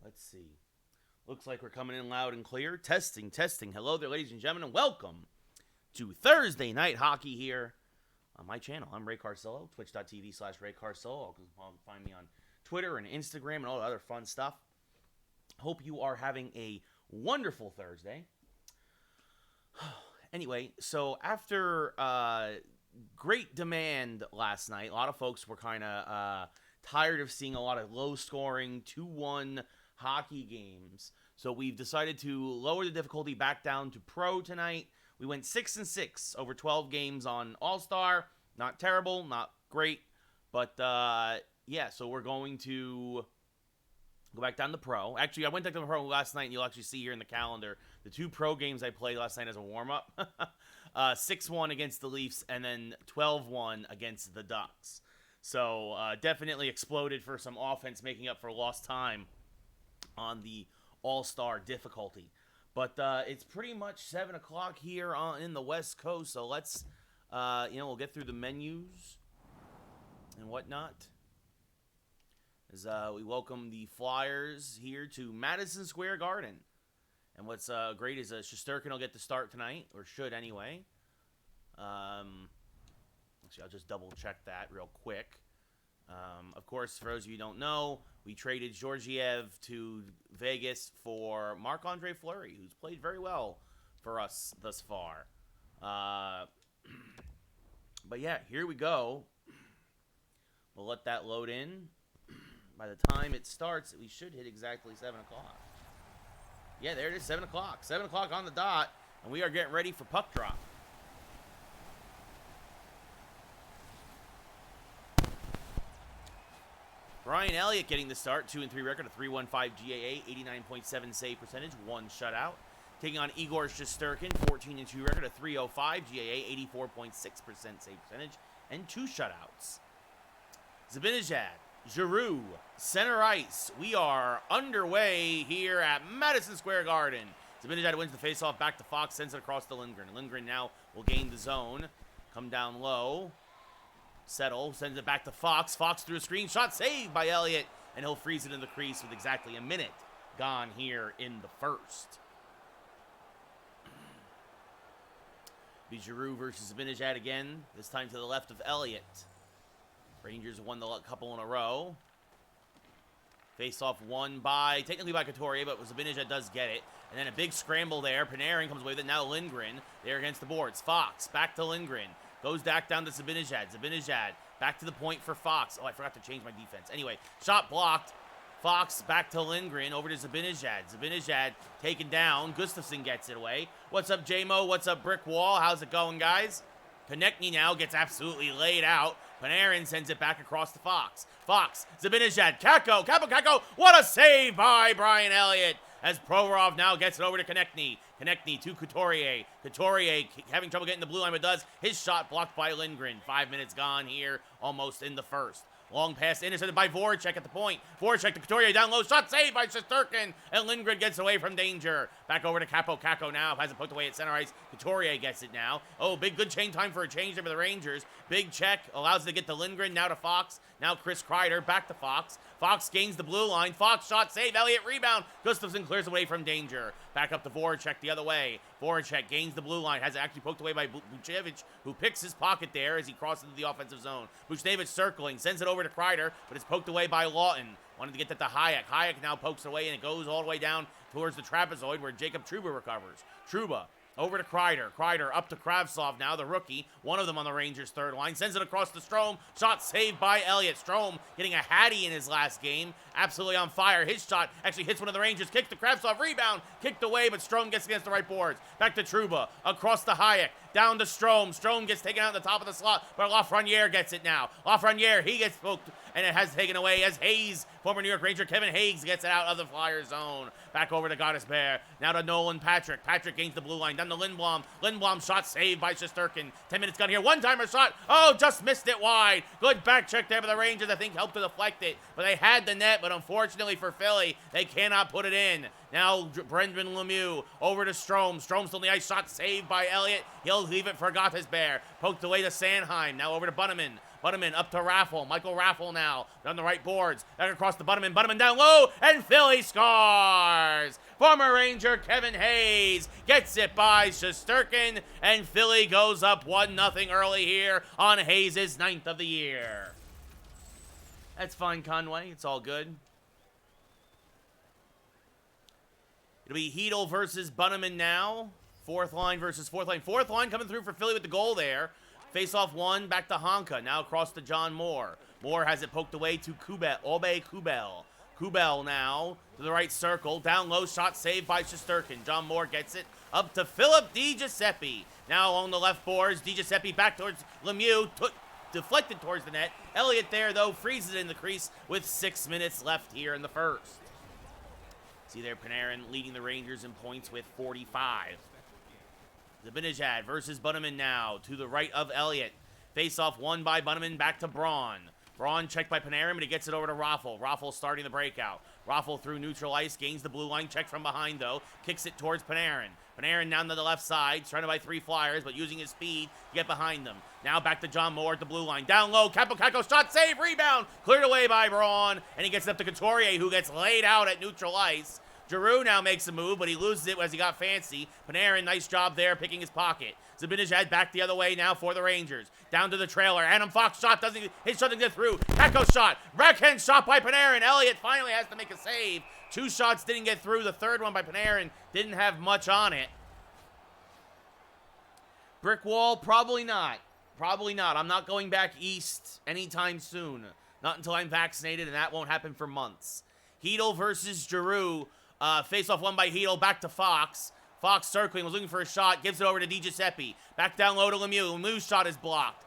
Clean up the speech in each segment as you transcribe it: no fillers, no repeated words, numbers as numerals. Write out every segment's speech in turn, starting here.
Let's see. Looks like we're coming in loud and clear. Testing, testing. Hello there, ladies and gentlemen, and welcome to Thursday Night Hockey here on my channel. I'm Ray Carcillo, twitch.tv/Ray Carcillo. You can find me on Twitter and Instagram and all the other fun stuff. Hope you are having a wonderful Thursday. Anyway, so after great demand last night, a lot of folks were kind of tired of seeing a lot of low-scoring 2-1 hockey games. So we've decided to lower the difficulty back down to Pro tonight. We went 6-6 over 12 games on All-Star. Not terrible, not great. But, yeah, so we're going to go back down to Pro. Actually, I went back to Pro last night, and you'll actually see here in the calendar the 2 Pro games I played last night as a warm-up. 6-1 against the Leafs, and then 12-1 against the Ducks. So, definitely exploded for some offense, making up for lost time on the All-Star difficulty. But it's pretty much 7 o'clock here in the West Coast, so let's, we'll get through the menus and whatnot. As we welcome the Flyers here to Madison Square Garden. And what's great is Shesterkin will get the start tonight, or should anyway. Actually, I'll just double-check that real quick. Of course, for those of you who don't know, we traded Georgiev to Vegas for Marc-Andre Fleury, who's played very well for us thus far. But yeah, here we go. We'll let that load in. By the time it starts, we should hit exactly 7 o'clock. Yeah, there it is, 7 o'clock. 7 o'clock on the dot, and we are getting ready for puck drop. Brian Elliott getting the start, 2-3 record, a 3.15 GAA, 89.7 save percentage, 1 shutout. Taking on Igor Shesterkin, 14-2 record, a 3.05 GAA, 84.6% save percentage, and 2 shutouts. Zibanejad, Giroux, center ice. We are underway here at Madison Square Garden. Zibanejad wins the faceoff, back to Fox, sends it across to Lindgren. Lindgren now will gain the zone, come down low. Settle, sends it back to Fox. Fox through a screen shot, saved by Elliott, and he'll freeze it in the crease with exactly a minute gone here in the first. Be Giroux versus Zibanejad again, this time to the left of Elliott. Rangers won the couple in a row. Face-off won by, technically by Couturier, but Zibanejad does get it. And then a big scramble there. Panarin comes away with it. Now Lindgren there against the boards. Fox back to Lindgren. Goes back down to Zibanejad. Zibanejad back to the point for Fox. Oh, I forgot to change my defense. Anyway, shot blocked. Fox back to Lindgren. Over to Zibanejad. Zibanejad taken down. Gustafsson gets it away. What's up, J-Mo? What's up, Brick Wall? How's it going, guys? Konechny now gets absolutely laid out. Panarin sends it back across to Fox. Fox, Zibanejad, Kakko. What a save by Brian Elliott as Provorov now gets it over to Konechny. Konechny to Couturier. Couturier having trouble getting the blue line, but does. His shot blocked by Lindgren. 5 minutes gone here, almost in the first. Long pass intercepted by Voracek at the point. Voracek to Couturier down low. Shot saved by Shesterkin. And Lindgren gets away from danger. Back over to Capo. Kakko now has it poked away at center ice. Couturier gets it now. Oh, big good chain time for a change there for the Rangers. Big check. Allows it to get to Lindgren. Now to Fox. Now Chris Kreider. Back to Fox. Fox gains the blue line. Fox shot save. Elliott rebound. Gustafsson clears away from danger. Back up to Voracek the other way. Voracek gains the blue line. Has it actually poked away by Buchnevich, who picks his pocket there as he crosses into the offensive zone. Buchnevich circling. Sends it over to Kreider, but it's poked away by Lawton. Wanted to get that to Hayek. Hayek now pokes it away, and it goes all the way down towards the trapezoid where Jacob Trouba recovers. Trouba over to Kreider. Kreider up to Kravtsov now, the rookie. One of them on the Rangers' third line. Sends it across to Strome. Shot saved by Elliott. Strome getting a hattie in his last game. Absolutely on fire. His shot actually hits one of the Rangers. Kicked to Kravtsov. Rebound. Kicked away, but Strome gets against the right boards. Back to Trouba. Across to Hayek. Down to Strome. Strome gets taken out in the top of the slot, but Lafreniere gets it now. Lafreniere, he gets poked, and it has taken away as Hayes, former New York Ranger Kevin Hayes, gets it out of the Flyer zone. Back over to Goddesbear. Now to Nolan Patrick. Patrick gains the blue line. Down to Lindblom. Lindblom shot saved by Shesterkin. 10 minutes gone here. One-timer shot. Oh, just missed it wide. Good back check there for the Rangers. I think helped to deflect it. But they had the net, but unfortunately for Philly, they cannot put it in. Now Brendan Lemieux over to Strome. Strome still on the ice. Shot saved by Elliott. He'll leave it for Gottesbear. Poked away to Sanheim. Now over to Bunneman. Butterman up to Raffle. Michael Raffle now on the right boards. Back across to Butterman. Butterman down low, and Philly scores! Former Ranger Kevin Hayes gets it by Shesterkin, and Philly goes up 1-0 early here on Hayes' 9th of the year. That's fine, Conway. It's all good. It'll be Heedle versus Bunneman now. Fourth line versus fourth line. Fourth line coming through for Philly with the goal there. Face-off one, back to Honka. Now across to John Moore. Moore has it poked away to Obe Kubel. Kubel now to the right circle. Down low, shot saved by Shesterkin. John Moore gets it up to Philip DiGiuseppe. Now along the left boards, DiGiuseppe back towards Lemieux. Deflected towards the net. Elliott there, though, freezes in the crease with 6 minutes left here in the first. See there, Panarin leading the Rangers in points with 45. Zibanejad versus Bunneman now to the right of Elliott. Face-off won by Bunneman, back to Braun. Braun checked by Panarin, but he gets it over to Raffle. Raffle starting the breakout. Raffle through neutral ice, gains the blue line, check from behind, though. Kicks it towards Panarin. Panarin down to the left side, surrounded by 3 Flyers, but using his speed to get behind them. Now back to John Moore at the blue line. Down low, Capo, shot, save, rebound. Cleared away by Braun, and he gets it up to Couturier, who gets laid out at neutral ice. Giroux now makes a move, but he loses it as he got fancy. Panarin, nice job there, picking his pocket. Zibanejad back the other way now for the Rangers. Down to the trailer. Adam Fox shot, his shot doesn't get through. Echo shot, backhand shot by Panarin. Elliott finally has to make a save. 2 shots didn't get through. The third one by Panarin didn't have much on it. Brick wall, probably not. Probably not. I'm not going back east anytime soon. Not until I'm vaccinated, and that won't happen for months. Heedle versus Giroux. Face-off won by Heedle, back to Fox. Fox circling, was looking for a shot, gives it over to DiGiuseppe. Back down low to Lemieux. Lemieux's shot is blocked.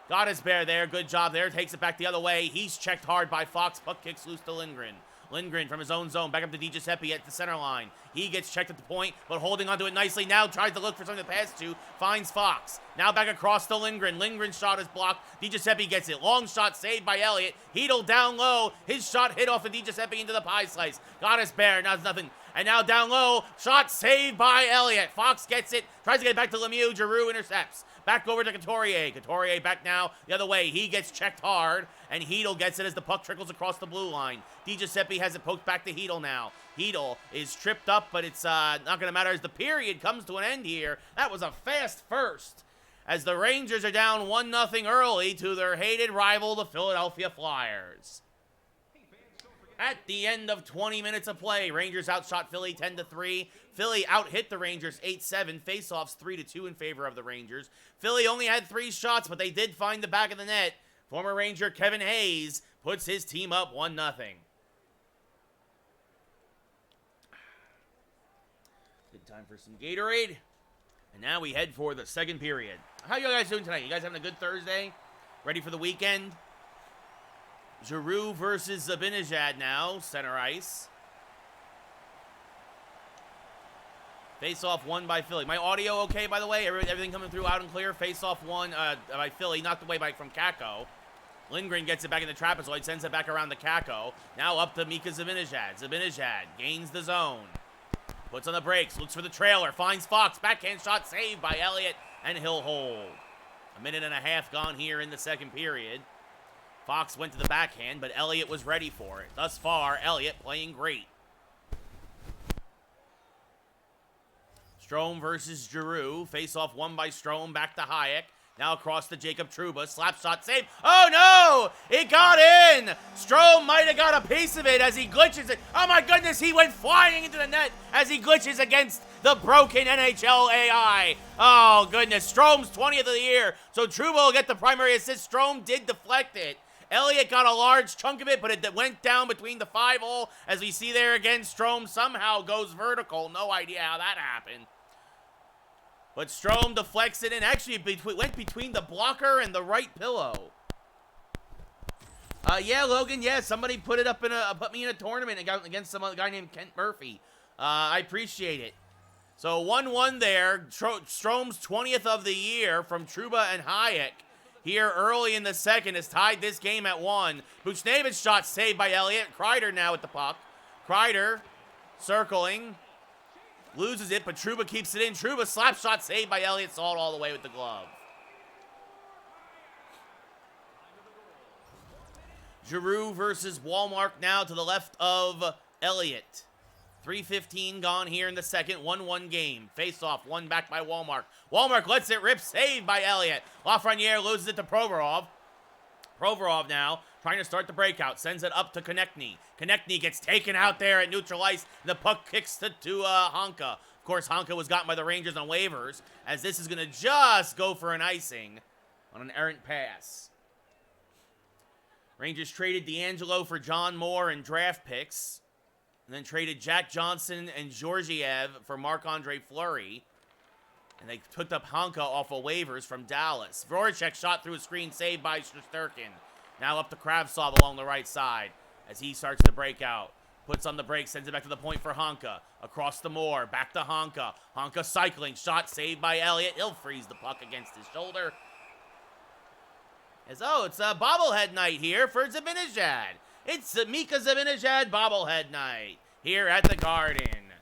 Got his bear there, good job there, takes it back the other way. He's checked hard by Fox, puck kicks loose to Lindgren. Lindgren from his own zone, back up to DiGiuseppe at the center line. He gets checked at the point, but holding onto it nicely. Now tries to look for something to pass to, finds Fox. Now back across to Lindgren. Lindgren's shot is blocked. DiGiuseppe gets it. Long shot saved by Elliott. Heedle down low. His shot hit off of DiGiuseppe into the pie slice. Got his bear. Now it's nothing. And now down low. Shot saved by Elliott. Fox gets it. Tries to get it back to Lemieux. Giroux intercepts. Back over to Couturier. Couturier back now the other way. He gets checked hard. And Heedle gets it as the puck trickles across the blue line. DiGiuseppe has it poked back to Heedle now. Heedle is tripped up, but it's not going to matter as the period comes to an end here. That was a fast first, as the Rangers are down 1-0 early to their hated rival, the Philadelphia Flyers. At the end of 20 minutes of play, Rangers outshot Philly 10-3. Philly outhit the Rangers 8-7. Faceoffs 3-2 in favor of the Rangers. Philly only had 3 shots, but they did find the back of the net. Former Ranger Kevin Hayes puts his team up 1-0. Good time for some Gatorade. And now we head for the second period. How you guys doing tonight? You guys having a good Thursday? Ready for the weekend? Giroux versus Zibanejad now, center ice. Face-off won by Philly. My audio okay, by the way? Everything coming through out and clear? Face-off won by Philly, knocked away from Kakko. Lindgren gets it back in the trapezoid, sends it back around the Kakko. Now up to Mika Zibanejad. Zibanejad gains the zone. Puts on the brakes, looks for the trailer, finds Fox. Backhand shot saved by Elliott, and he'll hold. 1.5 minutes gone here in the second period. Fox went to the backhand, but Elliott was ready for it. Thus far, Elliott playing great. Strome versus Giroux. Face-off won by Strome, back to Hayek. Now across to Jacob Trouba. Slap shot save. Oh, no! It got in! Strome might have got a piece of it as he glitches it. Oh, my goodness, he went flying into the net as he glitches against the broken NHL AI. Oh, goodness. Strome's 20th of the year, so Trouba will get the primary assist. Strome did deflect it. Elliott got a large chunk of it, but it went down between the 5-hole. As we see there again, Strome somehow goes vertical. No idea how that happened. But Strome deflects it and actually went between the blocker and the right pillow. Yeah, Logan, yeah, somebody put me in a tournament against some other guy named Kent Murphy. I appreciate it. So 1-1 there. Strome's 20th of the year from Trouba and Hayek here early in the second has tied this game at 1. Buchnevich shot saved by Elliott. Kreider now with the puck. Kreider circling. Loses it, but Trouba keeps it in. Trouba slap shot saved by Elliott. Saw it all the way with the glove. Giroux versus Walmart now to the left of Elliott. 3:15 gone here in the second. 1-1 game. Face off. One back by Walmart. Walmart lets it rip. Saved by Elliott. Lafreniere loses it to Provorov. Provorov now trying to start the breakout. Sends it up to Konechny. Konechny gets taken out there at neutral ice. The puck kicks to Honka. Of course, Honka was gotten by the Rangers on waivers, as this is going to just go for an icing on an errant pass. Rangers traded D'Angelo for John Moore and draft picks. And then traded Jack Johnson and Georgiev for Marc-Andre Fleury. And they picked up Honka off of waivers from Dallas. Voracek shot through a screen, saved by Shesterkin. Now up to Kravtsov along the right side as he starts to break out. Puts on the brake, sends it back to the point for Honka. Across the Moore, back to Honka. Honka cycling, shot saved by Elliott. He'll freeze the puck against his shoulder. It's a bobblehead night here for Zibanejad. It's Mika Zibanejad bobblehead night here at the Garden.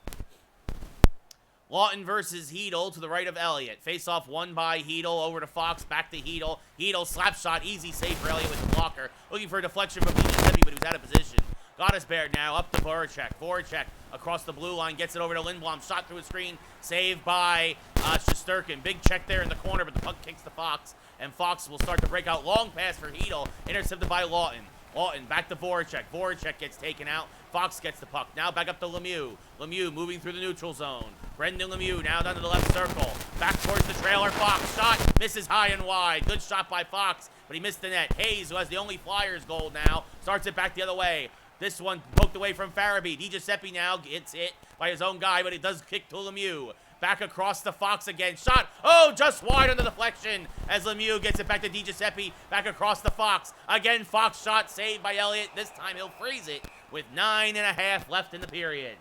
Lawton versus Hedel to the right of Elliott. Face-off won by Hedel, over to Fox, back to Hedel. Hedel slap shot, easy save for Elliott with the blocker. Looking for a deflection from Giuseppe, but he was out of position. Gottesberg now up to Voracek. Voracek across the blue line, gets it over to Lindblom. Shot through a screen, saved by Shesterkin. Big check there in the corner, but the puck kicks to Fox. And Fox will start to break out. Long pass for Hedel, intercepted by Lawton. Lawton back to Voracek. Voracek gets taken out. Fox gets the puck. Now back up to Lemieux. Lemieux moving through the neutral zone. Brendan Lemieux now down to the left circle. Back towards the trailer. Fox shot. Misses high and wide. Good shot by Fox, but he missed the net. Hayes, who has the only Flyers goal now, starts it back the other way. This one poked away from Farabee. DiGiuseppe now gets hit by his own guy, but it does kick to Lemieux. Back across to Fox again. Shot. Oh, just wide on the deflection as Lemieux gets it back to DiGiuseppe. Back across to Fox. Again, Fox shot saved by Elliott. This time he'll freeze it with 9.5 left in the period.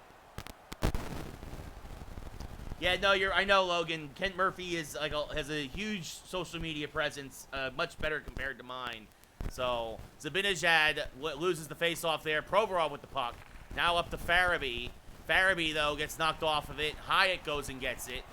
Yeah, no, I know, Logan. Kent Murphy is has a huge social media presence, much better compared to mine. So Zibanejad loses the face-off there. Provorov with the puck. Now up to Farabee. Farabee, though, gets knocked off of it. Hyatt goes and gets it.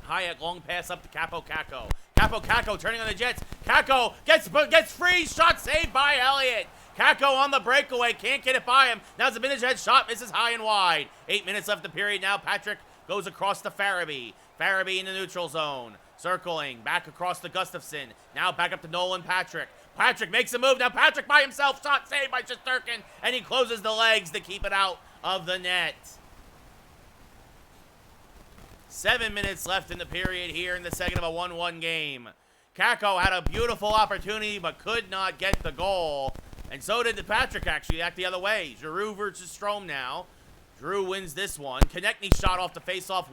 Hyatt, long pass up to Capo Caco. Capo Caco turning on the Jets. Caco gets free. Shot saved by Elliott. Caco on the breakaway. Can't get it by him. Now Zibanejad's shot misses high and wide. 8 minutes left in the period. Now Patrick goes across to Farabee. Farabee in the neutral zone. Circling. Back across to Gustafsson. Now back up to Nolan Patrick. Patrick makes a move. Now Patrick by himself. Shot saved by Shesterkin. And he closes the legs to keep it out of the net. 7 minutes left in the period here in the second of a 1-1 game. Caco had a beautiful opportunity but could not get the goal. And so did Patrick, actually, act the other way. Giroux versus Strome now. Giroux wins this one. Konechny shot off the face-off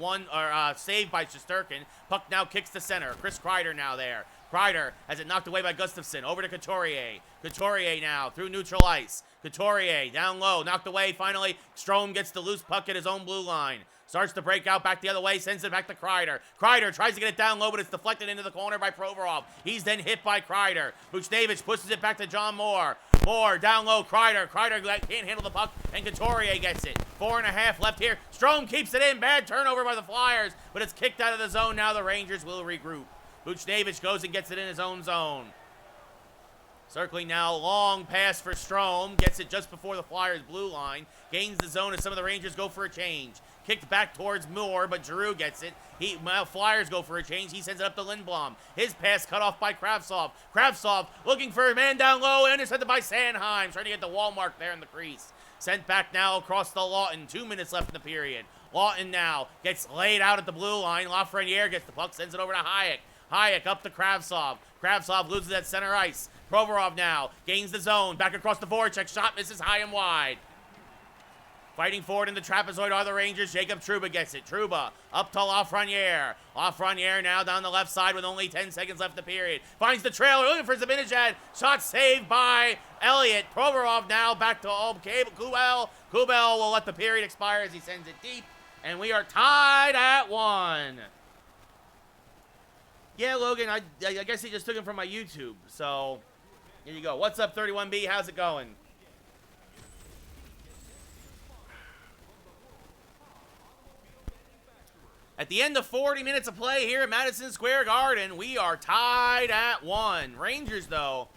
saved by Shesterkin. Puck now kicks to center. Chris Kreider now there. Kreider has it knocked away by Gustafsson. Over to Couturier. Couturier now through neutral ice. Couturier down low. Knocked away finally. Strome gets the loose puck at his own blue line. Starts to break out back the other way. Sends it back to Kreider. Kreider tries to get it down low, but it's deflected into the corner by Provorov. He's then hit by Kreider. Buchnevich pushes it back to John Moore. Moore down low. Kreider. Kreider can't handle the puck, and Couturier gets it. 4.5 left here. Strome keeps it in. Bad turnover by the Flyers, but it's kicked out of the zone. Now the Rangers will regroup. Buchnevich goes and gets it in his own zone. Circling now, long pass for Strome. Gets it just before the Flyers' blue line. Gains the zone as some of the Rangers go for a change. Kicked back towards Moore, but Giroux gets it. Flyers go for a change. He sends it up to Lindblom. His pass cut off by Kravtsov. Kravtsov looking for a man down low. Intercepted by Sanheim. Trying to get the wall mark there in the crease. Sent back now across the Lawton. 2 minutes left in the period. Lawton now gets laid out at the blue line. Lafreniere gets the puck. Sends it over to Hayek. Hayek up to Kravtsov. Kravtsov loses at center ice. Provorov now gains the zone. Back across the Voracek. Shot misses high and wide. Fighting forward in the trapezoid are the Rangers. Jacob Trouba gets it. Trouba up to Lafreniere. Lafreniere now down the left side with only 10 seconds left in the period. Finds the trailer, looking for Zibanejad. Shot saved by Elliott. Provorov now back to Kubel. Kubel will let the period expire as he sends it deep. And we are tied at 1. Yeah, Logan, I guess he just took him from my YouTube. So, here you go. What's up, 31B? How's it going? At the end of 40 minutes of play here at Madison Square Garden, we are tied at 1. Rangers, though,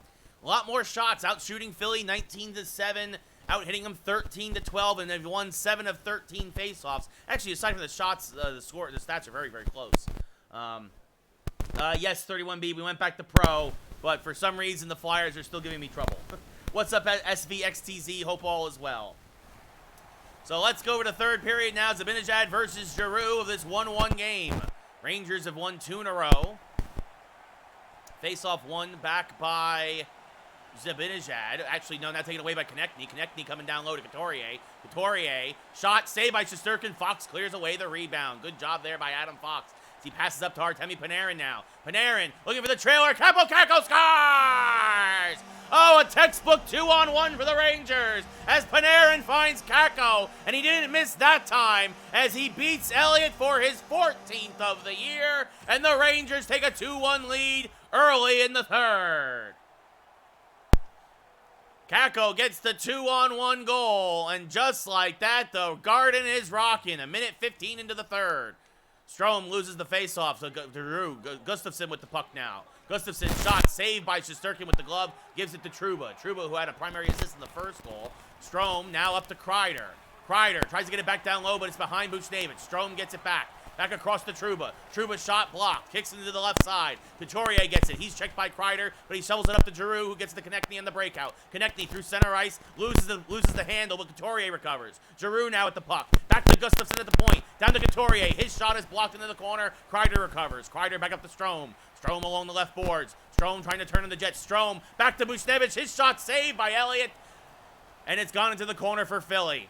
A lot more shots, out shooting Philly 19-7, out hitting them 13-12, and they've won 7 of 13 faceoffs. Actually, aside from the shots, the stats are very, very close. Yes, 31B, we went back to pro, but for some reason the Flyers are still giving me trouble. What's up, SVXTZ? Hope all is well. So let's go over to third period now. Zibanejad versus Giroux of this 1-1 game. Rangers have won 2 in a row. Face-off won back by Zibanejad. Actually, no, now taken away by Konechny. Konechny coming down low to Couturier. Couturier, shot saved by Shesterkin. Fox clears away the rebound. Good job there by Adam Fox. He passes up to Artemi Panarin now. Panarin looking for the trailer. Capo Kakko scores! Oh, a textbook 2-on-1 for the Rangers as Panarin finds Kakko, and he didn't miss that time as he beats Elliott for his 14th of the year, and the Rangers take a 2-1 lead early in the third. Kakko gets the 2-on-1 goal, and just like that, the Garden is rocking. 1:15 into the third. Strome loses the faceoff, so Giroux, Gustafsson with the puck now. Gustafsson shot saved by Shesterkin with the glove, gives it to Trouba. Trouba, who had a primary assist in the first goal. Strome now up to Kreider. Kreider tries to get it back down low, but it's behind Buchnevich. Strome gets it back. Back across to Trouba. Trouba shot blocked. Kicks into the left side. Couturier gets it. He's checked by Kreider, but he shovels it up to Giroux, who gets the Konechny on the breakout. Konechny through center ice, loses the handle, but Couturier recovers. Giroux now at the puck. Back to Gustafsson at the point. Down to Couturier. His shot is blocked into the corner. Kreider recovers. Kreider back up to Strome. Strome along the left boards. Strome trying to turn in the Jets. Strome back to Buchnevich. His shot saved by Elliott. And it's gone into the corner for Philly.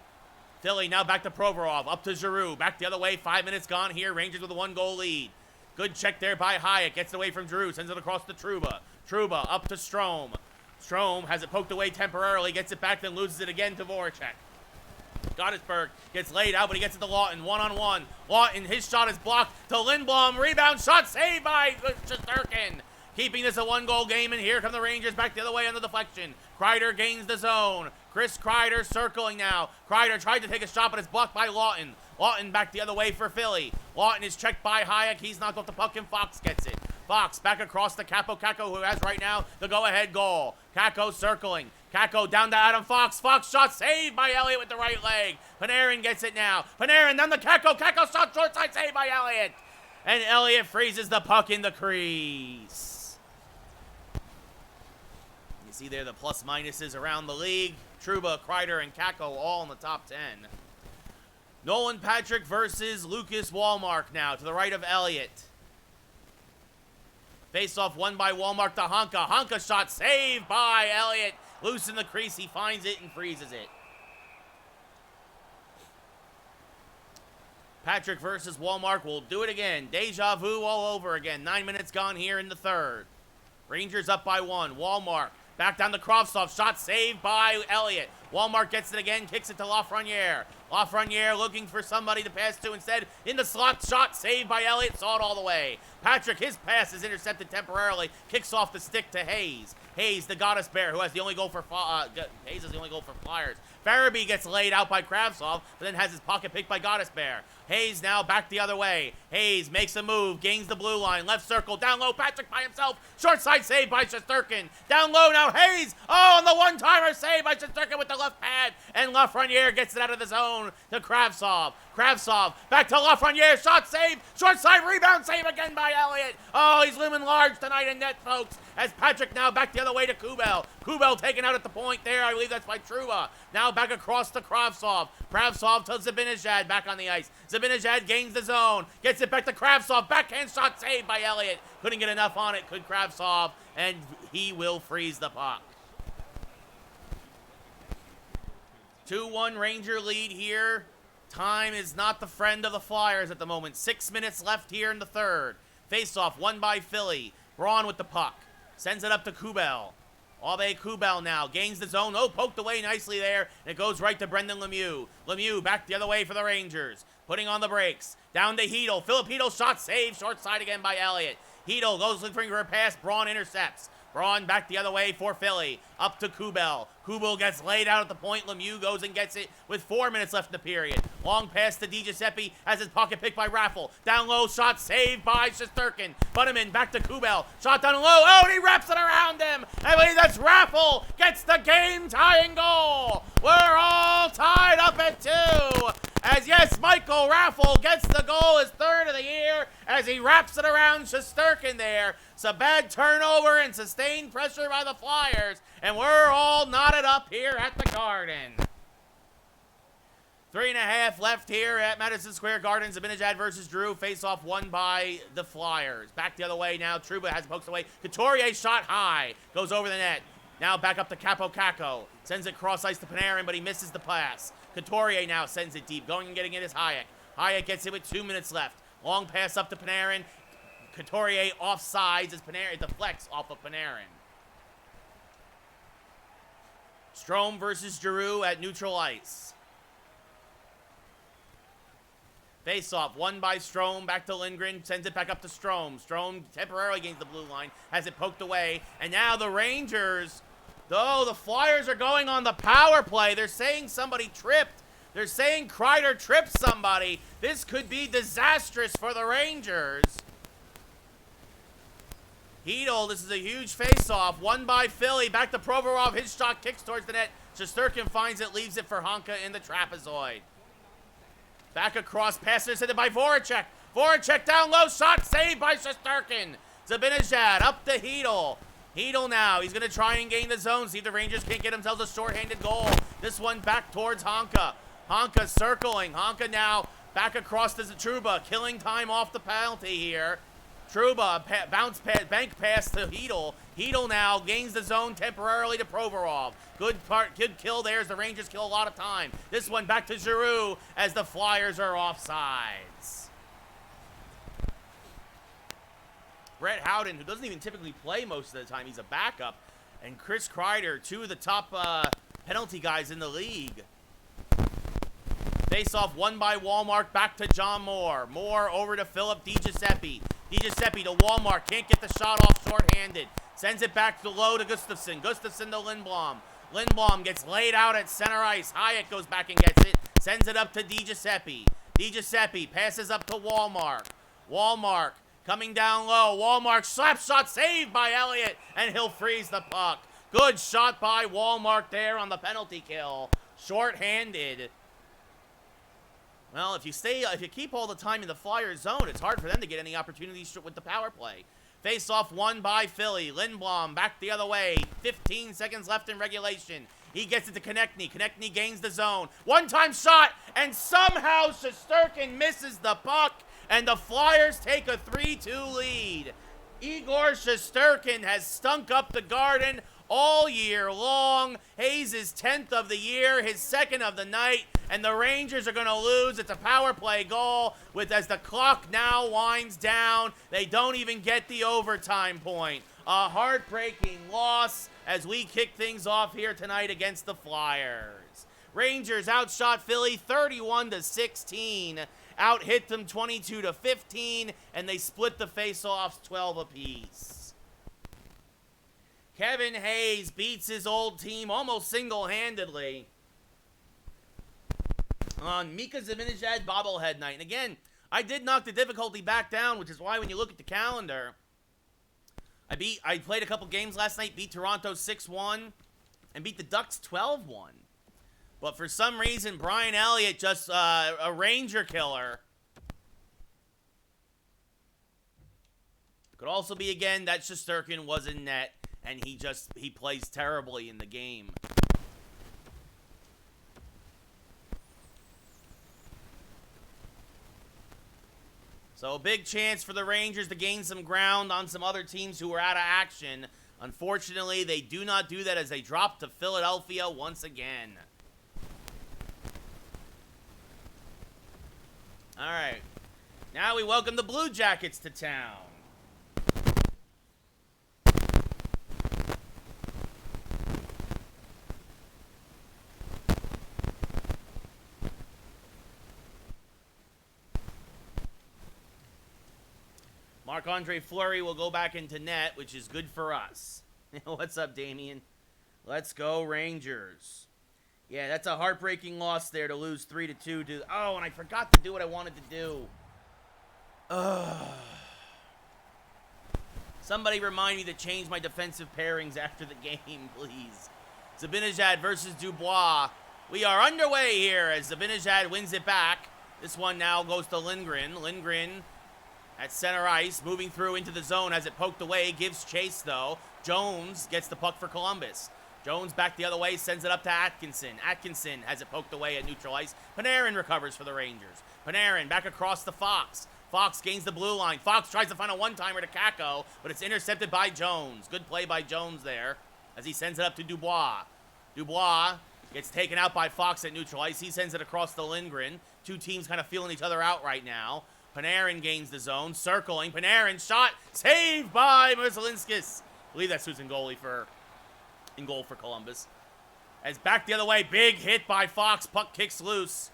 Philly now back to Provorov, up to Giroux, back the other way, 5 minutes gone here, Rangers with a 1-goal lead. Good check there by Hyatt, gets it away from Giroux, sends it across to Trouba. Trouba up to Strome. Strome has it poked away temporarily, gets it back, then loses it again to Voracek. Gottesberg gets laid out, but he gets it to Lawton, 1-on-1. Lawton, his shot is blocked to Lindblom, rebound, shot saved by Shesterkin. Keeping this a 1-goal game, and here come the Rangers back the other way on the deflection. Kreider gains the zone. Chris Kreider circling now. Kreider tried to take a shot, but it's blocked by Lawton. Lawton back the other way for Philly. Lawton is checked by Hayek. He's knocked off the puck, and Fox gets it. Fox back across to Capo Kakko, who has right now the go-ahead goal. Kakko circling. Kakko down to Adam Fox. Fox shot saved by Elliott with the right leg. Panarin gets it now. Panarin down to Kakko. Kakko shot short side saved by Elliott. And Elliott freezes the puck in the crease. You see there the plus-minuses around the league. Trouba, Kreider, and Kakko all in the top 10. Nolan Patrick versus Lucas Wallmark now to the right of Elliott. Face-off won by Wallmark to Honka. Honka shot saved by Elliott. Loose in the crease. He finds it and freezes it. Patrick versus Wallmark will do it again. Deja vu all over again. 9 minutes gone here in the third. Rangers up by 1. Wallmark. Back down to Kravtsov. Shot saved by Elliott. Wallmark gets it again. Kicks it to Lafreniere. Lafreniere looking for somebody to pass to instead. In the slot. Shot saved by Elliott. Saw it all the way. Patrick, his pass is intercepted temporarily. Kicks off the stick to Hayes. Hayes, the Goddess Bear, who has the only goal for Hayes is the only goal for Flyers. Farabee gets laid out by Kravtsov, but then has his pocket picked by Goddess Bear. Hayes now back the other way. Hayes makes a move, gains the blue line, left circle, down low, Patrick by himself. Short side save by Shesterkin. Down low now, Hayes. Oh, and the one-timer save by Shesterkin with the left pad. And Lafreniere gets it out of the zone to Kravtsov. Kravtsov back to Lafreniere. Shot save. Short side rebound save again by Elliott. Oh, he's looming large tonight in net, folks. As Patrick now back the other way to Kubel. Kubel taken out at the point there. I believe that's by Trouba. Now back across to Kravtsov. Kravtsov to Zibanejad back on the ice. Zibanejad gains the zone. Gets it back to Kravtsov. Backhand shot saved by Elliott. Couldn't get enough on it, could Kravtsov. And he will freeze the puck. 2-1 Ranger lead here. Time is not the friend of the Flyers at the moment. 6 minutes left here in the third. Face-off won by Philly. Braun with the puck. Sends it up to Kubel. Ave Kubel now gains the zone. Oh, poked away nicely there. And it goes right to Brendan Lemieux. Lemieux back the other way for the Rangers. Putting on the brakes. Down to Hedel. Philip Hedel shot saved. Short side again by Elliott. Hedel goes looking for a pass. Braun intercepts. Braun back the other way for Philly. Up to Kubel. Kubel gets laid out at the point. Lemieux goes and gets it with 4 minutes left in the period. Long pass to DiGiuseppe as his pocket picked by Raffle. Down low, shot saved by Shesterkin. Butterman back to Kubel. Shot down low. Oh, and he wraps it around him. I believe that's Raffle. Gets the game-tying goal. We're all tied up at 2. As yes, Michael Raffle gets the goal, his 3rd of the year, as he wraps it around Shesterkin there. It's a bad turnover and sustained pressure by the Flyers, and we're all knotted up here at the Garden. 3.5 left here at Madison Square Garden. Zibanejad versus Drew. Face-off won by the Flyers. Back the other way now. Trouba has it poked away. Couturier shot high. Goes over the net. Now back up to Capo Caco. Sends it cross-ice to Panarin, but he misses the pass. Couturier now sends it deep. Going and getting it is Hayek. Hayek gets it with 2 minutes left. Long pass up to Panarin. Couturier offsides as Panarin deflects off of Panarin. Strome versus Giroux at neutral ice. Face-off, won by Strome, back to Lindgren, sends it back up to Strome. Strome temporarily gains the blue line, has it poked away, and now the Rangers, though the Flyers are going on the power play, they're saying somebody tripped. They're saying Kreider tripped somebody. This could be disastrous for the Rangers. Hedl, this is a huge face-off, won by Philly, back to Provorov, his shot kicks towards the net. Shesterkin finds it, leaves it for Honka in the trapezoid. Back across, pass intercepted by Voracek. Voracek down low, shot saved by Shesterkin. Zibanejad up to Hedl. Hedl now, he's going to try and gain the zone, see if the Rangers can't get themselves a shorthanded goal. This one back towards Honka. Honka circling. Honka now back across to Trouba, killing time off the penalty here. Trouba, bank pass to Hedl. Hedl now gains the zone temporarily to Provorov. Good kill there as the Rangers kill a lot of time. This one back to Giroux as the Flyers are offsides. Brett Howden, who doesn't even typically play most of the time, he's a backup. And Chris Kreider, 2 of the top penalty guys in the league. Face-off won by Walmart, back to John Moore. Moore over to Philip DiGiuseppe. DiGiuseppe to Walmart, can't get the shot off shorthanded. Sends it back to low to Gustafsson. Gustafsson to Lindblom. Lindblom gets laid out at center ice. Hayek goes back and gets it. Sends it up to DiGiuseppe. DiGiuseppe passes up to Walmart. Walmart coming down low. Walmart slap shot saved by Elliott, and he'll freeze the puck. Good shot by Walmart there on the penalty kill. Short-handed. Well, if you keep all the time in the Flyers zone, it's hard for them to get any opportunities with the power play. Face-off won by Philly. Lindblom back the other way. 15 seconds left in regulation. He gets it to Konechny. Konechny gains the zone. One-time shot, and somehow Shesterkin misses the puck, and the Flyers take a 3-2 lead. Igor Shesterkin has stunk up the Garden all year long. Hayes' 10th of the year, his 2nd of the night, and the Rangers are going to lose. It's a power play goal as the clock now winds down. They don't even get the overtime point. A heartbreaking loss as we kick things off here tonight against the Flyers. Rangers outshot Philly 31-16, out-hit them 22-15, and they split the face-offs 12 apiece. Kevin Hayes beats his old team almost single-handedly on Mika Zibanejad bobblehead night. And again, I did knock the difficulty back down, which is why when you look at the calendar, I played a couple games last night, beat Toronto 6-1, and beat the Ducks 12-1. But for some reason, Brian Elliott, just a Ranger killer. Could also be, again, that Shesterkin was in net, and he plays terribly in the game. So a big chance for the Rangers to gain some ground on some other teams who were out of action. Unfortunately, they do not do that as they drop to Philadelphia once again. All right. Now we welcome the Blue Jackets to town. Marc-Andre Fleury will go back into net, which is good for us. What's up, Damien? Let's go, Rangers. Yeah, that's a heartbreaking loss there to lose 3-2 to... Oh, and I forgot to do what I wanted to do. Somebody remind me to change my defensive pairings after the game, please. Zibanejad versus Dubois. We are underway here as Zibanejad wins it back. This one now goes to Lindgren. Lindgren at center ice, moving through into the zone as it poked away. Gives chase, though. Jones gets the puck for Columbus. Jones back the other way, sends it up to Atkinson. Atkinson has it poked away at neutral ice. Panarin recovers for the Rangers. Panarin back across to Fox. Fox gains the blue line. Fox tries to find a one-timer to Kakko, but it's intercepted by Jones. Good play by Jones there as he sends it up to Dubois. Dubois gets taken out by Fox at neutral ice. He sends it across to Lindgren. Two teams kind of feeling each other out right now. Panarin gains the zone, circling. Panarin shot, saved by Merzlikins. I believe that's who's in goal for Columbus. As back the other way, big hit by Fox. Puck kicks loose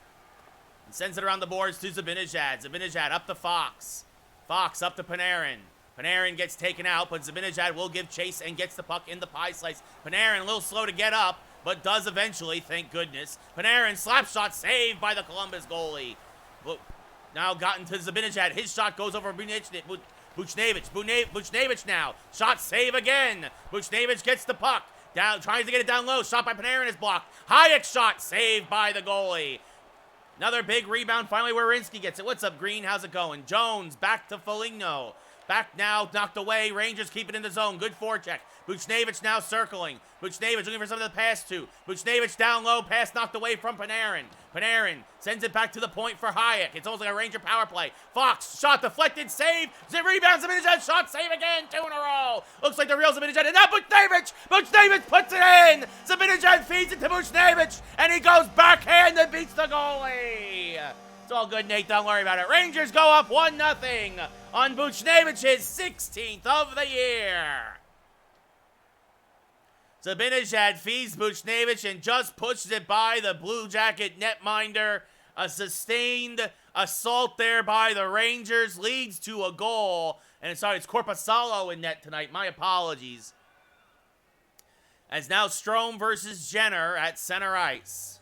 and sends it around the boards to Zibanejad. Zibanejad up to Fox. Fox up to Panarin. Panarin gets taken out, but Zibanejad will give chase and gets the puck in the pie slice. Panarin a little slow to get up, but does eventually, thank goodness. Panarin slap shot saved by the Columbus goalie. Now gotten to Zibanejad. His shot goes over Buchnevich. Buchnevich now. Shot save again. Buchnevich gets the puck. Down, tries to get it down low. Shot by Panarin is blocked. Hayek shot saved by the goalie. Another big rebound. Finally, Werenski gets it. What's up, Green? How's it going? Jones back to Foligno. Back now, knocked away. Rangers keep it in the zone. Good forecheck. Buchnevich now circling. Buchnevich looking for something to pass to. Buchnevich down low. Pass knocked away from Panarin. Panarin sends it back to the point for Hayek. It's almost like a Ranger power play. Fox, shot deflected, save. Rebound, Zibanejad, shot, save again. 2 in a row. Looks like the real Zibanejad. And now Buchnevich. Buchnevich puts it in. Zibanejad feeds it to Buchnevich. And he goes backhand and beats the goalie. It's all good, Nate. Don't worry about it. Rangers go up 1-0 on Buchnevich's 16th of the year. Zibanejad feeds Buchnevich and just pushes it by the Blue Jacket netminder. A sustained assault there by the Rangers leads to a goal. And it's Korpisalo in net tonight. My apologies. As now Strome versus Jenner at center ice.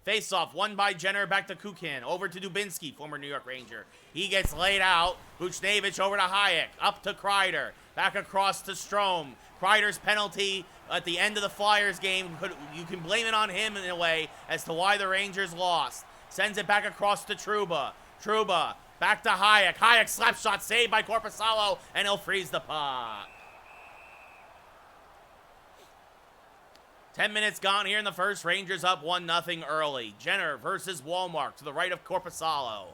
Face-off, won by Jenner, back to Kukin. Over to Dubinsky, former New York Ranger. He gets laid out. Buchnevich over to Hayek. Up to Kreider. Back across to Strome. Kreider's penalty at the end of the Flyers game, you can blame it on him in a way as to why the Rangers lost. Sends it back across to Trouba. Trouba, back to Hayek. Hayek slap shot saved by Korpisalo, and he'll freeze the puck. 10 minutes gone here in the first. Rangers up 1-0 early. Jenner versus Walmark to the right of Korpisalo.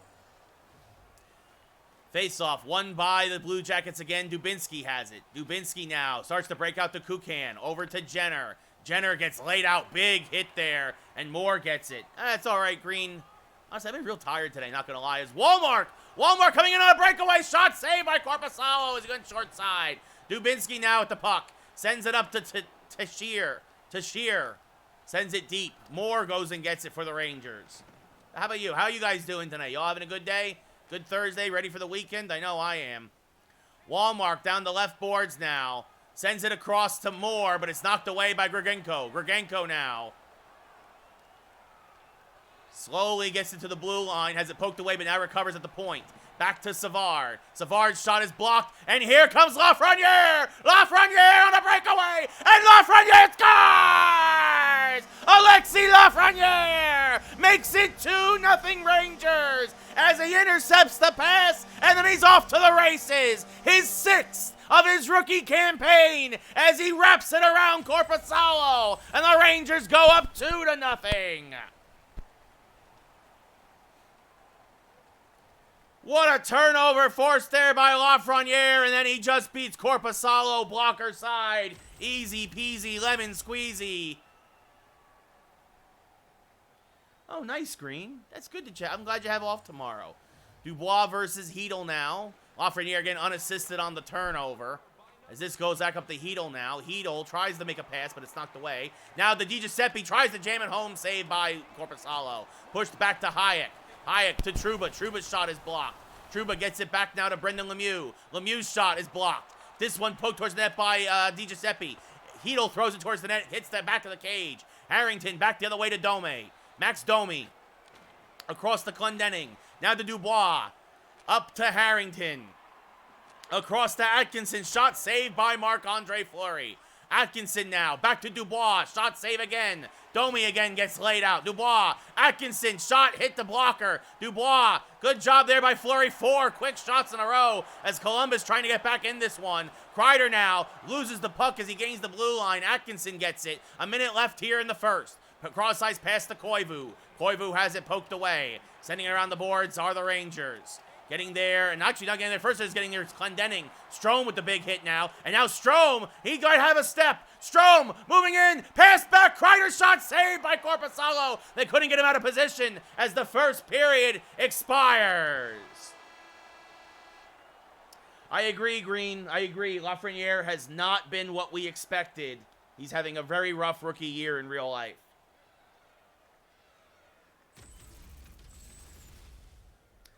Face-off, won by the Blue Jackets again. Dubinsky has it. Dubinsky now starts to break out to Kukan. Over to Jenner. Jenner gets laid out. Big hit there. And Moore gets it. That's all right, Green. Honestly, I've been real tired today, not going to lie. Is Walmark. Walmark coming in on a breakaway. Shot saved by Korpisalo. Is going short side. Dubinsky now at the puck. Sends it up to Shear. Sends it deep. Moore goes and gets it for the Rangers. How about you? How are you guys doing tonight? Y'all having a good day? Good Thursday? Ready for the weekend? I know I am. Walmark down the left boards now. Sends it across to Moore, but it's knocked away by Grigenko. Grigenko now. Slowly gets into the blue line. Has it poked away, but now recovers at the point. Back to Savard. Savard's shot is blocked, and here comes Lafreniere! Lafreniere on a breakaway, and Lafreniere scores! Alexis Lafreniere makes it 2-0 Rangers as he intercepts the pass, and then he's off to the races. His 6th of his rookie campaign as he wraps it around Korpisalo, and the Rangers go up 2-0. What a turnover forced there by Lafreniere, and then he just beats Korpisalo blocker side. Easy peasy lemon squeezy. Oh, nice, Green. That's good to chat. I'm glad you have off tomorrow. Dubois versus Hedel now. Lafreniere again unassisted on the turnover. As this goes back up to Hedel now. Hedel tries to make a pass, but it's knocked away. Now the DiGiuseppe tries to jam it home, saved by Korpisalo. Pushed back to Hayek. Hayek to Trouba. Trouba's shot is blocked. Trouba gets it back now to Brendan Lemieux. Lemieux's shot is blocked. This one poked towards the net by DiGiuseppe. Hedel throws it towards the net, hits the back of the cage. Harrington back the other way to Domi. Max Domi across to Clendenning. Now to Dubois. Up to Harrington. Across to Atkinson. Shot saved by Marc-Andre Fleury. Atkinson now. Back to Dubois. Shot save again. Domi again gets laid out. Dubois. Atkinson. Shot hit the blocker. Dubois. Good job there by Fleury. 4 quick shots in a row as Columbus trying to get back in this one. Kreider now loses the puck as he gains the blue line. Atkinson gets it. A minute left here in the first. Cross-ice pass to Koivu. Koivu has it poked away. Sending it around the boards are the Rangers. Getting there, and actually not getting there first, is getting there. It's Clendenning. Strome with the big hit now. And now Strome, he might have a step. Strome moving in, pass back, Kreider shot saved by Korpisalo. They couldn't get him out of position as the first period expires. I agree, Green. I agree. Lafreniere has not been what we expected. He's having a very rough rookie year in real life.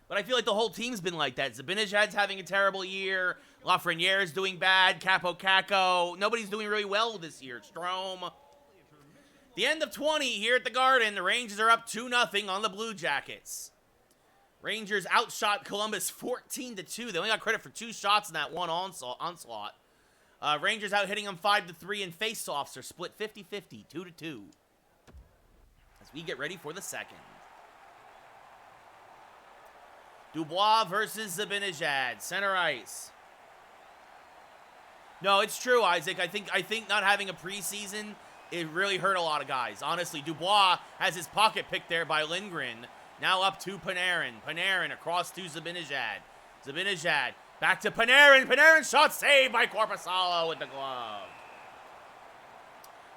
But I feel like the whole team's been like that. Zibanejad's having a terrible year. Lafreniere's doing bad. Capo Caco. Nobody's doing really well this year. Strome. The end of 20 here at the Garden. The Rangers are up 2-0 on the Blue Jackets. Rangers outshot Columbus 14-2. They only got credit for 2 shots in that one onslaught. Rangers out hitting them 5-3, and faceoffs are split 50-50, 2-2. As we get ready for the second. Dubois versus Zibanejad, center ice. No, it's true, Isaac. I think not having a preseason, it really hurt a lot of guys. Honestly, Dubois has his pocket picked there by Lindgren. Now up to Panarin. Panarin across to Zibanejad. Zibanejad back to Panarin. Panarin shot saved by Korpisalo with the glove.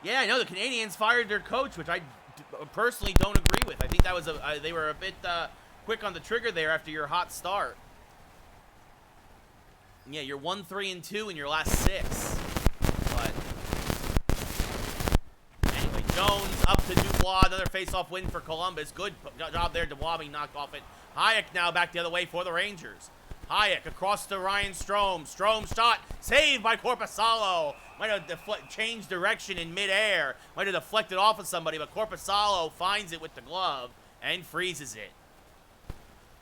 Yeah, I know the Canadians fired their coach, which I personally don't agree with. I think that was they were a bit quick on the trigger there after your hot start. Yeah, you're 1-3-2 in your last 6. But anyway, Jones up to Dubois. Another face-off win for Columbus. Good job there. Dubois being knocked off it. Hayek now back the other way for the Rangers. Hayek across to Ryan Strome. Strome shot saved by Korpisalo. Might have changed direction in midair. Might have deflected off of somebody, but Korpisalo finds it with the glove and freezes it.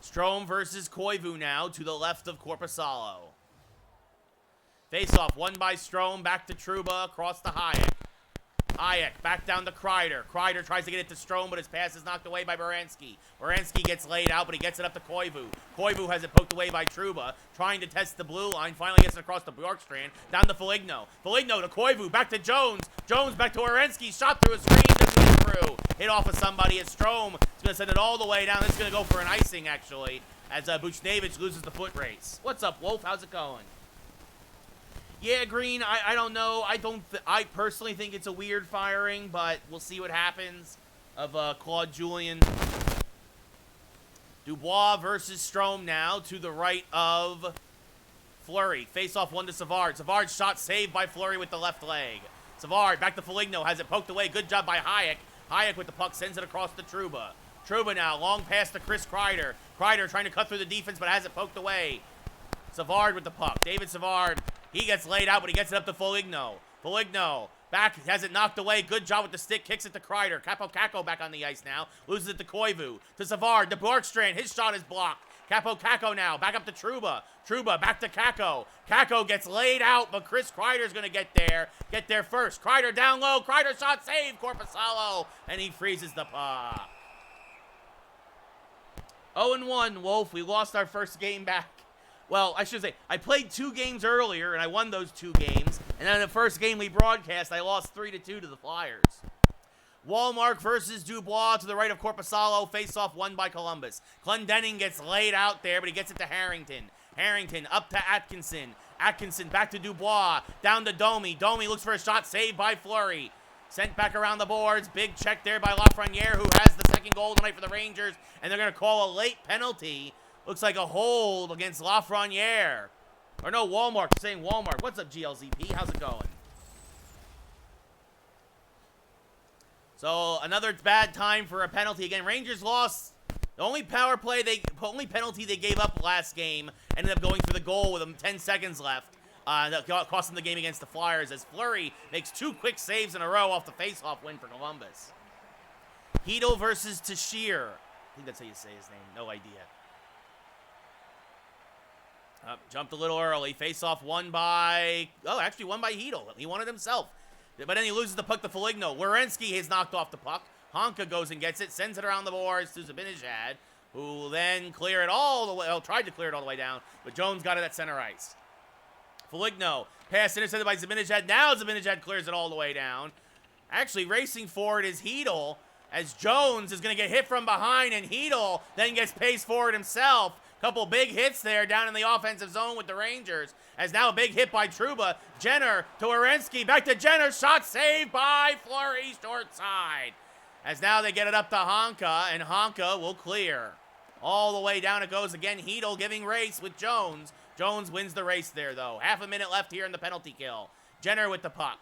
Strome versus Koivu now to the left of Korpisalo. Face-off won by Strome, back to Trouba, across to Hayek. Hayek back down to Kreider. Kreider tries to get it to Strome, but his pass is knocked away by Baranski. Baranski gets laid out, but he gets it up to Koivu. Koivu has it poked away by Trouba, trying to test the blue line. Finally gets it across the Bjorkstrand, down to Foligno. Foligno to Koivu, back to Jones. Jones back to Werenski, shot through a screen, doesn't get through. Hit off of somebody. It's Strome. It's going to send it all the way down. This is going to go for an icing, actually, as Buchnevich loses the foot race. What's up, Wolf? How's it going? Yeah, Green, I don't know. I personally think it's a weird firing, but we'll see what happens of Claude Julien. Dubois versus Strome now to the right of Fleury. Face-off one to Savard. Savard shot saved by Fleury with the left leg. Savard back to Foligno. Has it poked away. Good job by Hayek. Hayek with the puck sends it across to Trouba. Trouba now. Long pass to Chris Kreider. Kreider trying to cut through the defense, but has it poked away. Savard with the puck. David Savard. He gets laid out, but he gets it up to Foligno. Foligno back, has it knocked away. Good job with the stick. Kicks it to Kreider. Capo Caco back on the ice now. Loses it to Koivu. To Savard. To Bjorkstrand. His shot is blocked. Capo Caco now. Back up to Trouba. Trouba back to Caco. Caco gets laid out, but Chris Kreider's going to get there. Get there first. Kreider down low. Kreider shot saved. Korpisalo. And he freezes the puck. 0-1, Wolf. We lost our first game back. Well, I should say, I played 2 games earlier, and I won those 2 games. And then the first game we broadcast, I lost 3-2 to the Flyers. Wallmark versus Dubois to the right of Korpisalo. Face-off won by Columbus. Clendenning gets laid out there, but he gets it to Harrington. Harrington up to Atkinson. Atkinson back to Dubois. Down to Domi. Domi looks for a shot saved by Fleury. Sent back around the boards. Big check there by Lafreniere, who has the second goal tonight for the Rangers. And they're going to call a late penalty. Looks like a hold against Lafreniere. Or no, Walmart. I'm saying Walmart. What's up, GLZP? How's it going? So, another bad time for a penalty. Again, Rangers lost. The only penalty they gave up last game ended up going for the goal with 10 seconds left. That cost them the game against the Flyers as Fleury makes 2 quick saves in a row off the face-off win for Columbus. Hedel versus Tashir. I think that's how you say his name. No idea. Jumped a little early. Face-off won by... Oh, actually won by Hedel. He won it himself. But then he loses the puck to Foligno. Werenski has knocked off the puck. Honka goes and gets it, sends it around the boards to Zibanejad, who will then clear it all the way... Well, tried to clear it all the way down, but Jones got it at center ice. Foligno, pass intercepted by Zibanejad. Now Zibanejad clears it all the way down. Actually, racing forward is Hedel, as Jones is going to get hit from behind, and Hedel then gets paced forward himself. Couple big hits there down in the offensive zone with the Rangers, as now a big hit by Trouba. Jenner to Werenski, back to Jenner, shot saved by Fleury, short side. As now they get it up to Honka, and Honka will clear. All the way down it goes again. Hedel giving race with Jones. Jones wins the race there, though. Half a minute left here in the penalty kill. Jenner with the puck.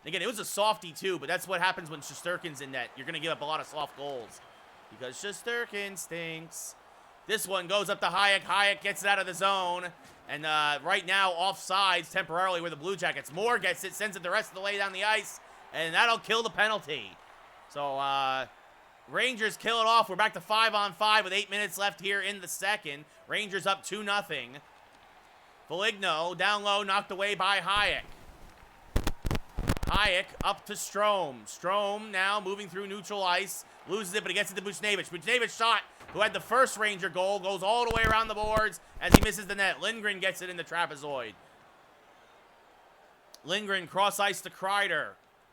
Again, it was a softie, too, but that's what happens when Shesterkin's in net. You're going to give up a lot of soft goals because Shesterkin stinks. This one goes up to Hayek. Hayek gets it out of the zone. And right now, offsides temporarily with the Blue Jackets. Moore gets it, sends it the rest of the way down the ice, and that'll kill the penalty. So, Rangers kill it off. We're back to 5-on-5 with 8 minutes left here in the second. Rangers up 2-0. Foligno down low, knocked away by Hayek. Hayek up to Strome. Strome now moving through neutral ice. Loses it, but he gets it to Buchnevich. Buchnevich shot, who had the first Ranger goal, goes all the way around the boards as he misses the net. Lindgren gets it in the trapezoid. Lindgren cross ice to Kreider.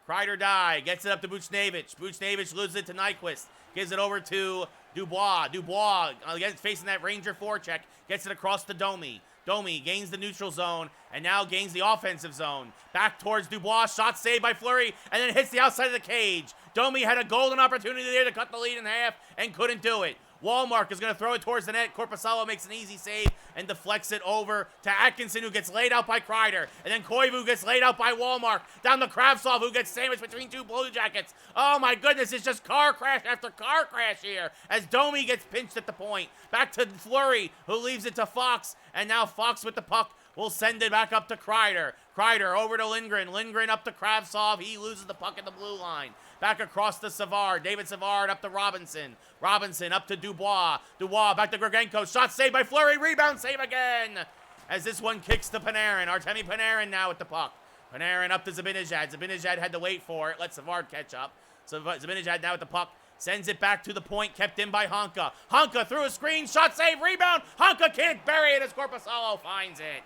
Kreider die, gets it up to Buchnevich. Buchnevich loses it to Nyquist. Gives it over to Dubois. Dubois, again, facing that Ranger forecheck, gets it across to Domi. Domi gains the neutral zone and now gains the offensive zone. Back towards Dubois, shot saved by Fleury, and then hits the outside of the cage. Domi had a golden opportunity there to cut the lead in half and couldn't do it. Wallmark is going to throw it towards the net. Korpisalo makes an easy save and deflects it over to Atkinson, who gets laid out by Kreider. And then Koivu gets laid out by Wallmark. Down to Kravtsov, who gets sandwiched between 2 Blue Jackets. Oh my goodness, it's just car crash after car crash here as Domi gets pinched at the point. Back to Fleury, who leaves it to Fox. And now Fox with the puck will send it back up to Kreider. Kreider over to Lindgren. Lindgren up to Kravtsov. He loses the puck at the blue line. Back across to Savard. David Savard up to Robinson. Robinson up to Dubois. Dubois back to Grigenko. Shot saved by Fleury. Rebound save again. As this one kicks to Panarin. Artemi Panarin now with the puck. Panarin up to Zibanejad. Zibanejad had to wait for it. Let Savard catch up. So Zibanejad now with the puck. Sends it back to the point. Kept in by Honka. Honka through a screen. Shot save. Rebound. Honka can't bury it as Korpisalo finds it.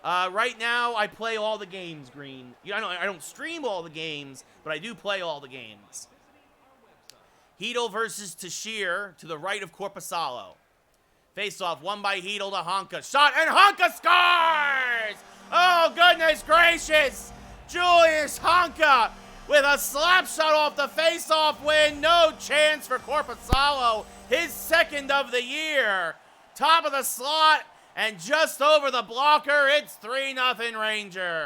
Right now, I play all the games, Green. I don't stream all the games, but I do play all the games. Hedel versus Tashir to the right of Korpisalo. Face-off won by Hedel to Honka. Shot, and Honka scores! Oh, goodness gracious! Julius Honka with a slap shot off the face-off win. No chance for Korpisalo. His second of the year. Top of the slot. And just over the blocker, it's 3-0 Rangers.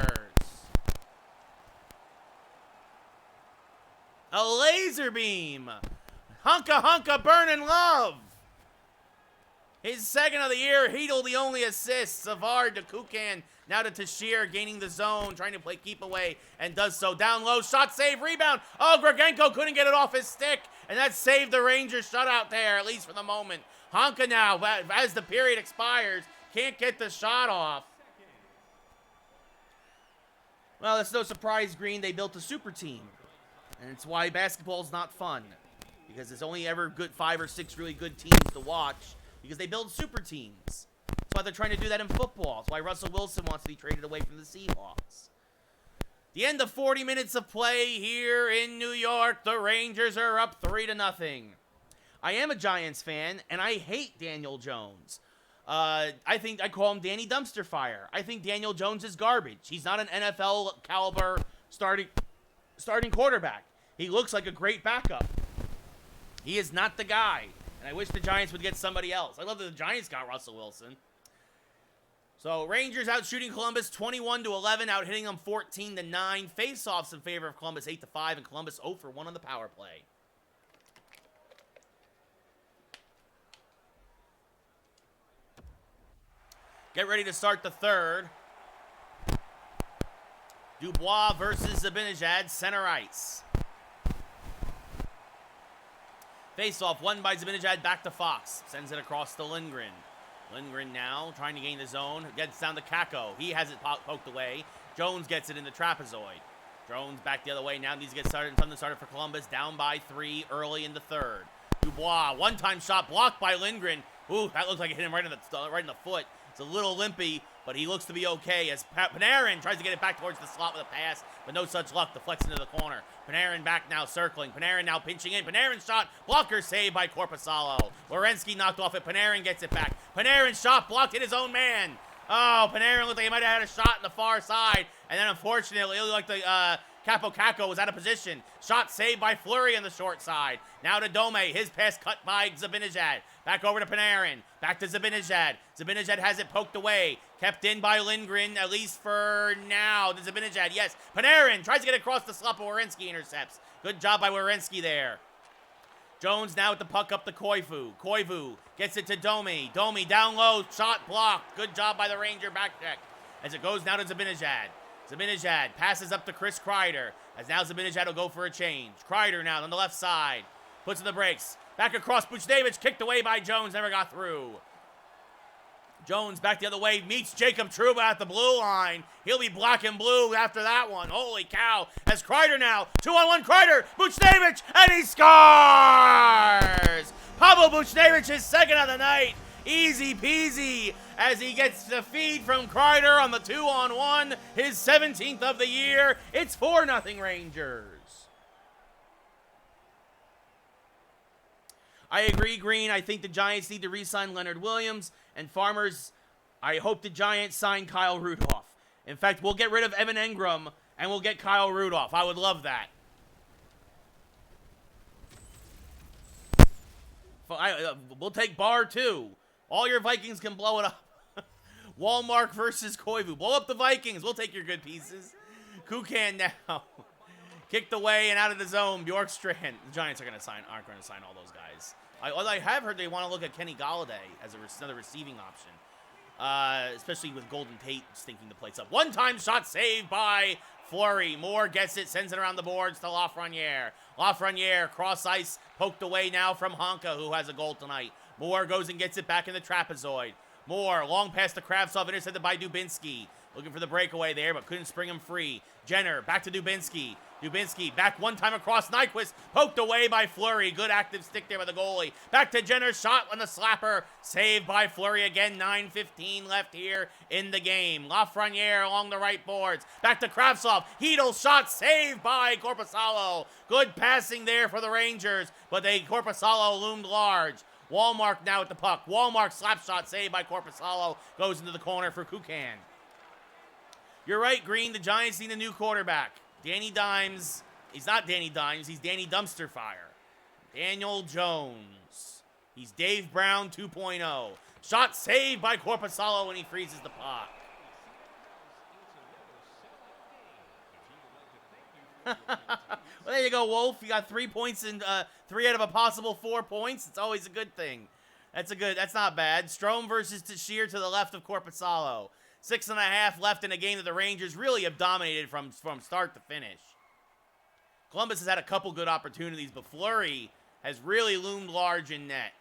A laser beam. Honka burning love. His second of the year. Hedel the only assist. Savard to Kukan. Now to Tashir gaining the zone. Trying to play keep away. And does so. Down low. Shot save. Rebound. Oh, Grigenko couldn't get it off his stick. And that saved the Rangers shutout there. At least for the moment. Honka now, as the period expires, can't get the shot off. Well, it's no surprise, Green. They built a super team. And it's why basketball's not fun. Because it's only ever good 5 or 6 really good teams to watch. Because they build super teams. That's why they're trying to do that in football. That's why Russell Wilson wants to be traded away from the Seahawks. The end of 40 minutes of play here in New York. The Rangers are up 3-0. I am a Giants fan, and I hate Daniel Jones. I think I call him Danny Dumpster Fire. I think Daniel Jones is garbage. He's not an NFL caliber starting quarterback. He looks like a great backup. He is not the guy. And I wish the Giants would get somebody else. I love that the Giants got Russell Wilson. So Rangers out shooting Columbus 21-11, out hitting them 14-9. Face-offs in favor of Columbus 8-5, and Columbus 0 for 1 on the power play. Get ready to start the third. Dubois versus Zabinajad, center ice. Face-off, won by Zabinajad, back to Fox. Sends it across to Lindgren. Lindgren now trying to gain the zone. Gets down to Kako. He has it poked away. Jones gets it in the trapezoid. Jones back the other way. Now needs to get started. Something started for Columbus. Down by 3 early in the third. Dubois, one-time shot blocked by Lindgren. Ooh, that looks like it hit him right in the foot. It's a little limpy, but he looks to be okay as Panarin tries to get it back towards the slot with a pass, but no such luck. Deflects into the corner. Panarin back now circling. Panarin now pinching in. Panarin shot. Blocker saved by Korpisalo. Werenski knocked off it. Panarin gets it back. Panarin shot blocked. Hit his own man. Oh, Panarin looked like he might have had a shot in the far side. And then unfortunately, it looked like the Kako was out of position. Shot saved by Fleury on the short side. Now to Dome. His pass cut by Zabinajad. Back over to Panarin. Back to Zabinajad. Zabinajad has it poked away. Kept in by Lindgren, at least for now. To Zabinajad, yes. Panarin tries to get across the slot, but Werenski intercepts. Good job by Werenski there. Jones now with the puck up to Koivu. Koivu gets it to Domi. Domi down low. Shot blocked. Good job by the Ranger back check. As it goes now to Zabinajad. Zabinajad passes up to Chris Kreider. As now Zabinajad will go for a change. Kreider now on the left side. Puts in the brakes. Back across Buchnevich. Kicked away by Jones. Never got through. Jones back the other way. Meets Jacob Trouba at the blue line. He'll be black and blue after that one. Holy cow. As Kreider now. 2-on-1 Kreider. Buchnevich. And he scores! Pavel Buchnevich is second of the night. Easy peasy as he gets the feed from Kreider on the 2-on-1. His 17th of the year. It's 4-0 Rangers. I agree, Green. I think the Giants need to re-sign Leonard Williams. And Farmers, I hope the Giants sign Kyle Rudolph. In fact, we'll get rid of Evan Engram, and we'll get Kyle Rudolph. I would love that. We'll take Barr, too. All your Vikings can blow it up. Walmart versus Koivu. Blow up the Vikings. We'll take your good pieces. Kukan now. Kicked away and out of the zone. Bjorkstrand. The Giants aren't going to sign all those guys. Although I have heard they want to look at Kenny Galladay as another receiving option. Especially with Golden Tate stinking the place up. One-time shot saved by Fleury. Moore gets it, sends it around the boards to Lafreniere. Lafreniere, cross ice, poked away now from Honka, who has a goal tonight. Moore goes and gets it back in the trapezoid. Moore, long pass to Kravtsov, intercepted by Dubinsky. Looking for the breakaway there, but couldn't spring him free. Jenner, back to Dubinsky. Dubinsky, back one time across Nyquist. Poked away by Fleury. Good active stick there by the goalie. Back to Jenner, shot on the slapper. Saved by Fleury again. 9:15 left here in the game. Lafreniere along the right boards. Back to Kravtsov. Hedel, shot saved by Korpisalo. Good passing there for the Rangers, but Korpisalo loomed large. Walmart now with the puck. Walmart slap shot saved by Korpisalo. Goes into the corner for Kukan. You're right, Green. The Giants need a new quarterback. Danny Dimes. He's not Danny Dimes. He's Danny Dumpster Fire. Daniel Jones. He's Dave Brown 2.0. Shot saved by Korpisalo when he freezes the puck. Well, there you go, Wolf. You got 3 points and 3 out of a possible 4 points. It's always a good thing. That's not bad. Strome versus Tashir to the left of Korpisalo. 6.5 left in a game that the Rangers really have dominated from start to finish. Columbus has had a couple good opportunities, but Fleury has really loomed large in net.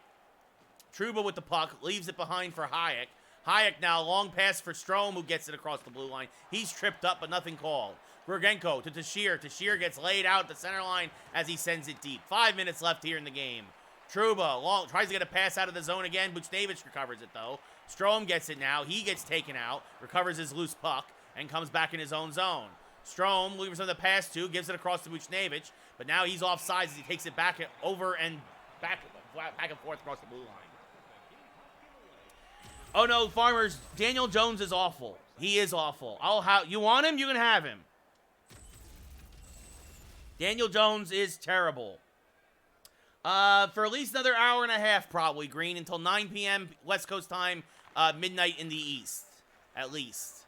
Trouba with the puck, leaves it behind for Hayek. Hayek now, long pass for Strome, who gets it across the blue line. He's tripped up, but nothing called. Gurgenko to Tashir. Tashir gets laid out at the center line as he sends it deep. 5 minutes left here in the game. Trouba tries to get a pass out of the zone again. Buchnevich recovers it, though. Strome gets it now. He gets taken out, recovers his loose puck, and comes back in his own zone. Strome, looking for something to pass to, gives it across to Buchnevich, but now he's offsides as he takes it back over and back and forth across the blue line. Oh no, Farmers, Daniel Jones is awful. He is awful. You want him? You can have him. Daniel Jones is terrible. For at least another hour and a half, probably, Green, until 9 p.m. West Coast time, midnight in the East, at least.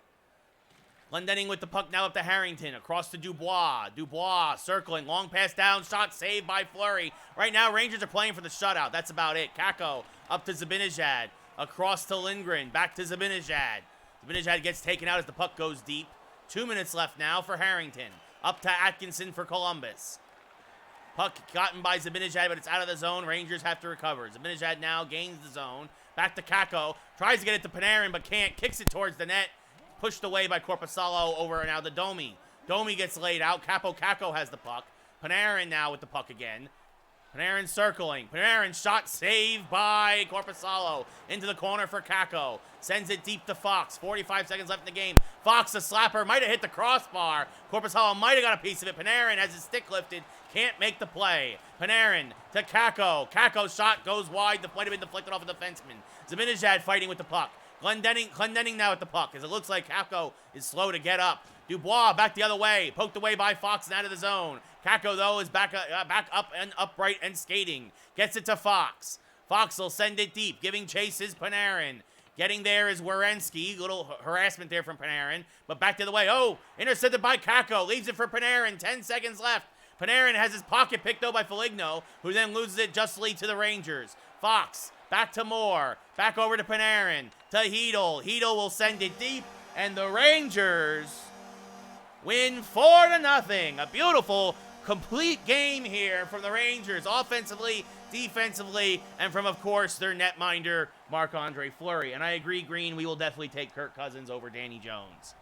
Glendening with the puck now up to Harrington, across to Dubois. Dubois circling, long pass down, shot saved by Fleury. Right now, Rangers are playing for the shutout. That's about it. Kako up to Zabinajad. Across to Lindgren. Back to Zibanejad. Zibanejad gets taken out as the puck goes deep. 2 minutes left now for Harrington. Up to Atkinson for Columbus. Puck gotten by Zibanejad, but it's out of the zone. Rangers have to recover. Zibanejad now gains the zone. Back to Kakko. Tries to get it to Panarin, but can't. Kicks it towards the net. Pushed away by Korpisalo over now to Domi. Domi gets laid out. Kakko has the puck. Panarin now with the puck again. Panarin circling. Panarin shot saved by Korpisalo. Into the corner for Kakko. Sends it deep to Fox. 45 seconds left in the game. Fox, a slapper, might have hit the crossbar. Korpisalo might have got a piece of it. Panarin has his stick lifted. Can't make the play. Panarin to Kakko. Kakko's shot goes wide. The play might have been deflected off a defenseman. Zibanejad fighting with the puck. Glendening now with the puck, as it looks like Kakko is slow to get up. Dubois back the other way. Poked away by Fox and out of the zone. Kakko, though, is back up and upright and skating. Gets it to Fox. Fox will send it deep, giving chase is Panarin. Getting there is Werenski. Little harassment there from Panarin. But back the other way. Oh, intercepted by Kakko. Leaves it for Panarin. 10 seconds left. Panarin has his pocket picked, though, by Foligno, who then loses it justly to the Rangers. Fox, back to Moore. Back over to Panarin. To Hedl. Hedl will send it deep. And the Rangers win 4-0. A beautiful, complete game here from the Rangers, offensively, defensively, and from, of course, their netminder, Marc-Andre Fleury. And I agree, Green, we will definitely take Kirk Cousins over Danny Jones.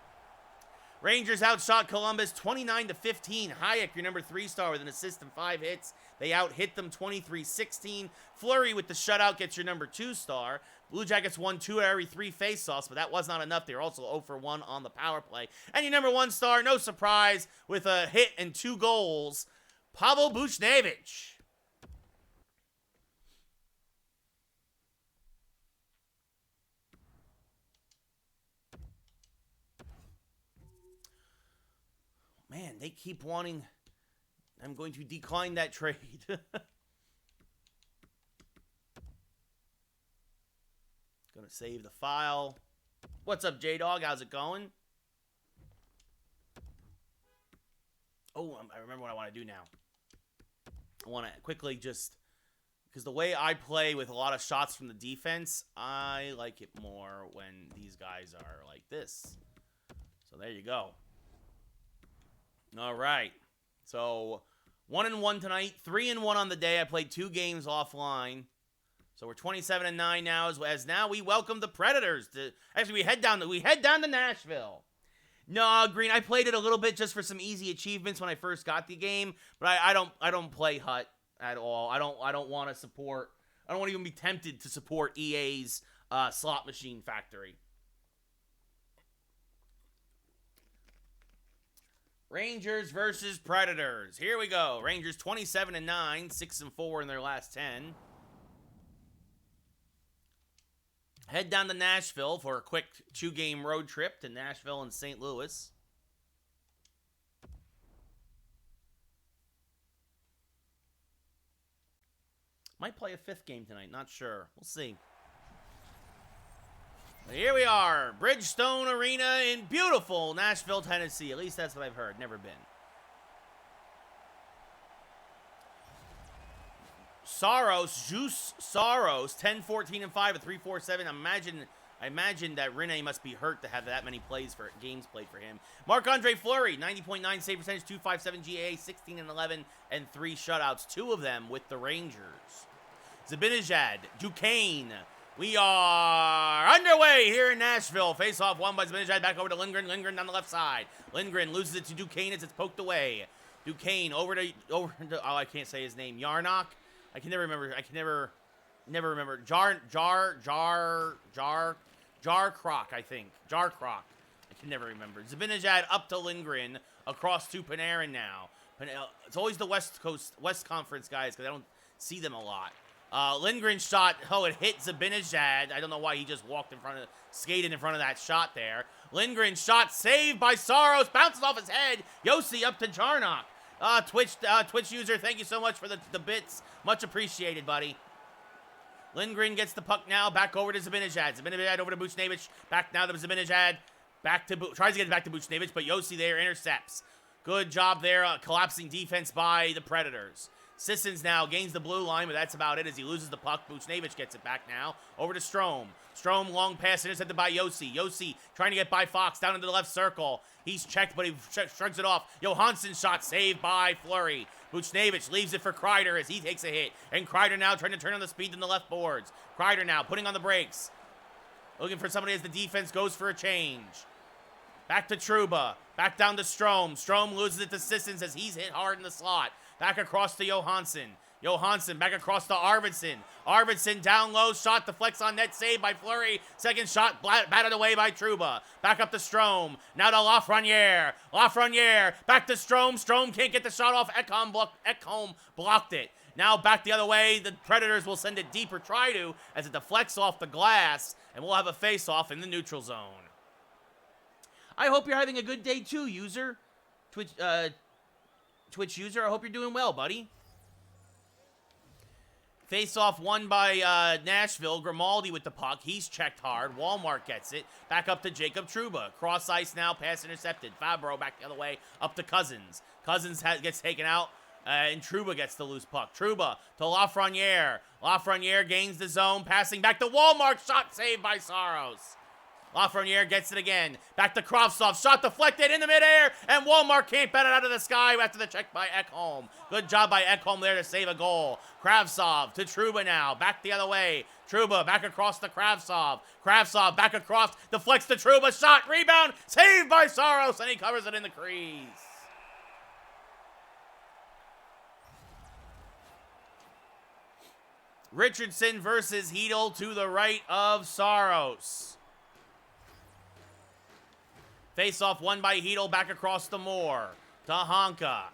Rangers outshot Columbus 29-15. Hayek, your number 3 star, with an assist and 5 hits. They out-hit them 23-16. Fleury with the shutout gets your number 2 star. Blue Jackets won 2 out of every 3 face-offs, but that was not enough. They were also 0 for 1 on the power play. And your number 1 star, no surprise, with a hit and 2 goals, Pavel Buchnevich. Man, they keep wanting... I'm going to decline that trade. Gonna save the file. What's up, J-Dog? How's it going? Oh, I remember what I want to do now. I want to quickly just... Because the way I play with a lot of shots from the defense, I like it more when these guys are like this. So there you go. All right. So 1-1 tonight, 3-1 on the day. I played 2 games offline. So we're 27-9 now, as now we welcome the Predators to... Actually, we head down to Nashville. No, Green, I played it a little bit just for some easy achievements when I first got the game, but I don't play Hut at all. I don't want to support... I don't want to even be tempted to support EA's slot machine factory. Rangers versus Predators. Here we go. Rangers 27-9, 6-4 in their last 10. Head down to Nashville for a quick 2-game road trip to Nashville and St. Louis. Might play a 5th game tonight, not sure. We'll see. Here we are, Bridgestone Arena in beautiful Nashville, Tennessee. At least that's what I've heard. Never been. Juice Saros, 10-14-5, a 3.47. I imagine that Rene must be hurt to have that many games played for him. Marc-Andre Fleury, 90.9 save percentage, 2.57 GA, 16-11, and 3 shutouts. 2 of them with the Rangers. Zibanejad, Duquesne. We are underway here in Nashville. Face-off won by Zibanejad. Back over to Lindgren. Lindgren on the left side. Lindgren loses it to Duquesne as it's poked away. Duquesne over to oh, I can't say his name. Yarnock. I can never remember. Never remember. Jarcroc, I think. Jarcroc. I can never remember. Zibanejad up to Lindgren. Across to Panarin now. It's always the West Conference guys because I don't see them a lot. Lindgren shot, it hit Zibanejad. I don't know why he just skated in front of that shot there. Lindgren shot saved by Saros, bounces off his head. Yossi up to Jarnock. Twitch user, thank you so much for the bits. Much appreciated, buddy. Lindgren gets the puck now, back over to Zibanejad. Zibanejad over to Buchnevich, back now to Zibanejad. Tries to get it back to Buchnevich, but Yossi there intercepts. Good job there, collapsing defense by the Predators. Sissons now gains the blue line, but that's about it as he loses the puck. Buchnevich gets it back now. Over to Strome. Strome, long pass intercepted by Yossi. Yossi trying to get by Fox down into the left circle. He's checked, but he shrugs it off. Johansson shot saved by Fleury. Buchnevich leaves it for Kreider as he takes a hit. And Kreider now trying to turn on the speed in the left boards. Kreider now putting on the brakes. Looking for somebody as the defense goes for a change. Back to Trouba. Back down to Strome. Strome loses it to Sissons as he's hit hard in the slot. Back across to Johansson. Johansson back across to Arvidsson. Arvidsson down low. Shot deflects on net. Saved by Fleury. Second shot batted away by Trouba. Back up to Strome. Now to Lafreniere. Lafreniere. Back to Strome. Strome can't get the shot off. Ekholm blocked it. Now back the other way. The Predators will send it deep or try to as it deflects off the glass. And we'll have a face-off in the neutral zone. I hope you're having a good day too, user. Twitch user, I hope you're doing well, buddy. Face-off won by Nashville. Grimaldi with the puck. He's checked hard. Walmart gets it. Back up to Jacob Trouba. Cross ice now. Pass intercepted. Fabro back the other way. Up to Cousins. Cousins gets taken out. And Trouba gets the loose puck. Trouba to Lafreniere. Lafreniere gains the zone. Passing back to Walmart. Shot saved by Saros. Lafreniere gets it again. Back to Kravtsov. Shot deflected in the midair. And Walmart can't bat it out of the sky after the check by Ekholm. Good job by Ekholm there to save a goal. Kravtsov to Trouba now. Back the other way. Trouba back across to Kravtsov. Kravtsov back across. Deflects to Trouba. Shot. Rebound. Saved by Saros. And he covers it in the crease. Richardson versus Hedel to the right of Saros. Face-off won by Hedel, back across to Moore. To Honka.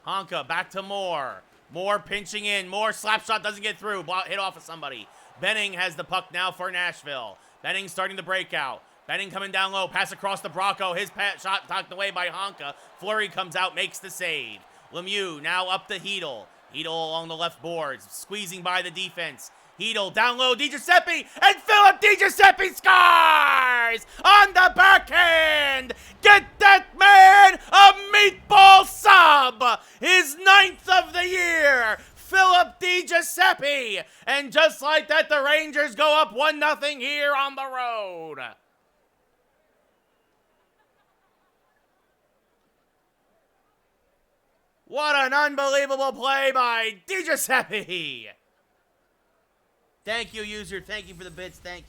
Honka back to Moore. Moore pinching in. Moore slap shot doesn't get through. Hit off of somebody. Benning has the puck now for Nashville. Benning starting to break out. Benning coming down low. Pass across to Bracco. His shot knocked away by Honka. Fleury comes out, makes the save. Lemieux now up to Hedel. Hedel along the left boards. Squeezing by the defense. Hedel down low, DiGiuseppe, and Philip DiGiuseppe scores on the backhand. Get that man a meatball sub, his 9th of the year, Philip DiGiuseppe. And just like that, the Rangers go up 1-0 here on the road. What an unbelievable play by DiGiuseppe. Thank you, user. Thank you for the bits. Thank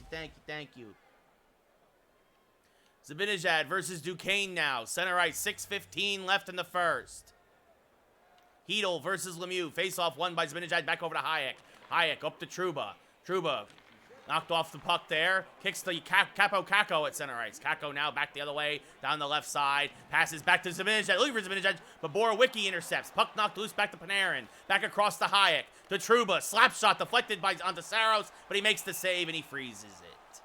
you. Zibanejad versus Duquesne now. Center ice, 6:15 left in the first. Hedel versus Lemieux. Face-off won by Zibanejad. Back over to Hayek. Hayek up to Trouba. Trouba knocked off the puck there. Kicks the Capo Kako at center ice. Kako now back the other way, down the left side. Passes back to Zibanejad. Looking for Zibanejad, but Borowiecki intercepts. Puck knocked loose back to Panarin. Back across to Hayek. To Trouba. Slap shot deflected onto Saros, but he makes the save and he freezes it.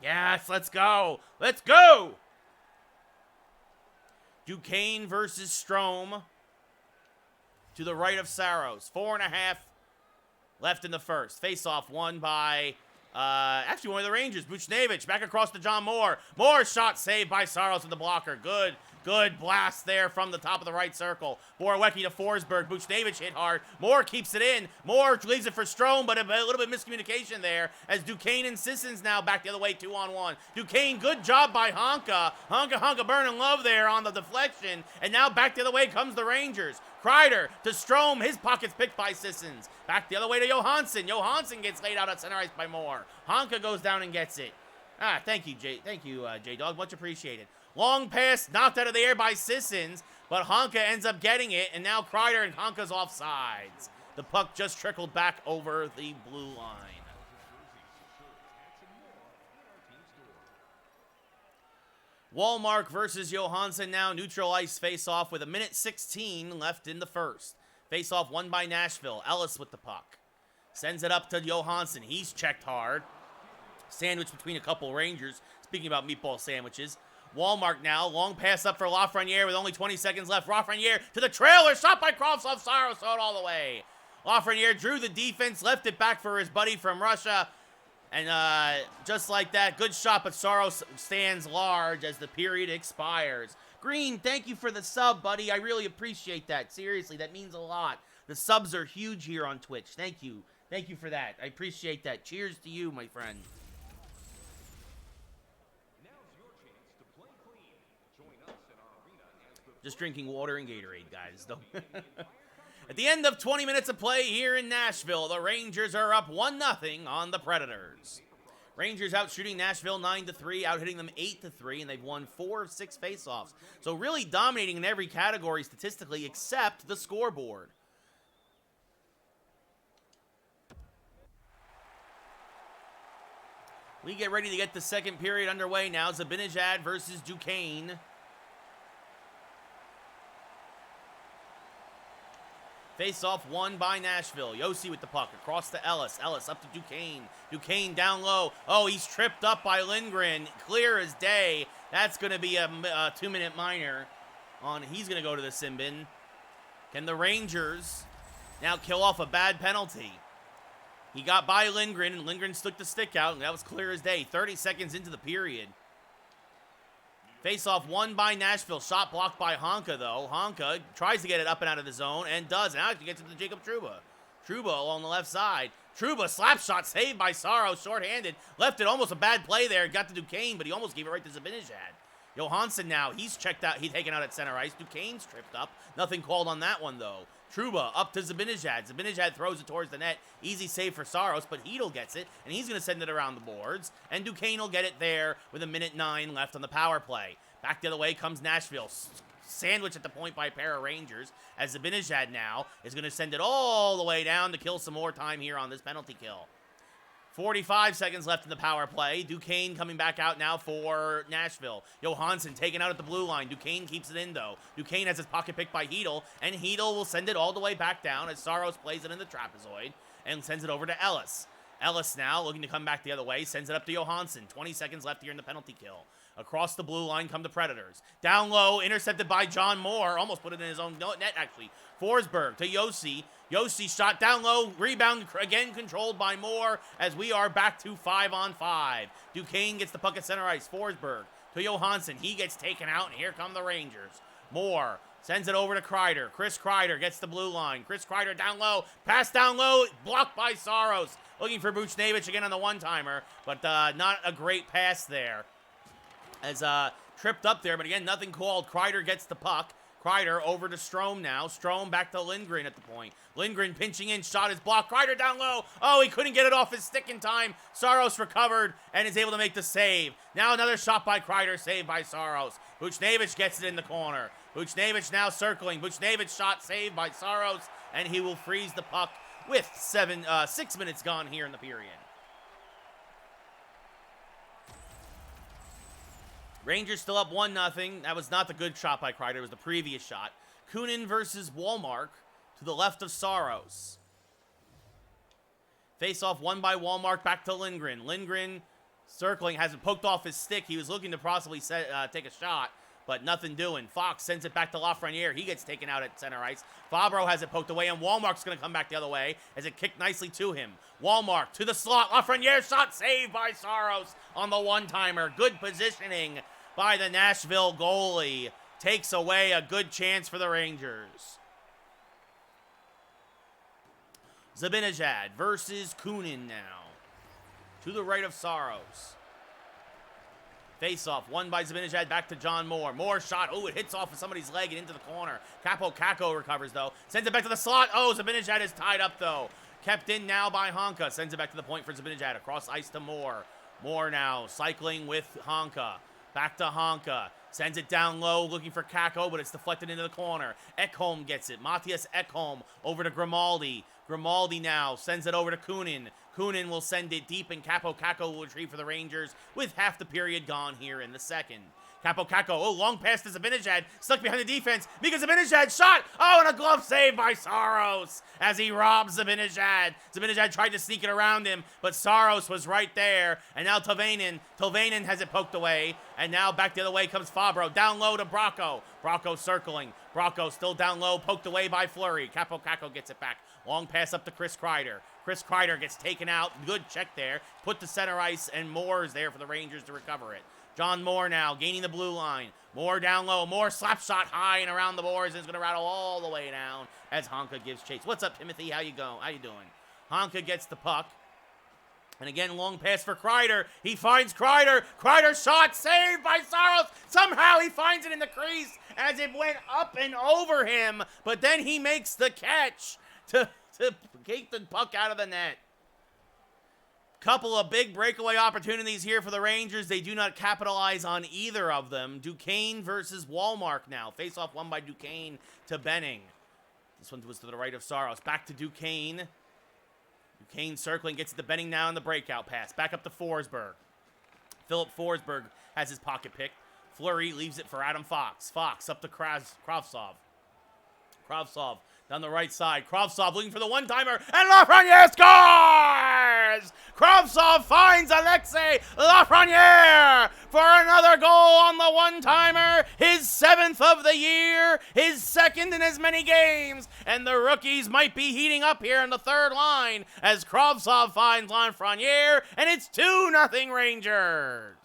Yes, let's go. Let's go. Duquesne versus Strome. To the right of Saros. 4.5 left in the first. Face-off won by, actually one of the Rangers. Buchnevich back across to John Moore. Moore shot saved by Saros with the blocker. Good blast there from the top of the right circle. Borowiecki to Forsberg. Buchnevich hit hard. Moore keeps it in. Moore leaves it for Strome, but a little bit of miscommunication there as Duquesne and Sissons now back the other way, 2-on-1. Duquesne, good job by Honka. Honka burning love there on the deflection. And now back the other way comes the Rangers. Kreider to Strome. His pocket's picked by Sissons. Back the other way to Johansson. Johansson gets laid out at center ice by Moore. Honka goes down and gets it. Thank you, J-Dog. Much appreciated. Long pass knocked out of the air by Sissons, but Honka ends up getting it, and now Kreider and Honka's offsides. The puck just trickled back over the blue line. Walmart versus Johansson now. Neutral ice face-off with 1:16 left in the first. Face-off won by Nashville. Ellis with the puck. Sends it up to Johansson. He's checked hard. Sandwich between a couple Rangers. Speaking about meatball sandwiches. Walmart now. Long pass up for Lafreniere with only 20 seconds left. Lafreniere to the trailer. Shot by Kravtsov. Saros throw it all the way. Lafreniere drew the defense. Left it back for his buddy from Russia. And just like that, good shot, but Saros stands large as the period expires. Green, thank you for the sub, buddy. I really appreciate that. Seriously, that means a lot. The subs are huge here on Twitch. Thank you. Thank you for that. I appreciate that. Cheers to you, my friend. Just drinking water and Gatorade, guys. At the end of 20 minutes of play here in Nashville, the Rangers are up 1-0 on the Predators. Rangers out shooting Nashville 9-3, out hitting them 8-3, and they've won 4 of 6 faceoffs. So really dominating in every category statistically except the scoreboard. We get ready to get the second period underway now. Zibanejad versus Duquesne. Face-off won by Nashville. Yossi with the puck across to Ellis. Ellis up to Duquesne. Duquesne down low. Oh, he's tripped up by Lindgren. Clear as day. That's going to be a 2-minute minor. He's going to go to the sin bin. Can the Rangers now kill off a bad penalty? He got by Lindgren, and Lindgren stuck the stick out, and that was clear as day. 30 seconds into the period. Face-off won by Nashville. Shot blocked by Honka, though. Honka tries to get it up and out of the zone and does. Now he gets it to Jacob Trouba. Trouba along the left side. Trouba slap shot saved by Sorrow. Short-handed. Left it almost a bad play there. Got to Duquesne, but he almost gave it right to Zibanejad. Johansson now. He's checked out. He's taken out at center ice. Duquesne's tripped up. Nothing called on that one, though. Trouba up to Zibanejad. Zibanejad throws it towards the net. Easy save for Saros, but Hedl gets it, and he's going to send it around the boards. And Duquesne will get it there with 1:09 left on the power play. Back the other way comes Nashville. Sandwich at the point by a pair of Rangers, as Zibanejad now is going to send it all the way down to kill some more time here on this penalty kill. 45 seconds left in the power play. Duquesne coming back out now for Nashville. Johansson taken out at the blue line. Duquesne keeps it in, though. Duquesne has his pocket picked by Hedl, and Hedl will send it all the way back down as Saros plays it in the trapezoid and sends it over to Ellis. Ellis now looking to come back the other way, sends it up to Johansson. 20 seconds left here in the penalty kill. Across the blue line come the Predators. Down low, intercepted by John Moore. Almost put it in his own net, actually. Forsberg to Yossi. Yossi shot down low. Rebound again controlled by Moore as we are back to 5-on-5. Duquesne gets the puck at center ice. Forsberg to Johansson. He gets taken out, and here come the Rangers. Moore sends it over to Kreider. Chris Kreider gets the blue line. Chris Kreider down low. Pass down low. Blocked by Saros. Looking for Buchnevich again on the one-timer, but not a great pass there. As tripped up there, but again, nothing called. Kreider gets the puck. Kreider over to Strome now. Strome back to Lindgren at the point. Lindgren pinching in, shot is blocked. Kreider down low. Oh, he couldn't get it off his stick in time. Saros recovered and is able to make the save. Now another shot by Kreider, saved by Saros. Buchnevich gets it in the corner. Buchnevich now circling. Buchnevich shot saved by Saros, and he will freeze the puck with 6 minutes gone here in the period. Rangers still up 1-0. That was not the good shot by Kreider. It was the previous shot. Kunin versus Wallmark to the left of Saros. Face-off won by Wallmark back to Lindgren. Lindgren circling, has it poked off his stick. He was looking to possibly take a shot, but nothing doing. Fox sends it back to Lafreniere. He gets taken out at center ice. Fabro has it poked away, and Wallmark's going to come back the other way as it kicked nicely to him. Wallmark to the slot. Lafreniere shot saved by Saros on the one-timer. Good positioning by the Nashville goalie. Takes away a good chance for the Rangers. Zibanejad versus Kunin now. To the right of Saros. Face-off, won by Zibanejad, back to John Moore. Moore shot, oh, it hits off of somebody's leg and into the corner. Capo Caco recovers, though. Sends it back to the slot. Oh, Zibanejad is tied up, though. Kept in now by Honka. Sends it back to the point for Zibanejad. Across ice to Moore. Moore now cycling with Honka. Back to Honka. Sends it down low, looking for Caco, but it's deflected into the corner. Ekholm gets it. Matthias Ekholm over to Grimaldi. Grimaldi now sends it over to Kunin. Kunin will send it deep, and Capo Caco will retrieve for the Rangers with half the period gone here in the second. Capo Caco, oh, long pass to Zibanejad, stuck behind the defense. Mika Zibanejad shot, oh, and a glove save by Saros as he robs Zibanejad. Zibanejad tried to sneak it around him, but Saros was right there. And now Tolvanen has it poked away, and now back the other way comes Fabro. Down low to Bracco. Bracco circling. Bracco still down low, poked away by Fleury. Capo Caco gets it back. Long pass up to Chris Kreider. Chris Kreider gets taken out. Good check there. Put to center ice, and Moore is there for the Rangers to recover it. John Moore now gaining the blue line. Moore down low. Moore slap shot high and around the boards. It's going to rattle all the way down as Honka gives chase. What's up, Timothy? How you going? How you doing? Honka gets the puck. And again, long pass for Kreider. He finds Kreider. Kreider shot saved by Saros. Somehow he finds it in the crease as it went up and over him. But then he makes the catch to take the puck out of the net. Couple of big breakaway opportunities here for the Rangers. They do not capitalize on either of them. Duquesne versus Walmark now. Face-off won by Duquesne to Benning. This one was to the right of Saros. Back to Duquesne. Duquesne circling, gets it to Benning now in the breakout pass. Back up to Forsberg. Philip Forsberg has his pocket pick. Fleury leaves it for Adam Fox. Fox up to Kravtsov. Kravtsov down the right side. Kravtsov looking for the one-timer, and Lafreniere scores! Kravtsov finds Alexei Lafreniere for another goal on the one-timer, his 7th of the year, his 2nd in as many games, and the rookies might be heating up here in the third line as Kravtsov finds Lafreniere, and it's 2-0 Rangers.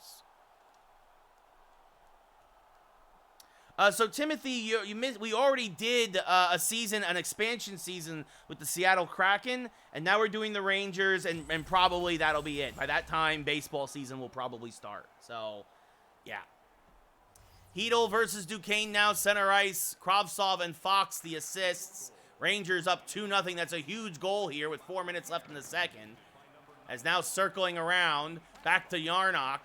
So Timothy, we already did an expansion season with the Seattle Kraken, and now we're doing the Rangers, and probably that'll be it. By that time, baseball season will probably start. So, yeah. Hedel versus Duquesne now, center ice. Kravtsov and Fox the assists. Rangers up 2-0. That's a huge goal here with 4 minutes left in the second. As now circling around, back to Yarnock.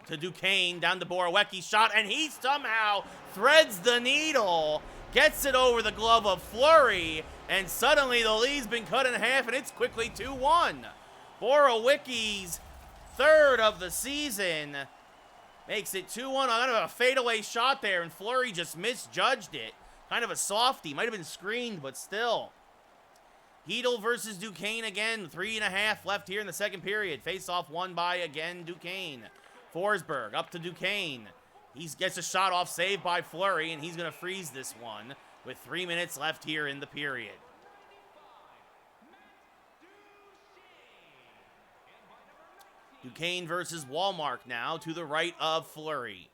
To Duquesne, down to Borowiecki, shot, and he somehow threads the needle, gets it over the glove of Fleury, and suddenly the lead's been cut in half, and it's quickly 2-1. Borowiecki's 3rd of the season makes it 2-1. Kind of a fadeaway shot there, and Fleury just misjudged it. Kind of a softie. Might have been screened, but still. Hedel versus Duquesne again. 3.5 left here in the second period. Face-off won by, again, Duquesne. Forsberg up to Duquesne. He gets a shot off, saved by Fleury, and he's going to freeze this one with 3 minutes left here in the period. Duquesne versus Walmark now to the right of Fleury.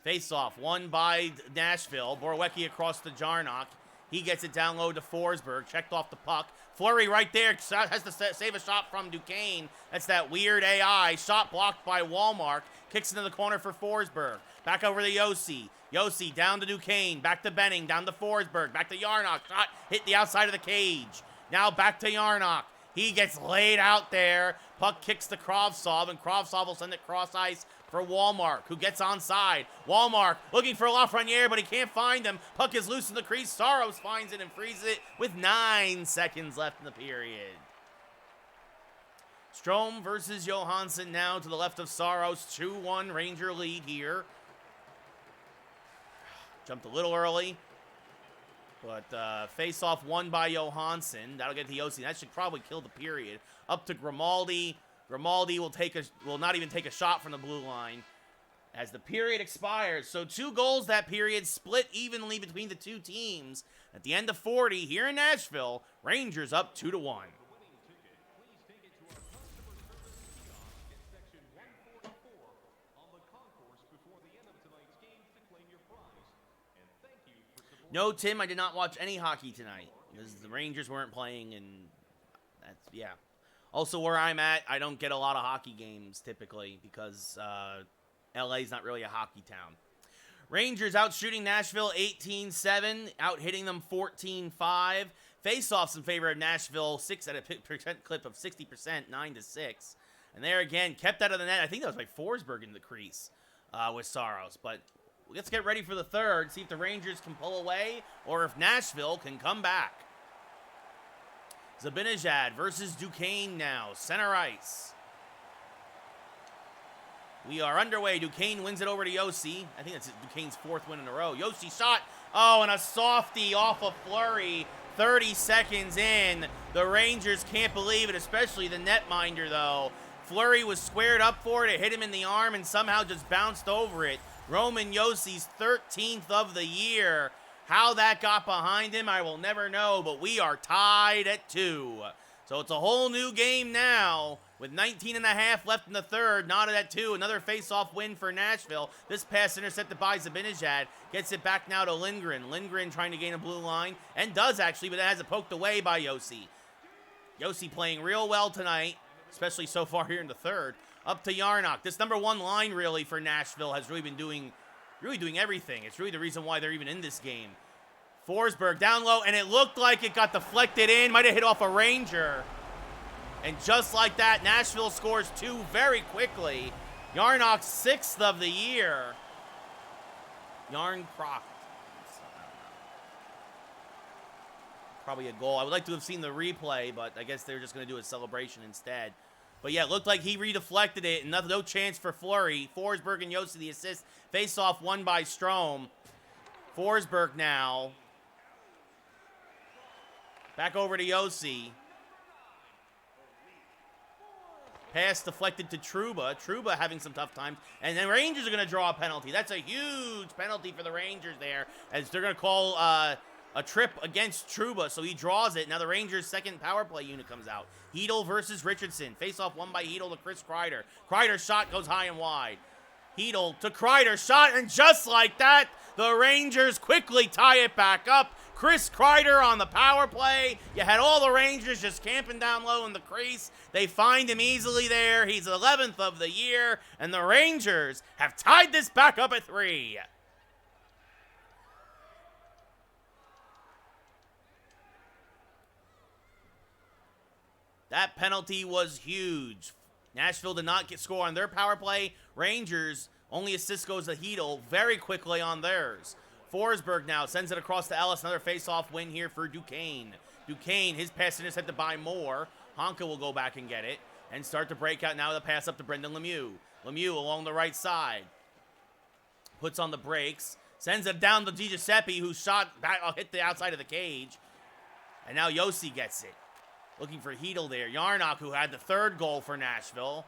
Face-off won by Nashville. Borowiecki across to Jarnock. He gets it down low to Forsberg. Checked off the puck. Fleury right there has to save a shot from Duquesne. That's that weird AI. Shot blocked by Walmark. Kicks into the corner for Forsberg. Back over to Yossi. Yossi down to Duquesne. Back to Benning. Down to Forsberg. Back to Yarnock. Shot hit the outside of the cage. Now back to Yarnock. He gets laid out there. Puck kicks to Kravtsov, and Kravtsov will send it cross ice for Walmark, who gets onside. Walmark looking for Lafreniere, but he can't find him. Puck is loose in the crease. Saros finds it and freezes it with 9 seconds left in the period. Strome versus Johansson now to the left of Saros. 2-1 Ranger lead here. Jumped a little early. But face-off won by Johansson. That'll get to Yossi. That should probably kill the period. Up to Grimaldi. Grimaldi will not even take a shot from the blue line as the period expires. So 2 goals that period, split evenly between the two teams. At the end of 40 here in Nashville, Rangers up 2-1. No, Tim, I did not watch any hockey tonight because the Rangers weren't playing, and that's, yeah. Also, where I'm at, I don't get a lot of hockey games typically because LA's not really a hockey town. Rangers out shooting Nashville 18-7, out hitting them 14-5. Face-offs in favor of Nashville, 6 at a percent clip of 60%, 9-6. And there again, kept out of the net. I think that was by Forsberg in the crease with Saros, but let's get ready for the third, see if the Rangers can pull away or if Nashville can come back. Zibanejad versus Duquesne now, center ice. We are underway. Duquesne wins it over to Yossi. I think that's Duquesne's 4th win in a row. Yossi shot. Oh, and a softie off of Fleury. 30 seconds in. The Rangers can't believe it, especially the netminder, though. Fleury was squared up for it. It hit him in the arm and somehow just bounced over it. Roman Yossi's 13th of the year. How that got behind him, I will never know, but we are tied at 2. So it's a whole new game now with 19 and a half left in the third. Knotted at 2. Another face-off win for Nashville. This pass intercepted by Zibanejad. Gets it back now to Lindgren. Lindgren trying to gain a blue line. And does actually, but that has it poked away by Yossi. Yossi playing real well tonight, especially so far here in the third. Up to Yarnock. This number 1 line really for Nashville has really been doing everything. It's really the reason why they're even in this game. Forsberg down low, and it looked like it got deflected in. Might have hit off a Ranger. And just like that, Nashville scores 2 very quickly. Yarnock's 6th of the year. Yarn Croc. Probably a goal. I would like to have seen the replay, but I guess they're just going to do a celebration instead. But yeah, it looked like he redeflected it. No chance for Fleury. Forsberg and Yossi the assist. Face-off won by Strome. Forsberg now. Back over to Yossi. Pass deflected to Trouba. Trouba having some tough times. And then Rangers are going to draw a penalty. That's a huge penalty for the Rangers there, as they're going to call a trip against Trouba, so he draws it. Now the Rangers' second power play unit comes out. Hedel versus Richardson. Face-off won by Hedel to Chris Kreider. Kreider's shot goes high and wide. Hedel to Kreider, shot, and just like that, the Rangers quickly tie it back up. Chris Kreider on the power play. You had all the Rangers just camping down low in the crease. They find him easily there. He's 11th of the year, and the Rangers have tied this back up at 3. That penalty was huge. Nashville did not score on their power play. Rangers, only assist goes to Hedel very quickly on theirs. Forsberg now sends it across to Ellis. Another face-off win here for Duquesne. Duquesne, his pass intercepted by Moore. Honka will go back and get it and start to break out now with a pass up to Brendan Lemieux. Lemieux along the right side. Puts on the brakes. Sends it down to DiGiuseppe, who shot back, hit the outside of the cage. And now Yossi gets it. Looking for Hedel there. Yarnock, who had the 3rd goal for Nashville,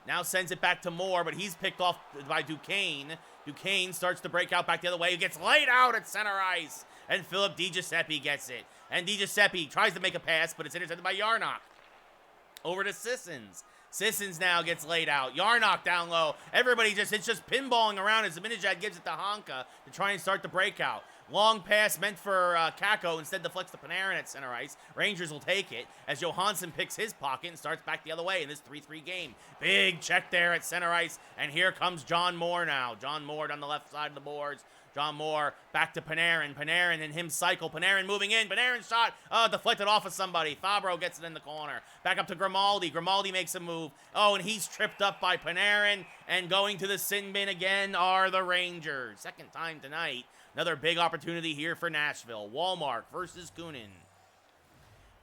now sends it back to Moore, but he's picked off by Duquesne. Duquesne starts to break out back the other way. He gets laid out at center ice, and Philip DiGiuseppe gets it. And DiGiuseppe tries to make a pass, but it's intercepted by Yarnock. Over to Sissons. Sissons now gets laid out. Yarnock down low. It's just pinballing around as Zibanejad gives it to Honka to try and start the breakout. Long pass meant for Kakko, instead deflects to Panarin at center ice. Rangers will take it as Johansson picks his pocket and starts back the other way in this 3-3 game. Big check there at center ice, and here comes John Moore now. John Moore down the left side of the boards. John Moore back to Panarin. Panarin and him cycle. Panarin moving in. Panarin shot. Deflected off of somebody. Fabro gets it in the corner. Back up to Grimaldi. Grimaldi makes a move. Oh, and he's tripped up by Panarin. And going to the sin bin again are the Rangers. Second time tonight. Another big opportunity here for Nashville. Walmart versus Kunin.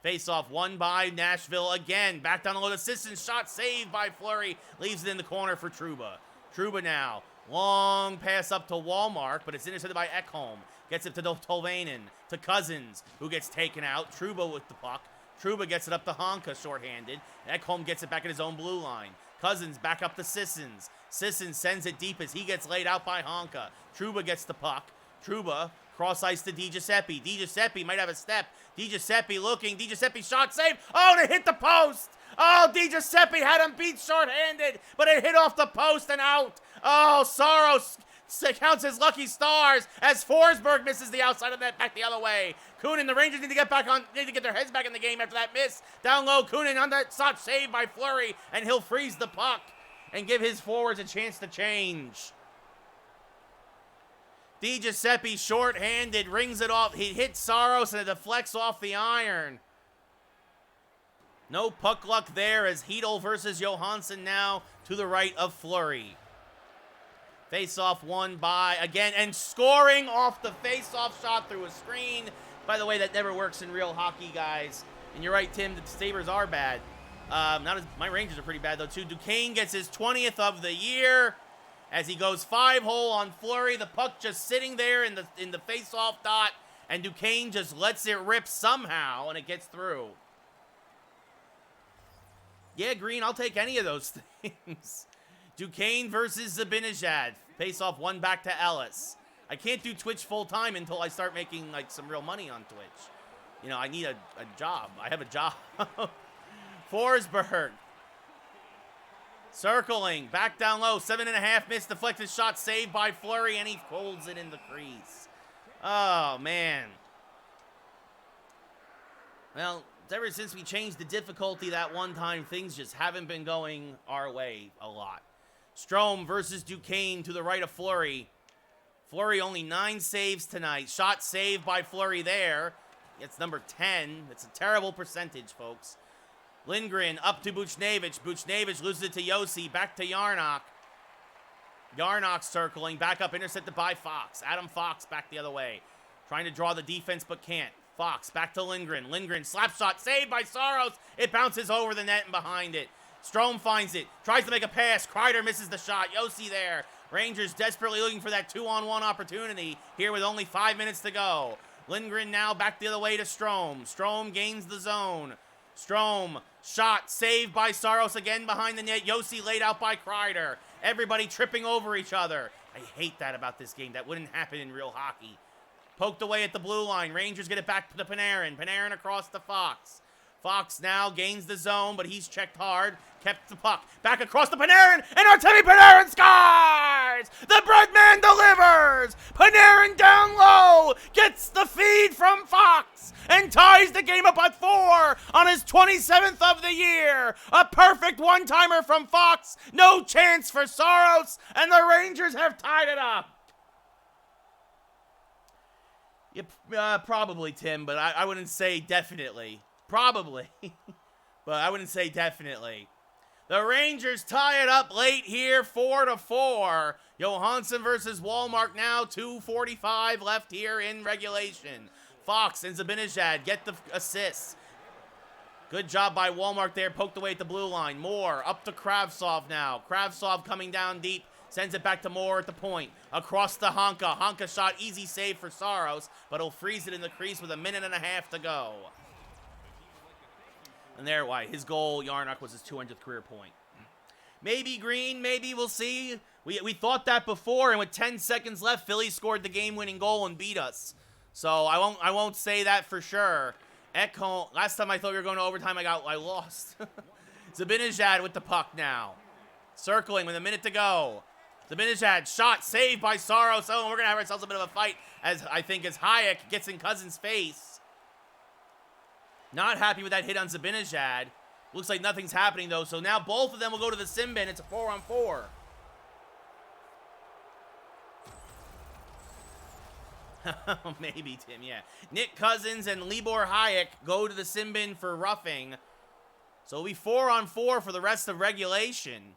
Face-off won by Nashville again. Back down the low. Assistant shot saved by Fleury. Leaves it in the corner for Trouba. Trouba now. Long pass up to Walmart, but it's intercepted by Ekholm. Gets it to Tolvanen. To Cousins, who gets taken out. Trouba with the puck. Trouba gets it up to Honka shorthanded. Ekholm gets it back at his own blue line. Cousins back up to Sissons. Sissons sends it deep as he gets laid out by Honka. Trouba gets the puck. Trouba, cross ice to DiGiuseppe. DiGiuseppe might have a step. DiGiuseppe looking. DiGiuseppe shot save. Oh, and it hit the post. Oh, DiGiuseppe had him beat shorthanded, but it hit off the post and out. Oh, Saros counts his lucky stars as Forsberg misses the outside of that back the other way. Kunin, the Rangers need to get their heads back in the game after that miss. Down low, Kunin on that shot saved by Fleury, and he'll freeze the puck and give his forwards a chance to change. DiGiuseppe short-handed, rings it off. He hits Saros and it deflects off the iron. No puck luck there as Hedel versus Johansson now to the right of Fleury. Face-off won by, again, and scoring off the face-off shot through a screen. By the way, that never works in real hockey, guys. And you're right, Tim, the Sabres are bad. My Rangers are pretty bad, though, too. Duquesne gets his 20th of the year as he goes 5-hole on Fleury. The puck just sitting there in the face-off dot, and Duquesne just lets it rip somehow, and it gets through. Yeah, Green, I'll take any of those things. Duquesne versus Zibanejad. Face-off won back to Ellis. I can't do Twitch full-time until I start making, like, some real money on Twitch. You know, I need a job. I have a job. Forsberg. Circling. Back down low. 7.5 missed. Deflected shot saved by Fleury, and he holds it in the crease. Oh, man. Well, ever since we changed the difficulty that one time, things just haven't been going our way a lot. Strome versus Duquesne to the right of Fleury. Fleury only 9 saves tonight. Shot saved by Fleury there. It's number 10. It's a terrible percentage, folks. Lindgren up to Buchnevich. Buchnevich loses it to Yossi. Back to Yarnock. Yarnock circling. Back up, intercepted by Fox. Adam Fox back the other way. Trying to draw the defense, but can't. Fox back to Lindgren. Lindgren slap shot saved by Saros. It bounces over the net and behind it. Strome finds it. Tries to make a pass. Kreider misses the shot. Yossi there. Rangers desperately looking for that 2-on-1 opportunity here with only 5 minutes to go. Lindgren now back the other way to Strome. Strome gains the zone. Strome shot saved by Saros again behind the net. Yossi laid out by Kreider. Everybody tripping over each other. I hate that about this game. That wouldn't happen in real hockey. Poked away at the blue line. Rangers get it back to Panarin. Panarin across to Fox. Fox now gains the zone, but he's checked hard. Kept the puck. Back across to Panarin, and Artemi Panarin scores! The Breadman delivers! Panarin down low, gets the feed from Fox, and ties the game up at 4 on his 27th of the year. A perfect one-timer from Fox. No chance for Saros, and the Rangers have tied it up. Probably, Tim, but I wouldn't say definitely. Probably, but I wouldn't say definitely. The Rangers tie it up late here, 4-4. Johansson versus Walmart now, 2:45 left here in regulation. Fox and Zibanejad get the assists. Good job by Walmart there, poked away at the blue line. Moore up to Kravtsov now. Kravtsov coming down deep. Sends it back to Moore at the point. Across to Honka. Honka shot, easy save for Saros, but he'll freeze it in the crease with 1.5 minutes to go. And there, why, his goal, Yarnock, was his 200th career point. Maybe Green, maybe we'll see. We thought that before, and with 10 seconds left, Philly scored the game-winning goal and beat us. So I won't say that for sure. Ekholm, last time I thought we were going to overtime, I lost. Zibanejad with the puck now. Circling with 1 minute to go. Zibanejad shot saved by Saros. Oh, and we're going to have ourselves a bit of a fight as Hayek gets in Cousins' face. Not happy with that hit on Zibanejad. Looks like nothing's happening, though. So now both of them will go to the sin bin. It's a 4-on-4. Maybe, Tim, yeah. Nick Cousins and Libor Hayek go to the sin bin for roughing. So it'll be 4-on-4 for the rest of regulation.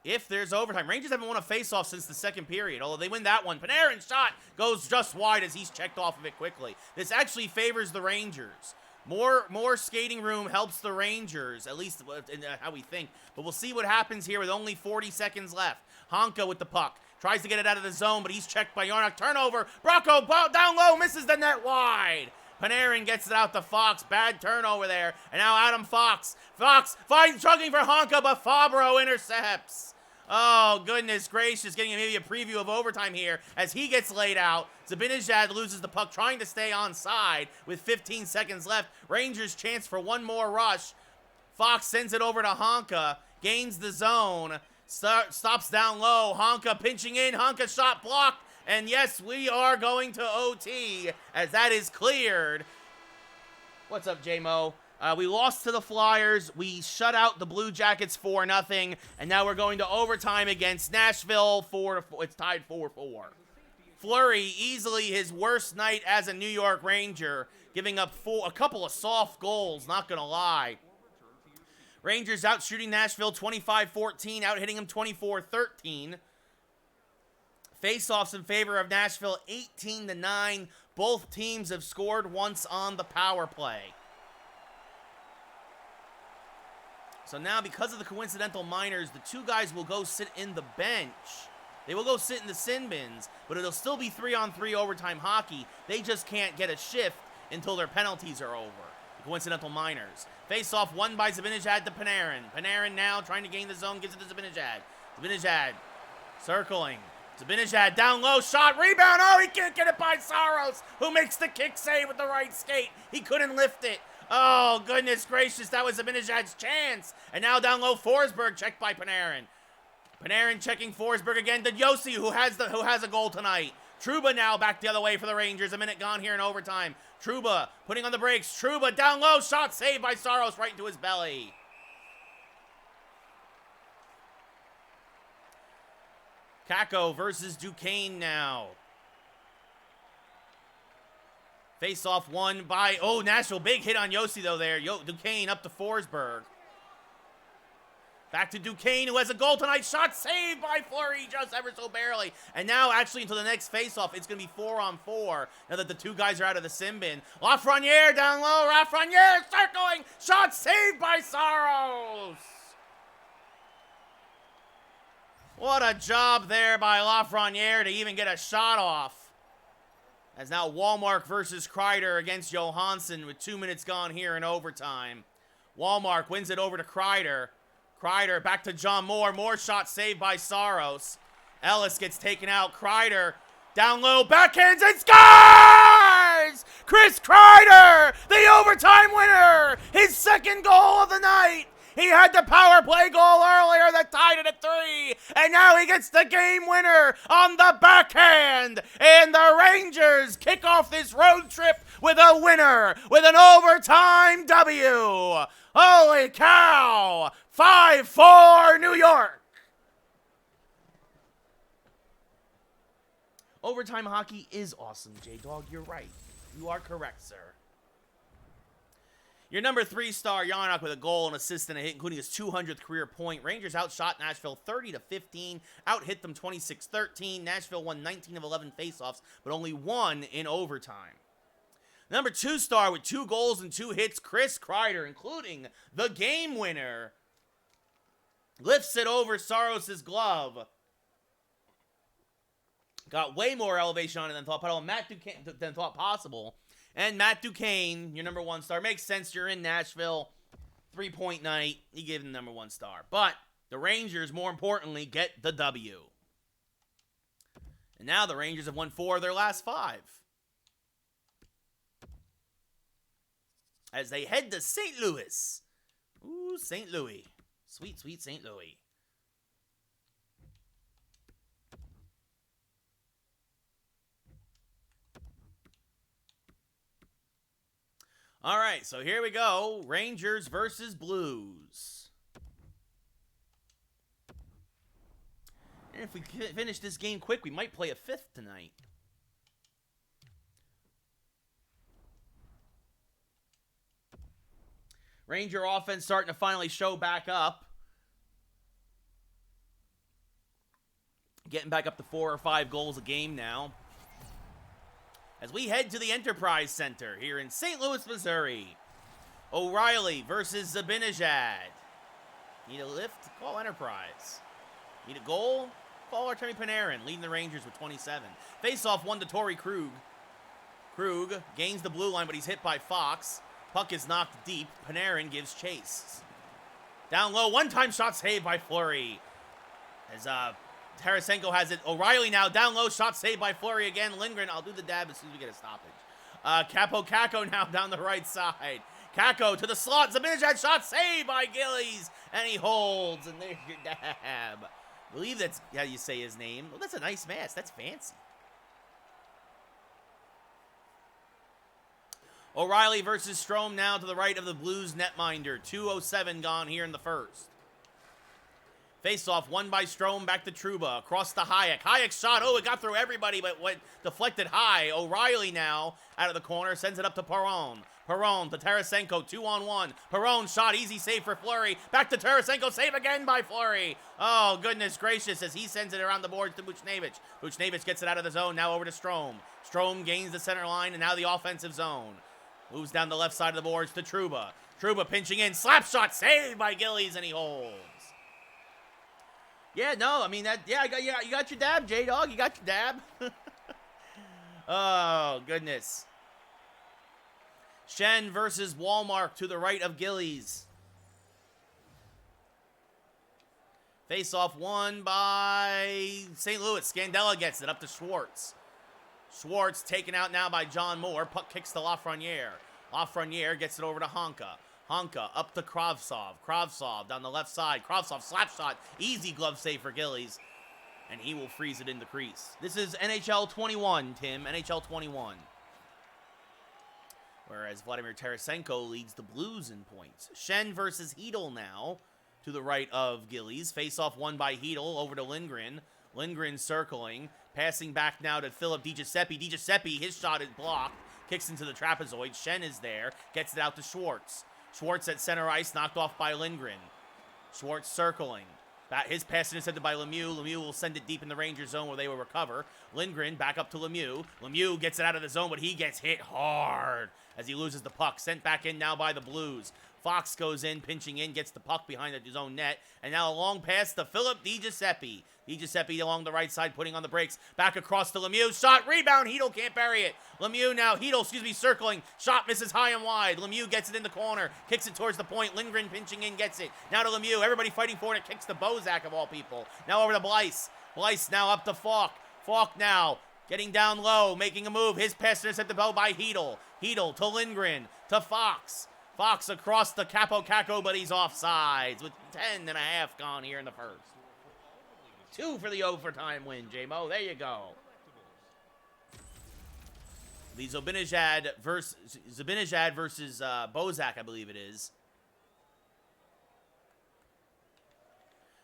If there's overtime. Rangers haven't won a faceoff since the second period, although they win that one. Panarin's shot goes just wide as he's checked off of it quickly. This actually favors the Rangers. More skating room helps the Rangers, at least in how we think. But we'll see what happens here with only 40 seconds left. Honka with the puck. Tries to get it out of the zone, but he's checked by Yarnock. Turnover. Bracco down low, misses the net wide. Panarin gets it out to Fox. Bad turnover there. And now Adam Fox. Fox finds struggling for Honka, but Fabro intercepts. Oh, goodness gracious. Getting maybe a preview of overtime here as he gets laid out. Zibanejad loses the puck, trying to stay onside with 15 seconds left. Rangers chance for one more rush. Fox sends it over to Honka. Gains the zone. Stops down low. Honka pinching in. Honka shot blocked. And yes, we are going to OT as that is cleared. What's up, J-Mo? We lost to the Flyers. We shut out the Blue Jackets 4-0. And now we're going to overtime against Nashville 4-4. It's tied 4-4. Fleury, easily his worst night as a New York Ranger, giving up a couple of soft goals, not going to lie. Rangers out shooting Nashville 25-14, out hitting them 24-13. Face-offs in favor of Nashville 18-9. Both teams have scored once on the power play. So now, because of the coincidental minors, the two guys will go sit in the bench. They will go sit in the sin bins, but it'll still be 3-on-3 overtime hockey. They just can't get a shift until their penalties are over. The coincidental minors. Face-off won by Zibanejad to Panarin. Panarin now trying to gain the zone, gives it to Zibanejad. Zibanejad circling. Zibanejad down low, shot, rebound. Oh, he can't get it by Saros, who makes the kick save with the right skate. He couldn't lift it. Oh, goodness gracious, that was Zibanejad's chance. And now down low, Forsberg checked by Panarin. Panarin checking Forsberg again to Yossi, who has a goal tonight. Trouba now back the other way for the Rangers. A minute gone here in overtime. Trouba putting on the brakes. Trouba down low, shot saved by Saros right into his belly. Kakko versus Duquesne now. Face off won by, Nashville. Big hit on Yossi, though, there. Duquesne up to Forsberg. Back to Duquesne, who has a goal tonight. Shot saved by Fleury just ever so barely. And now, actually, until the next face-off, it's going to be 4-on-4. Now that the two guys are out of the sim bin. Lafreniere down low. Lafreniere circling. Shot saved by Saros. What a job there by Lafreniere to even get a shot off. As now Wallmark versus Kreider against Johansson with 2 minutes gone here in overtime. Wallmark wins it over to Kreider. Kreider back to John Moore. More shot saved by Saros. Ellis gets taken out. Kreider down low. Backhands and scores! Chris Kreider, the overtime winner. His second goal of the night. He had the power play goal earlier that tied it at 3. And now he gets the game winner on the backhand. And the Rangers kick off this road trip with a winner, with an overtime W. Holy cow! 5-4 New York. Overtime hockey is awesome, J-Dog. You're right. You are correct, sir. Your number 3 star, Yarnock, with a goal, an assist, and a hit, including his 200th career point. Rangers outshot Nashville 30-15, out-hit them 26-13. Nashville won 19 of 11 faceoffs, but only 1 in overtime. Number 2 star with 2 goals and 2 hits, Chris Kreider, including the game winner. Lifts it over Saros' glove. Got way more elevation on it than thought possible. And Matt Duquesne, your number 1 star. Makes sense. You're in Nashville. 3-point night. You gave him the number 1 star. But the Rangers, more importantly, get the W. And now the Rangers have won 4 of their last 5. As they head to St. Louis. Ooh, St. Louis. Sweet, sweet St. Louis. All right, so here we go. Rangers versus Blues. And if we finish this game quick, we might play a 5th tonight. Ranger offense starting to finally show back up. Getting back up to 4 or 5 goals a game now. As we head to the Enterprise Center here in St. Louis, Missouri. O'Reilly versus Zibanejad. Need a lift? Call Enterprise. Need a goal? Call Artemi Panarin, leading the Rangers with 27. Face-off one to Torrey Krug. Krug gains the blue line, but he's hit by Fox. Puck is knocked deep. Panarin gives chase. Down low, one-time shot saved by Fleury. As Tarasenko has it. O'Reilly now down low. Shot saved by Fleury again. Lindgren, I'll do the dab as soon as we get a stoppage. Kakko now down the right side. Kakko to the slot. Zibanejad shot saved by Gillies. And he holds. And there's your dab. I believe that's how you say his name. Well, that's a nice mask. That's fancy. O'Reilly versus Strome now to the right of the Blues netminder. 2:07 gone here in the first. Face-off won by Strome, back to Trouba, across to Hayek. Hayek's shot, it got through everybody, but went deflected high. O'Reilly now, out of the corner, sends it up to Perron. Perron to Tarasenko, 2-on-1. Perron shot, easy save for Fleury. Back to Tarasenko, save again by Fleury. Oh, goodness gracious, as he sends it around the boards to Buchnevich. Buchnevich gets it out of the zone, now over to Strome. Strome gains the center line, and now the offensive zone. Moves down the left side of the boards to Trouba. Trouba pinching in, slap shot, saved by Gillies, and he holds. Yeah, no, I mean, you got your dab, J-Dog. You got your dab. Oh, goodness. Shen versus Wallmark to the right of Gillies. Face-off won by St. Louis. Scandella gets it up to Schwartz. Schwartz taken out now by John Moore. Puck kicks to Lafreniere. Lafreniere gets it over to Honka. Honka up to Kravtsov. Kravtsov down the left side. Kravtsov slap shot. Easy glove save for Gillies. And he will freeze it in the crease. This is NHL 21, Tim. NHL 21. Whereas Vladimir Tarasenko leads the Blues in points. Schenn versus Hedl now. To the right of Gillies. Face-off won by Hedl over to Lindgren. Lindgren circling. Passing back now to Philip DiGiuseppe. DiGiuseppe, his shot is blocked. Kicks into the trapezoid. Schenn is there. Gets it out to Schwartz. Schwartz at center ice. Knocked off by Lindgren. Schwartz circling. His pass intercepted by Lemieux. Lemieux will send it deep in the Ranger zone where they will recover. Lindgren back up to Lemieux. Lemieux gets it out of the zone, but he gets hit hard as he loses the puck. Sent back in now by the Blues. Fox goes in, pinching in, gets the puck behind his own net. And now a long pass to Philip DiGiuseppe. DiGiuseppe along the right side, putting on the brakes. Back across to Lemieux. Shot, rebound. Hedl can't bury it. Lemieux now, circling. Shot misses high and wide. Lemieux gets it in the corner. Kicks it towards the point. Lindgren pinching in, gets it. Now to Lemieux. Everybody fighting for it. It kicks to Bozak of all people. Now over to Blyce. Blyce now up to Falk. Falk now getting down low, making a move. His pass intercepted by Hedl. Hedl to Lindgren, to Fox. Fox across the Capo, but he's offsides with 10.5 gone here in the first. 2 for the overtime win, J-Mo. There you go. The Zibanejad versus Bozak, I believe it is.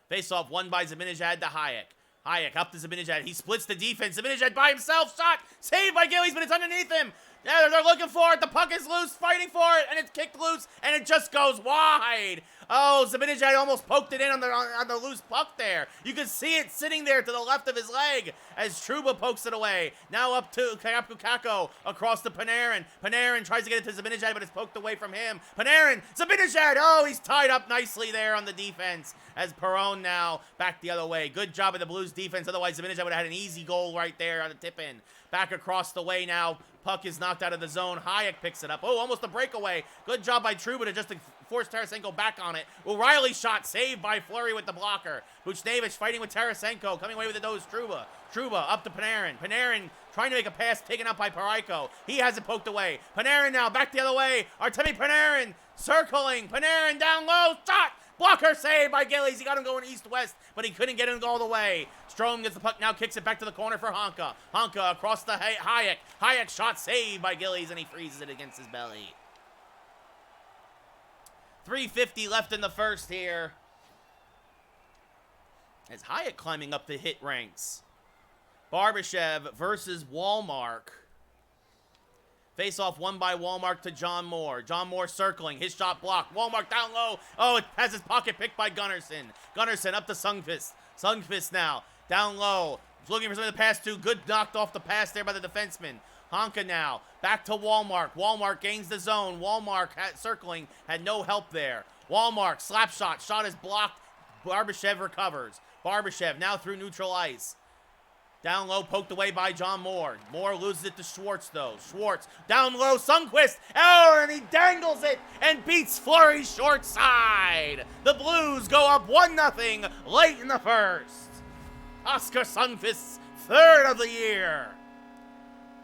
Face-off won by Zibanejad to Hayek. Hayek up to Zibanejad. He splits the defense. Zibanejad by himself. Shot. Saved by Gillies, but it's underneath him. Yeah, they're looking for it. The puck is loose, fighting for it, and it's kicked loose, and it just goes wide. Oh, Zibanejad almost poked it in on the loose puck there. You can see it sitting there to the left of his leg as Trouba pokes it away. Now up to Kako across to Panarin. Panarin tries to get it to Zibanejad, but it's poked away from him. Panarin, Zibanejad, oh, he's tied up nicely there on the defense as Perron now back the other way. Good job of the Blues defense, otherwise Zibanejad would have had an easy goal right there on the tip-in. Back across the way now. Puck is knocked out of the zone. Hayek picks it up. Oh, almost a breakaway. Good job by Trouba to just force Tarasenko back on it. O'Reilly shot saved by Fleury with the blocker. Buchnevich fighting with Tarasenko. Coming away with the nose, Trouba. Trouba up to Panarin. Panarin trying to make a pass taken up by Parayko. He has it poked away. Panarin now back the other way. Artemi Panarin circling. Panarin down low. Shot. Blocker save by Gillies. He got him going east-west, but he couldn't get him all the way. Strome gets the puck, now kicks it back to the corner for Honka. Honka across the Hayek. Hayek shot saved by Gillies, and he freezes it against his belly. 3:50 left in the first here. As Hayek climbing up the hit ranks. Barbashev versus Wallmark. Face-off won by Wallmark to John Moore. John Moore circling. His shot blocked. Wallmark down low. Oh, it has his pocket picked by Gunnarsson. Gunnarsson up to Sundqvist. Sundqvist now. Down low. Looking for something to pass to. Good knocked off the pass there by the defenseman. Honka now. Back to Wallmark. Wallmark gains the zone. Wallmark circling. Had no help there. Wallmark. Slap shot. Shot is blocked. Barbashev recovers. Barbashev now through neutral ice. Down low, poked away by John Moore. Moore loses it to Schwartz, though. Schwartz, down low, Sundqvist. Oh, and he dangles it and beats Fleury short side. The Blues go up 1-0 late in the first. Oscar Sundqvist's third of the year.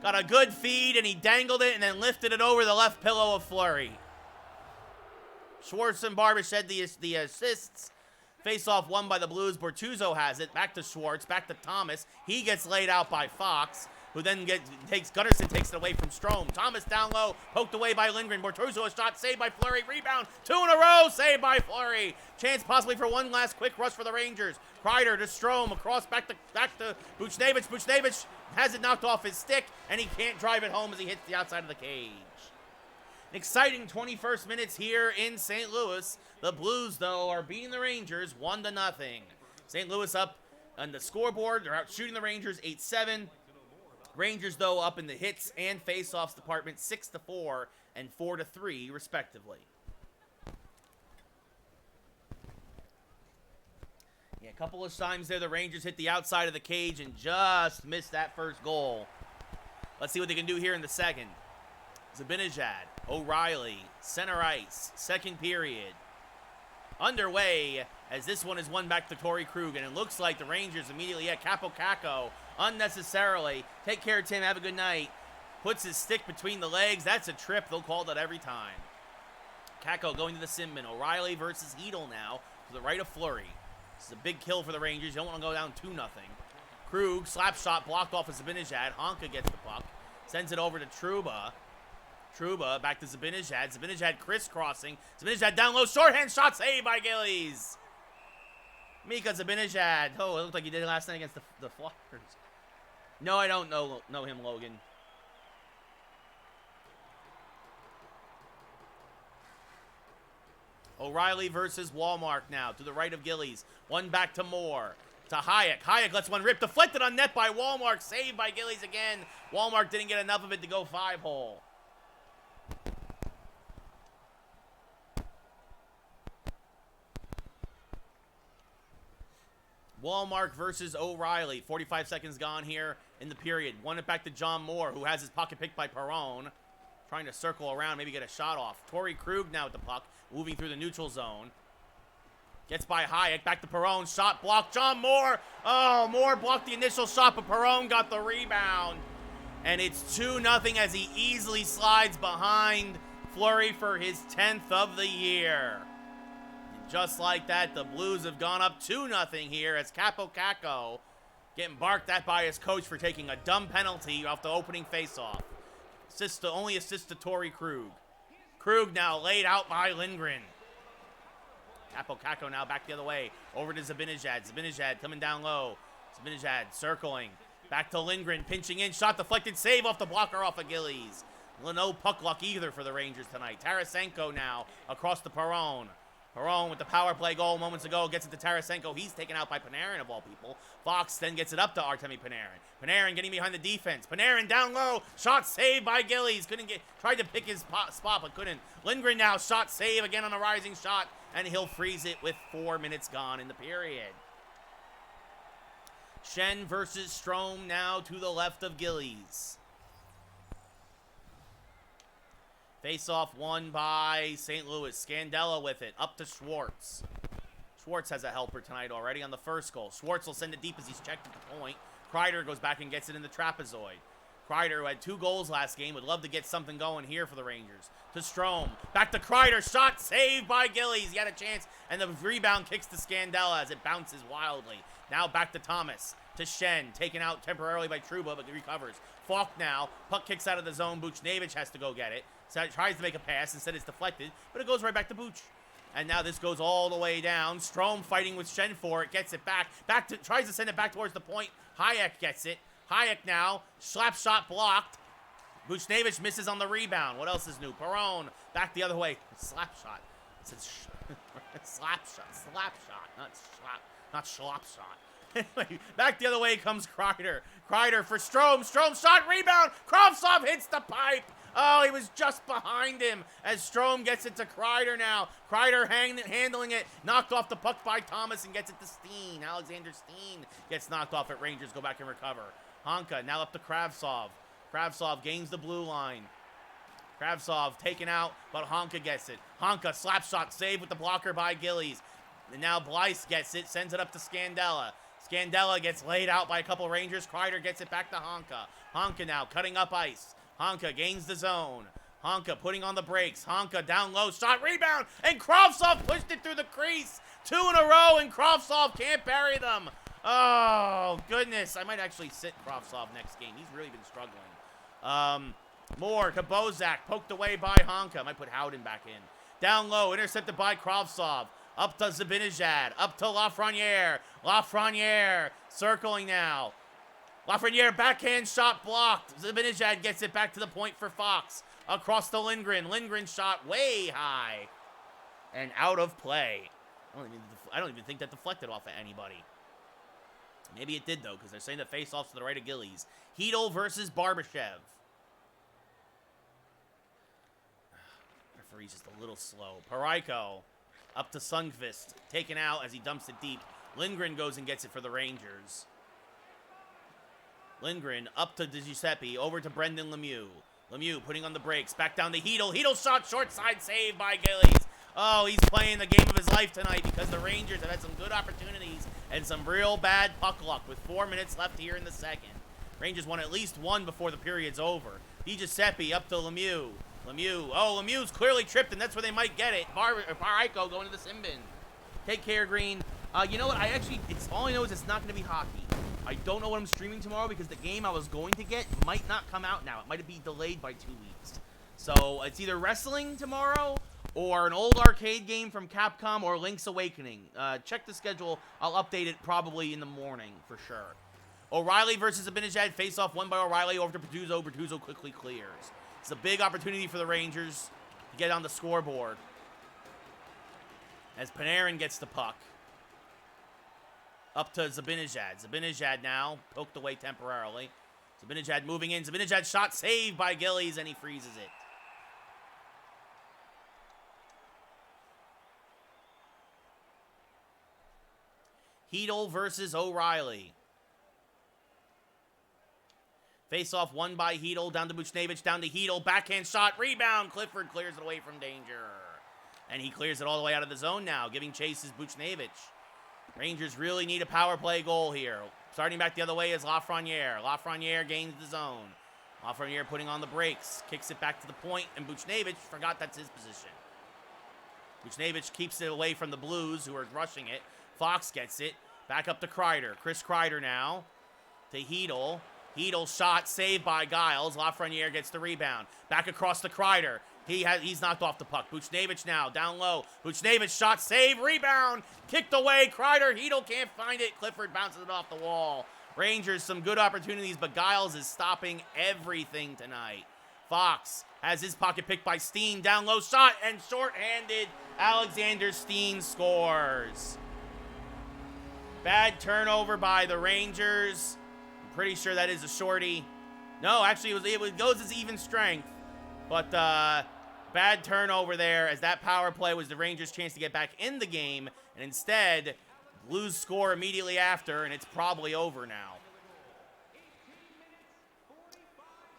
Got a good feed, and he dangled it and then lifted it over the left pillow of Fleury. Schwartz and Barbashev the assists. Face-off won by the Blues. Bortuzzo has it. Back to Schwartz. Back to Thomas. He gets laid out by Fox, who then Gunnarsson takes it away from Strome. Thomas down low. Poked away by Lindgren. Bortuzzo, a shot saved by Fleury. Rebound. 2 in a row. Saved by Fleury. Chance possibly for one last quick rush for the Rangers. Kreider to Strome. Across back to Buchnevich. Buchnevich has it knocked off his stick, and he can't drive it home as he hits the outside of the cage. Exciting 21st minutes here in St. Louis. The Blues, though, are beating the Rangers 1-0. St. Louis up on the scoreboard. They're out shooting the Rangers 8-7. Rangers, though, up in the hits and face-offs department 6-4 and 4-3, respectively. Yeah, a couple of times there, the Rangers hit the outside of the cage and just missed that first goal. Let's see what they can do here in the second. Zibanejad, O'Reilly, center ice, second period. Underway as this one is won back to Torrey Krug, and it looks like the Rangers immediately at Capo unnecessarily. Take care, Tim. Have a good night. Puts his stick between the legs. That's a trip. They'll call that every time. Kako going to the sin bin. O'Reilly versus Heedle now to the right of Fleury. This is a big kill for the Rangers. You don't want to go down 2-0. Krug, slap shot blocked off of Zibanejad. Honka gets the puck. Sends it over to Trouba. Trouba back to Zibanejad. Zibanejad crisscrossing. Zibanejad down low. Shorthand shot saved by Gillies. Mika Zibanejad. Oh, it looked like he did it last night against the Flyers. No, I don't know him, Logan. O'Reilly versus Walmart now to the right of Gillies. One back to Moore. To Hayek. Hayek lets one rip. Deflected on net by Walmart. Saved by Gillies again. Walmart didn't get enough of it to go 5-hole. Walmart versus O'Reilly. 45 seconds gone here in the period. Won it back to John Moore, who has his pocket picked by Perron. Trying to circle around, maybe get a shot off. Torrey Krug now with the puck, moving through the neutral zone. Gets by Hayek, back to Perron, shot blocked. John Moore, oh, Moore blocked the initial shot, but Perron got the rebound. And it's 2-0 as he easily slides behind Fleury for his 10th of the year. And just like that, the Blues have gone up 2-0 here as Capo Kako getting barked at by his coach for taking a dumb penalty off the opening faceoff. Only assist to Torrey Krug. Krug now laid out by Lindgren. Capo Kako now back the other way. Over to Zibanejad. Zibanejad coming down low. Zibanejad circling. Back to Lindgren. Pinching in. Shot deflected. Save off the blocker off of Gillies. No puck luck either for the Rangers tonight. Tarasenko now across the Perron. Perron with the power play goal moments ago gets it to Tarasenko. He's taken out by Panarin of all people. Fox then gets it up to Artemi Panarin. Panarin getting behind the defense. Panarin down low. Shot saved by Gillies. Tried to pick his spot but couldn't. Lindgren now shot save again on a rising shot. And he'll freeze it with 4 minutes gone in the period. Schenn versus Strome now to the left of Gillies. Face-off won by St. Louis. Scandella with it. Up to Schwartz. Schwartz has a helper tonight already on the first goal. Schwartz will send it deep as he's checked at the point. Kreider goes back and gets it in the trapezoid. Kreider, who had 2 goals last game, would love to get something going here for the Rangers. To Strome. Back to Kreider. Shot saved by Gillies. He had a chance. And the rebound kicks to Scandella as it bounces wildly. Now back to Thomas. To Schenn. Taken out temporarily by Trouba, but he recovers. Falk now. Puck kicks out of the zone. Buchnevich has to go get it. So it tries to make a pass. Instead, it's deflected. But it goes right back to Buch. And now this goes all the way down. Strome fighting with Schenn for it. Gets it back. Tries to send it back towards the point. Hayek gets it. Hayek now. Slap shot blocked. Buchnevich misses on the rebound. What else is new? Perron back the other way. Slap shot. It says slap shot. Slap shot. Not slap shot. Anyway, back the other way comes Kreider. Kreider for Strome. Strome shot, rebound. Kravtsov hits the pipe. Oh, he was just behind him as Strome gets it to Kreider now. Kreider handling it. Knocked off the puck by Thomas and gets it to Steen. Alexander Steen gets knocked off at Rangers. Go back and recover. Honka now up to Kravtsov. Kravtsov gains the blue line. Kravtsov taken out, but Honka gets it. Honka slap shot save with the blocker by Gillies. And now Blyce gets it, sends it up to Scandella. Scandella gets laid out by a couple Rangers. Kreider gets it back to Honka. Honka now cutting up ice. Honka gains the zone. Honka putting on the brakes. Honka down low. Shot, rebound. And Kravtsov pushed it through the crease. 2 in a row, and Kravtsov can't bury them. Oh, goodness. I might actually sit Kravtsov next game. He's really been struggling. Moore to Bozak. Poked away by Honka. Might put Howden back in. Down low. Intercepted by Kravtsov. Up to Zibanejad. Up to Lafreniere. Lafreniere circling now. Lafreniere backhand shot blocked. Zibanejad gets it back to the point for Fox. Across to Lindgren. Lindgren shot way high. And out of play. I don't even think that deflected off of anybody. Maybe it did, though, because they're saying the face-offs to the right of Gillies. Heedle versus Barbashev. Referee's just a little slow. Parayko up to Sundqvist. Taken out as he dumps it deep. Lindgren goes and gets it for the Rangers. Lindgren up to Giuseppe. Over to Brendan Lemieux. Lemieux putting on the brakes. Back down to Heedle. Heedle shot short side save by Gillies. Oh, he's playing the game of his life tonight because the Rangers have had some good opportunities and some real bad puck luck with 4 minutes left here in the second. Rangers won at least one before the period's over. DiGiuseppe up to Lemieux. Lemieux's clearly tripped, and that's where they might get it. Baraico going to the sin bin. Take care, Green. You know what? It's all I know is it's not going to be hockey. I don't know what I'm streaming tomorrow because the game I was going to get might not come out now. It might be delayed by 2 weeks. So it's either wrestling tomorrow or an old arcade game from Capcom or Link's Awakening. Check the schedule. I'll update it probably in the morning for sure. O'Reilly versus Abinajad. Face-off won by O'Reilly over to Bertuzzo. Bertuzzo quickly clears. It's a big opportunity for the Rangers to get on the scoreboard. As Panarin gets the puck. Up to Zibanejad. Zibanejad now poked away temporarily. Zibanejad moving in. Zibanejad shot saved by Gillies, and he freezes it. Hedl versus O'Reilly. Face-off won by Hedl. Down to Buchnevich. Down to Hedl. Backhand shot. Rebound. Clifford clears it away from danger. And he clears it all the way out of the zone now. Giving chase is Buchnevich. Rangers really need a power play goal here. Starting back the other way is Lafreniere. Lafreniere gains the zone. Lafreniere putting on the brakes. Kicks it back to the point, and Buchnevich forgot that's his position. Buchnevich keeps it away from the Blues, who are rushing it. Fox gets it. Back up to Kreider. Chris Kreider now to Hedl. Hedl shot saved by Giles. Lafreniere gets the rebound. Back across to Kreider. He's knocked off the puck. Buchnevich now, down low. Buchnevich shot, save, rebound, kicked away. Kreider, Hedl can't find it. Clifford bounces it off the wall. Rangers, some good opportunities, but Giles is stopping everything tonight. Fox has his pocket picked by Steen. Down low shot, and short-handed Alexander Steen scores. Bad turnover by the Rangers. I'm pretty sure that is a shorty. No, actually, it goes as even strength. But bad turnover there, as that power play was the Rangers' chance to get back in the game. And instead, Blues score immediately after, and it's probably over now.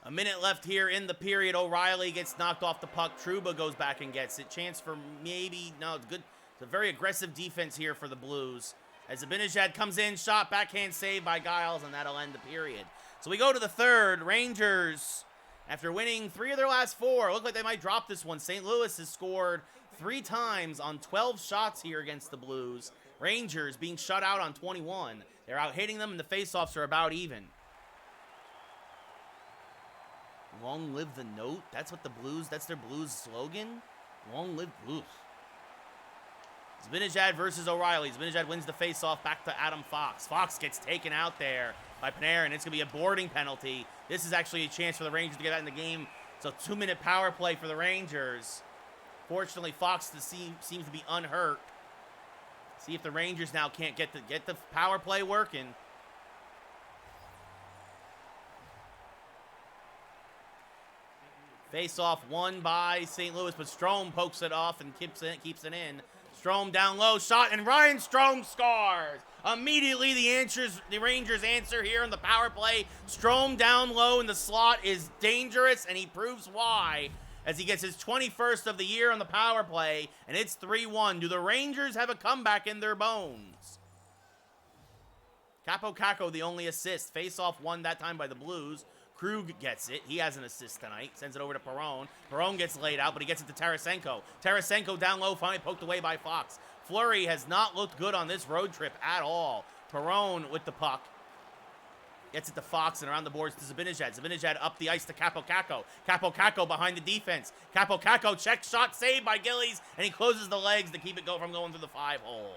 A minute left here in the period. O'Reilly gets knocked off the puck. Trouba goes back and gets it. Chance for maybe, no, it's good. It's a very aggressive defense here for the Blues. As Zibanejad comes in, shot, backhand save by Giles, and that'll end the period. So we go to the third. Rangers, after winning 3 of their last 4, look like they might drop this one. St. Louis has scored 3 times on 12 shots here against the Blues. Rangers being shut out on 21. They're out hitting them, and the faceoffs are about even. Long live the note. That's what the Blues, that's their Blues slogan. Long live Blues. Zibanejad versus O'Reilly. Zibanejad wins the faceoff back to Adam Fox. Fox gets taken out there by Panarin. It's going to be a boarding penalty. This is actually a chance for the Rangers to get out in the game. So 2-minute power play for the Rangers. Fortunately, Fox seems to be unhurt. See if the Rangers now can't get the power play working. Face-off won by St. Louis, but Strome pokes it off and keeps it in. Strome down low, shot, and Ryan Strome scores. Immediately, the Rangers answer here on the power play. Strome down low in the slot is dangerous, and he proves why as he gets his 21st of the year on the power play, and it's 3-1. Do the Rangers have a comeback in their bones? Capo Caco, the only assist. Face-off won that time by the Blues. Krug gets it. He has an assist tonight. Sends it over to Perron. Perron gets laid out, but he gets it to Tarasenko. Tarasenko down low, finally poked away by Fox. Fleury has not looked good on this road trip at all. Perron with the puck. Gets it to Fox and around the boards to Zibanejad. Zibanejad up the ice to Capo Caco. Capo Caco behind the defense. Capo Caco check shot saved by Gillies, and he closes the legs to keep it from going through the 5-hole.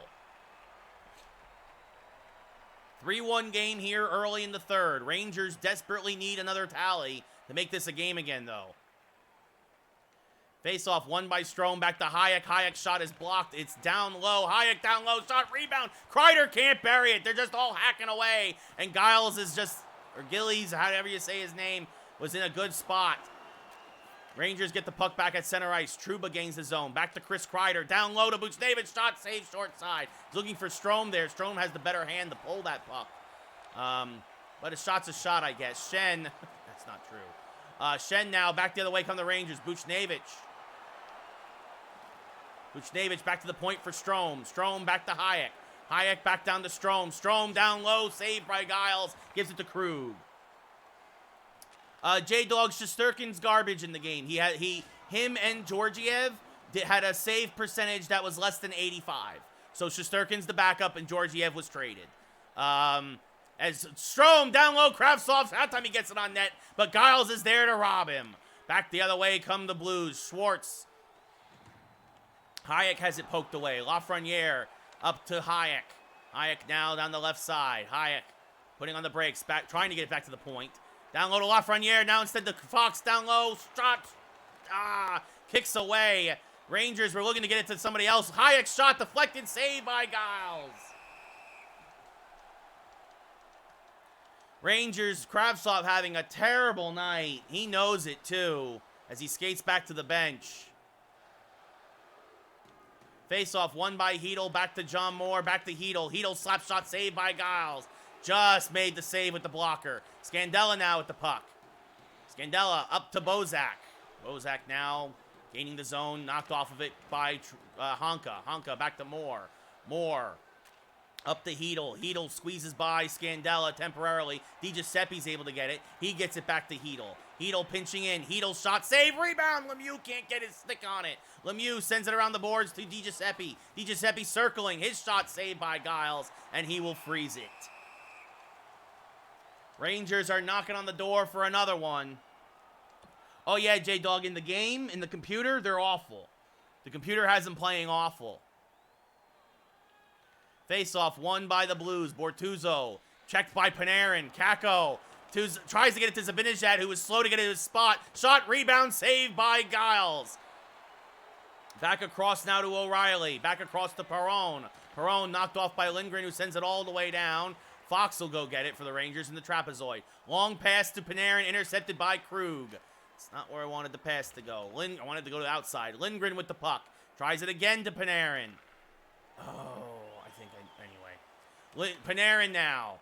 3-1 game here early in the third. Rangers desperately need another tally to make this a game again, though. Face-off won by Strome. Back to Hayek. Hayek's shot is blocked. It's down low. Hayek down low. Shot, rebound. Kreider can't bury it. They're just all hacking away. And Giles is just, or Gillies, however you say his name, was in a good spot. Rangers get the puck back at center ice. Trouba gains the zone. Back to Chris Kreider. Down low to Buchnevich. Shot saved short side. He's looking for Strome there. Strome has the better hand to pull that puck. But a shot's a shot, I guess. Schenn. That's not true. Schenn now. Back the other way come the Rangers. Buchnevich. Buchnevich back to the point for Strome. Strome back to Hayek. Hayek back down to Strome. Strome down low. Saved by Giles. Gives it to Krug. J-Dog Shesterkin's garbage in the game. Him and Georgiev had a save percentage that was less than 85. So Shesterkin's the backup, and Georgiev was traded. As Strome down low, Kravtsov, that time he gets it on net, but Giles is there to rob him. Back the other way come the Blues. Schwartz. Hayek has it poked away. Lafreniere up to Hayek. Hayek now down the left side. Hayek putting on the brakes, back, trying to get it back to the point. Down low to Lafreniere. Now instead to Fox down low. Shot. Kicks away. Rangers were looking to get it to somebody else. Hayek shot deflected. Save by Giles. Rangers, Kravtsov having a terrible night. He knows it too as he skates back to the bench. Face-off won by Hedel. Back to John Moore. Back to Hedel. Hedel slap shot saved by Giles. Just made the save with the blocker. Scandella now with the puck. Scandella up to Bozak. Bozak now gaining the zone. Knocked off of it by Honka. Honka back to Moore. Moore up to Hedel. Hedel squeezes by Scandella temporarily. DiGiuseppe's able to get it. He gets it back to Hedel. Hedel pinching in. Hedel shot save. Rebound. Lemieux can't get his stick on it. Lemieux sends it around the boards to DiGiuseppe. DiGiuseppe circling. His shot saved by Giles, and he will freeze it. Rangers are knocking on the door for another one. Oh yeah, J-Dog, in the game, in the computer, they're awful. The computer has them playing awful. Face-off won by the Blues. Bortuzzo checked by Panarin. Kakko tries to get it to Zibanejad, who was slow to get to his spot. Shot, rebound, saved by Giles. Back across now to O'Reilly. Back across to Perron. Perron knocked off by Lindgren, who sends it all the way down. Fox will go get it for the Rangers in the trapezoid. Long pass to Panarin, intercepted by Krug. It's not where I wanted the pass to go. I wanted to go to the outside. Lindgren with the puck. Tries it again to Panarin. Anyway. Panarin now.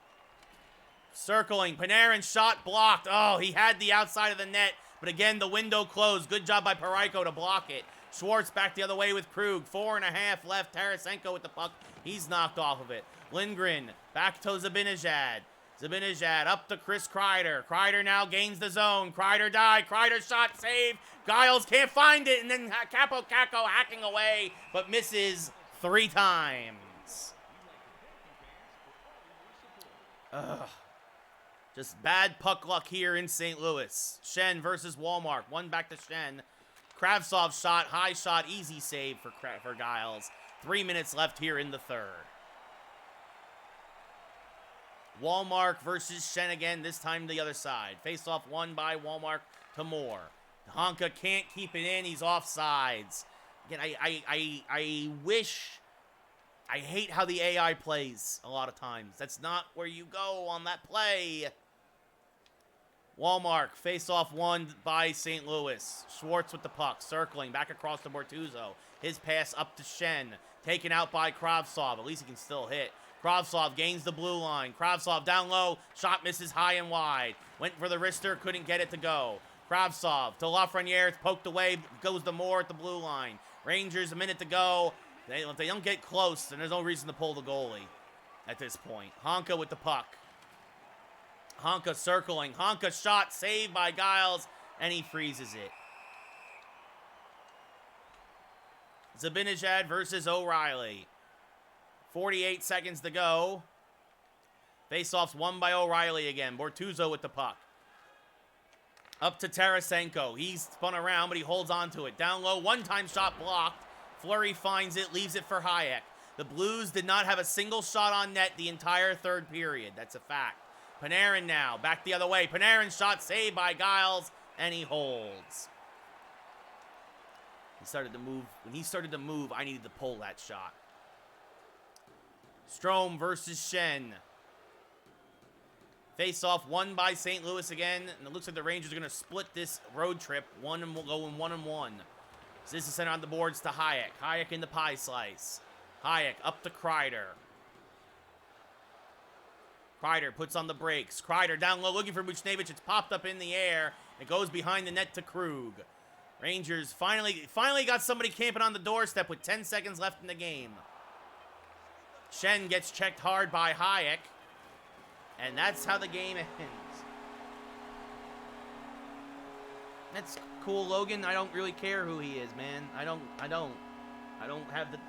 Circling. Panarin shot blocked. Oh, he had the outside of the net. But again, the window closed. Good job by Parayko to block it. Schwartz back the other way with Krug. 4.5 left. Tarasenko with the puck. He's knocked off of it. Lindgren back to Zibanejad. Zibanejad up to Chris Kreider. Kreider now gains the zone. Kreider died. Kreider shot save. Giles can't find it. And then Kakko hacking away, but misses 3 times. Ugh. Just bad puck luck here in St. Louis. Schenn versus Walmart. One back to Schenn. Kravtsov shot, high shot, easy save for Giles. 3 minutes left here in the third. Walmart versus Schenn again, this time the other side. Face-off won by Walmart to Moore. Honka can't keep it in, he's offsides. Again, I hate how the AI plays a lot of times. That's not where you go on that play. Walmart, face-off won by St. Louis. Schwartz with the puck, circling, back across to Bortuzzo. His pass up to Schenn, taken out by Kravtsov. At least he can still hit. Kravtsov gains the blue line. Kravtsov down low, shot misses high and wide. Went for the wrister, couldn't get it to go. Kravtsov to Lafreniere, it's poked away, goes to Moore at the blue line. Rangers, a minute to go. If they don't get close, then there's no reason to pull the goalie at this point. Honka with the puck. Honka circling. Honka shot, saved by Giles, and he freezes it. Zibanejad versus O'Reilly. 48 seconds to go. Face-offs won by O'Reilly again. Bortuzzo with the puck. Up to Tarasenko. He's spun around, but he holds on to it. Down low, one-time shot blocked. Fleury finds it, leaves it for Hayek. The Blues did not have a single shot on net the entire third period. That's a fact. Panarin now, back the other way. Panarin shot saved by Giles, and he holds. He started to move. When he started to move, I needed to pull that shot. Strome versus Schenn. Face-off won by St. Louis again, and it looks like the Rangers are going to split this road trip. Going 1-1. This is sent on the boards to Hayek. Hayek in the pie slice. Hayek up to Kreider. Kreider puts on the brakes. Kreider down low looking for Buchnevich. It's popped up in the air. It goes behind the net to Krug. Rangers finally got somebody camping on the doorstep with 10 seconds left in the game. Schenn gets checked hard by Hayek. And that's how the game ends. That's cool, Logan. I don't really care who he is, man. I don't have the.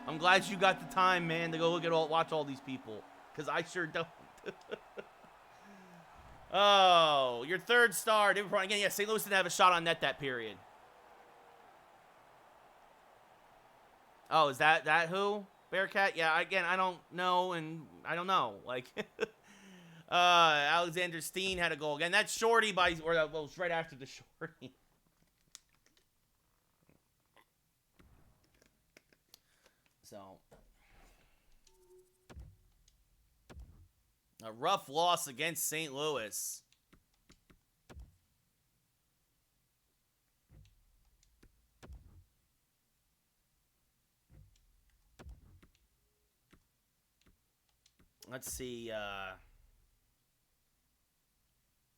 I'm glad you got the time, man, to go watch all these people, because I sure don't. Oh, your third star. Again, yeah, St. Louis didn't have a shot on net that period. Oh, is that who? Bearcat? Yeah, again, I don't know, and I don't know. Like, Alexander Steen had a goal. Again, that's Shorty well, it was right after the Shorty. So, a rough loss against St. Louis. Let's see.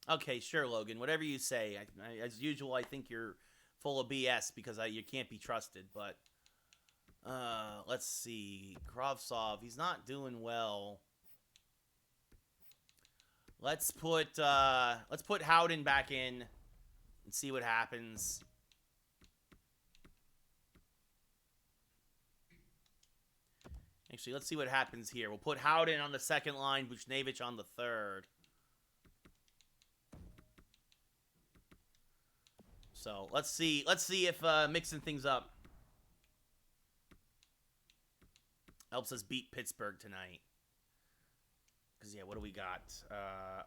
Okay, sure, Logan. Whatever you say. As usual, I think you're full of BS because you can't be trusted. But let's see. Kravtsov, he's not doing well. Let's put Howden back in and see what happens. Actually, let's see what happens here. We'll put Howden on the second line, Buchnevich on the third. So let's see if mixing things up helps us beat Pittsburgh tonight. Because, yeah, what do we got?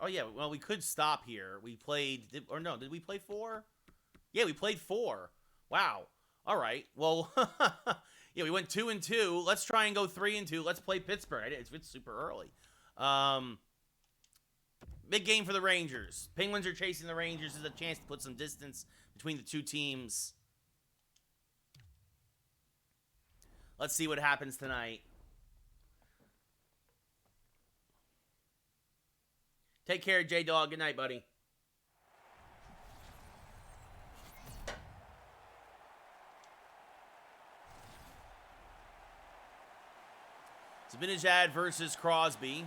Oh, yeah, well, we could stop here. We played, did we play 4? Yeah, we played 4. Wow. All right. Well, yeah, we went 2-2. Let's try and go 3-2. Let's play Pittsburgh. It's super early. Big game for the Rangers. Penguins are chasing the Rangers. There's a chance to put some distance between the two teams. Let's see what happens tonight. Take care, J-Dog. Good night, buddy. Zibanejad versus Crosby.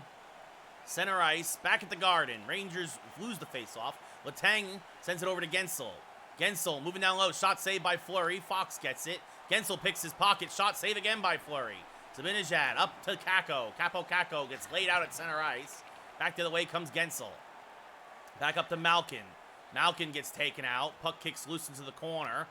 Center ice, back at the Garden. Rangers lose the faceoff. Letang sends it over to Gensel. Gensel moving down low. Shot saved by Fleury. Fox gets it. Gensel picks his pocket. Shot save again by Fleury. Zibanejad up to Kakko. Kakko gets laid out at center ice. Back the other way comes Gensel. Back up to Malkin. Malkin gets taken out. Puck kicks loose into the corner.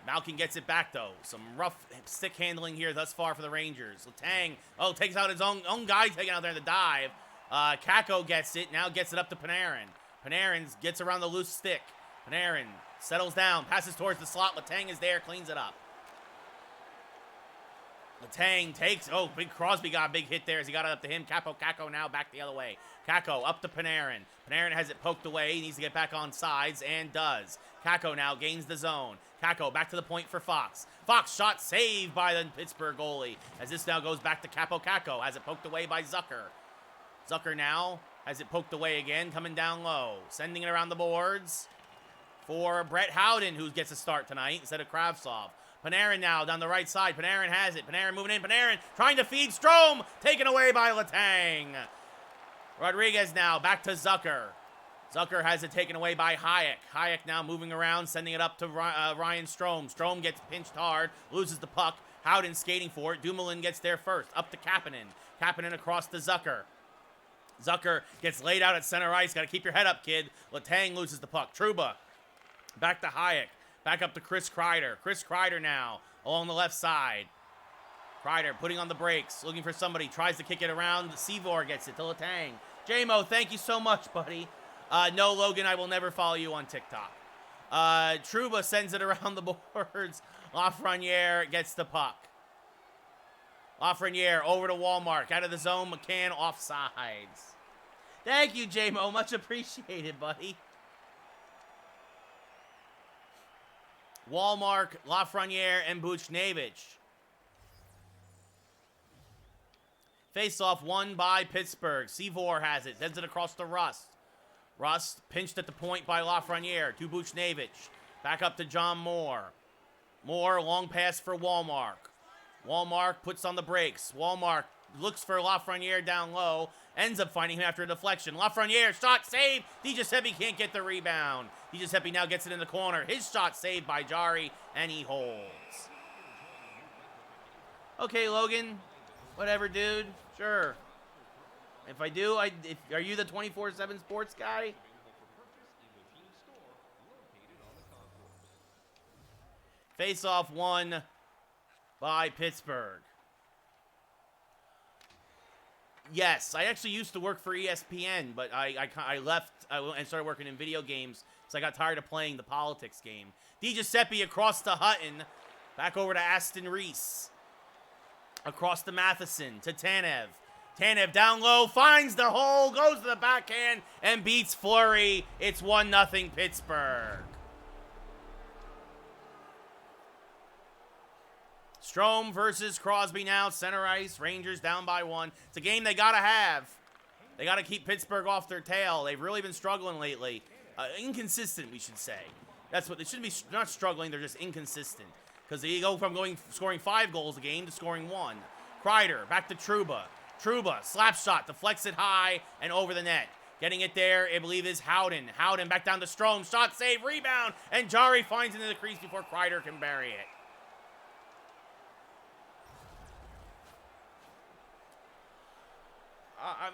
Malkin gets it back, though. Some rough stick handling here thus far for the Rangers. Letang, takes out his own guy taking out there in the dive. Kakko gets it. Now gets it up to Panarin. Panarin gets around the loose stick. Panarin settles down. Passes towards the slot. Letang is there. Cleans it up. Letang takes... Oh, Big Crosby got a big hit there as he got it up to him. Kakko now back the other way. Kakko up to Panarin. Panarin has it poked away. He needs to get back on sides and does. Kakko now gains the zone. Kakko back to the point for Fox. Fox shot saved by the Pittsburgh goalie as this now goes back to Kakko. Has it poked away by Zucker. Zucker now has it poked away again, coming down low. Sending it around the boards for Brett Howden, who gets a start tonight instead of Kravtsov. Panarin now down the right side. Panarin has it. Panarin moving in. Panarin trying to feed Strome. Taken away by Letang. Rodriguez now back to Zucker. Zucker has it taken away by Hayek. Hayek now moving around, sending it up to Ryan Strome. Strome gets pinched hard, loses the puck. Howden skating for it. Dumoulin gets there first. Up to Kapanen. Kapanen across to Zucker. Zucker gets laid out at center ice. Got to keep your head up, kid. Letang loses the puck. Trouba back to Hayek. Back up to Chris Kreider. Chris Kreider now along the left side. Kreider putting on the brakes, looking for somebody. Tries to kick it around. Seavor gets it to Letang. J-Mo, thank you so much, buddy. No, Logan, I will never follow you on TikTok. Trouba sends it around the boards. Lafreniere gets the puck. Lafreniere over to Walmart. Out of the zone. McCann offsides. Thank you, J-Mo. Much appreciated, buddy. Walmart, Lafreniere, and Buchnevich. Face-off won by Pittsburgh. Seavor has it. Sends it across to Rust. Rust pinched at the point by Lafreniere to Buchnevich. Back up to John Moore. Moore, long pass for Walmart. Walmart puts on the brakes. Walmart looks for Lafreniere down low. Ends up finding him after a deflection. Lafreniere, shot saved. DiGiuseppe can't get the rebound. DiGiuseppe now gets it in the corner. His shot saved by Jari, and he holds. Okay, Logan. Whatever, dude. Sure. If I do, are you the 24/7 sports guy? Face-off won by Pittsburgh. Yes, I actually used to work for ESPN, but I left and started working in video games, so I got tired of playing the politics game. DiGiuseppe across to Hutton. Back over to Aston Reese. Across to Matheson, to Tanev. Tanev down low, finds the hole, goes to the backhand, and beats Fleury. It's 1-0 Pittsburgh. Strome versus Crosby now, center ice. Rangers down by 1. It's a game they got to have. They got to keep Pittsburgh off their tail. They've really been struggling lately. Inconsistent, we should say. That's what they shouldn't be, not struggling, they're just inconsistent. Because they go from scoring 5 goals a game to scoring 1. Kreider, back to Trouba. Trouba, slap shot, deflects it high and over the net. Getting it there, I believe, is Howden. Howden back down to Strome. Shot, save, rebound, and Jari finds into the crease before Kreider can bury it.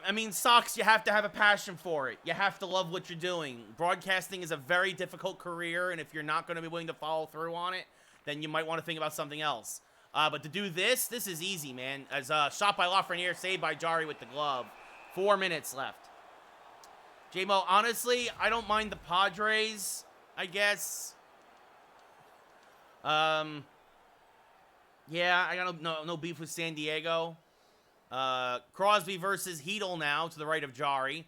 I mean, Sox, you have to have a passion for it. You have to love what you're doing. Broadcasting is a very difficult career, and if you're not going to be willing to follow through on it, then you might want to think about something else. But to do this is easy, man. As shot by Lafreniere, saved by Jari with the glove. 4 minutes left. J-Mo, honestly, I don't mind the Padres, I guess. Yeah, I got no beef with San Diego. Crosby versus Hedel now to the right of Jari.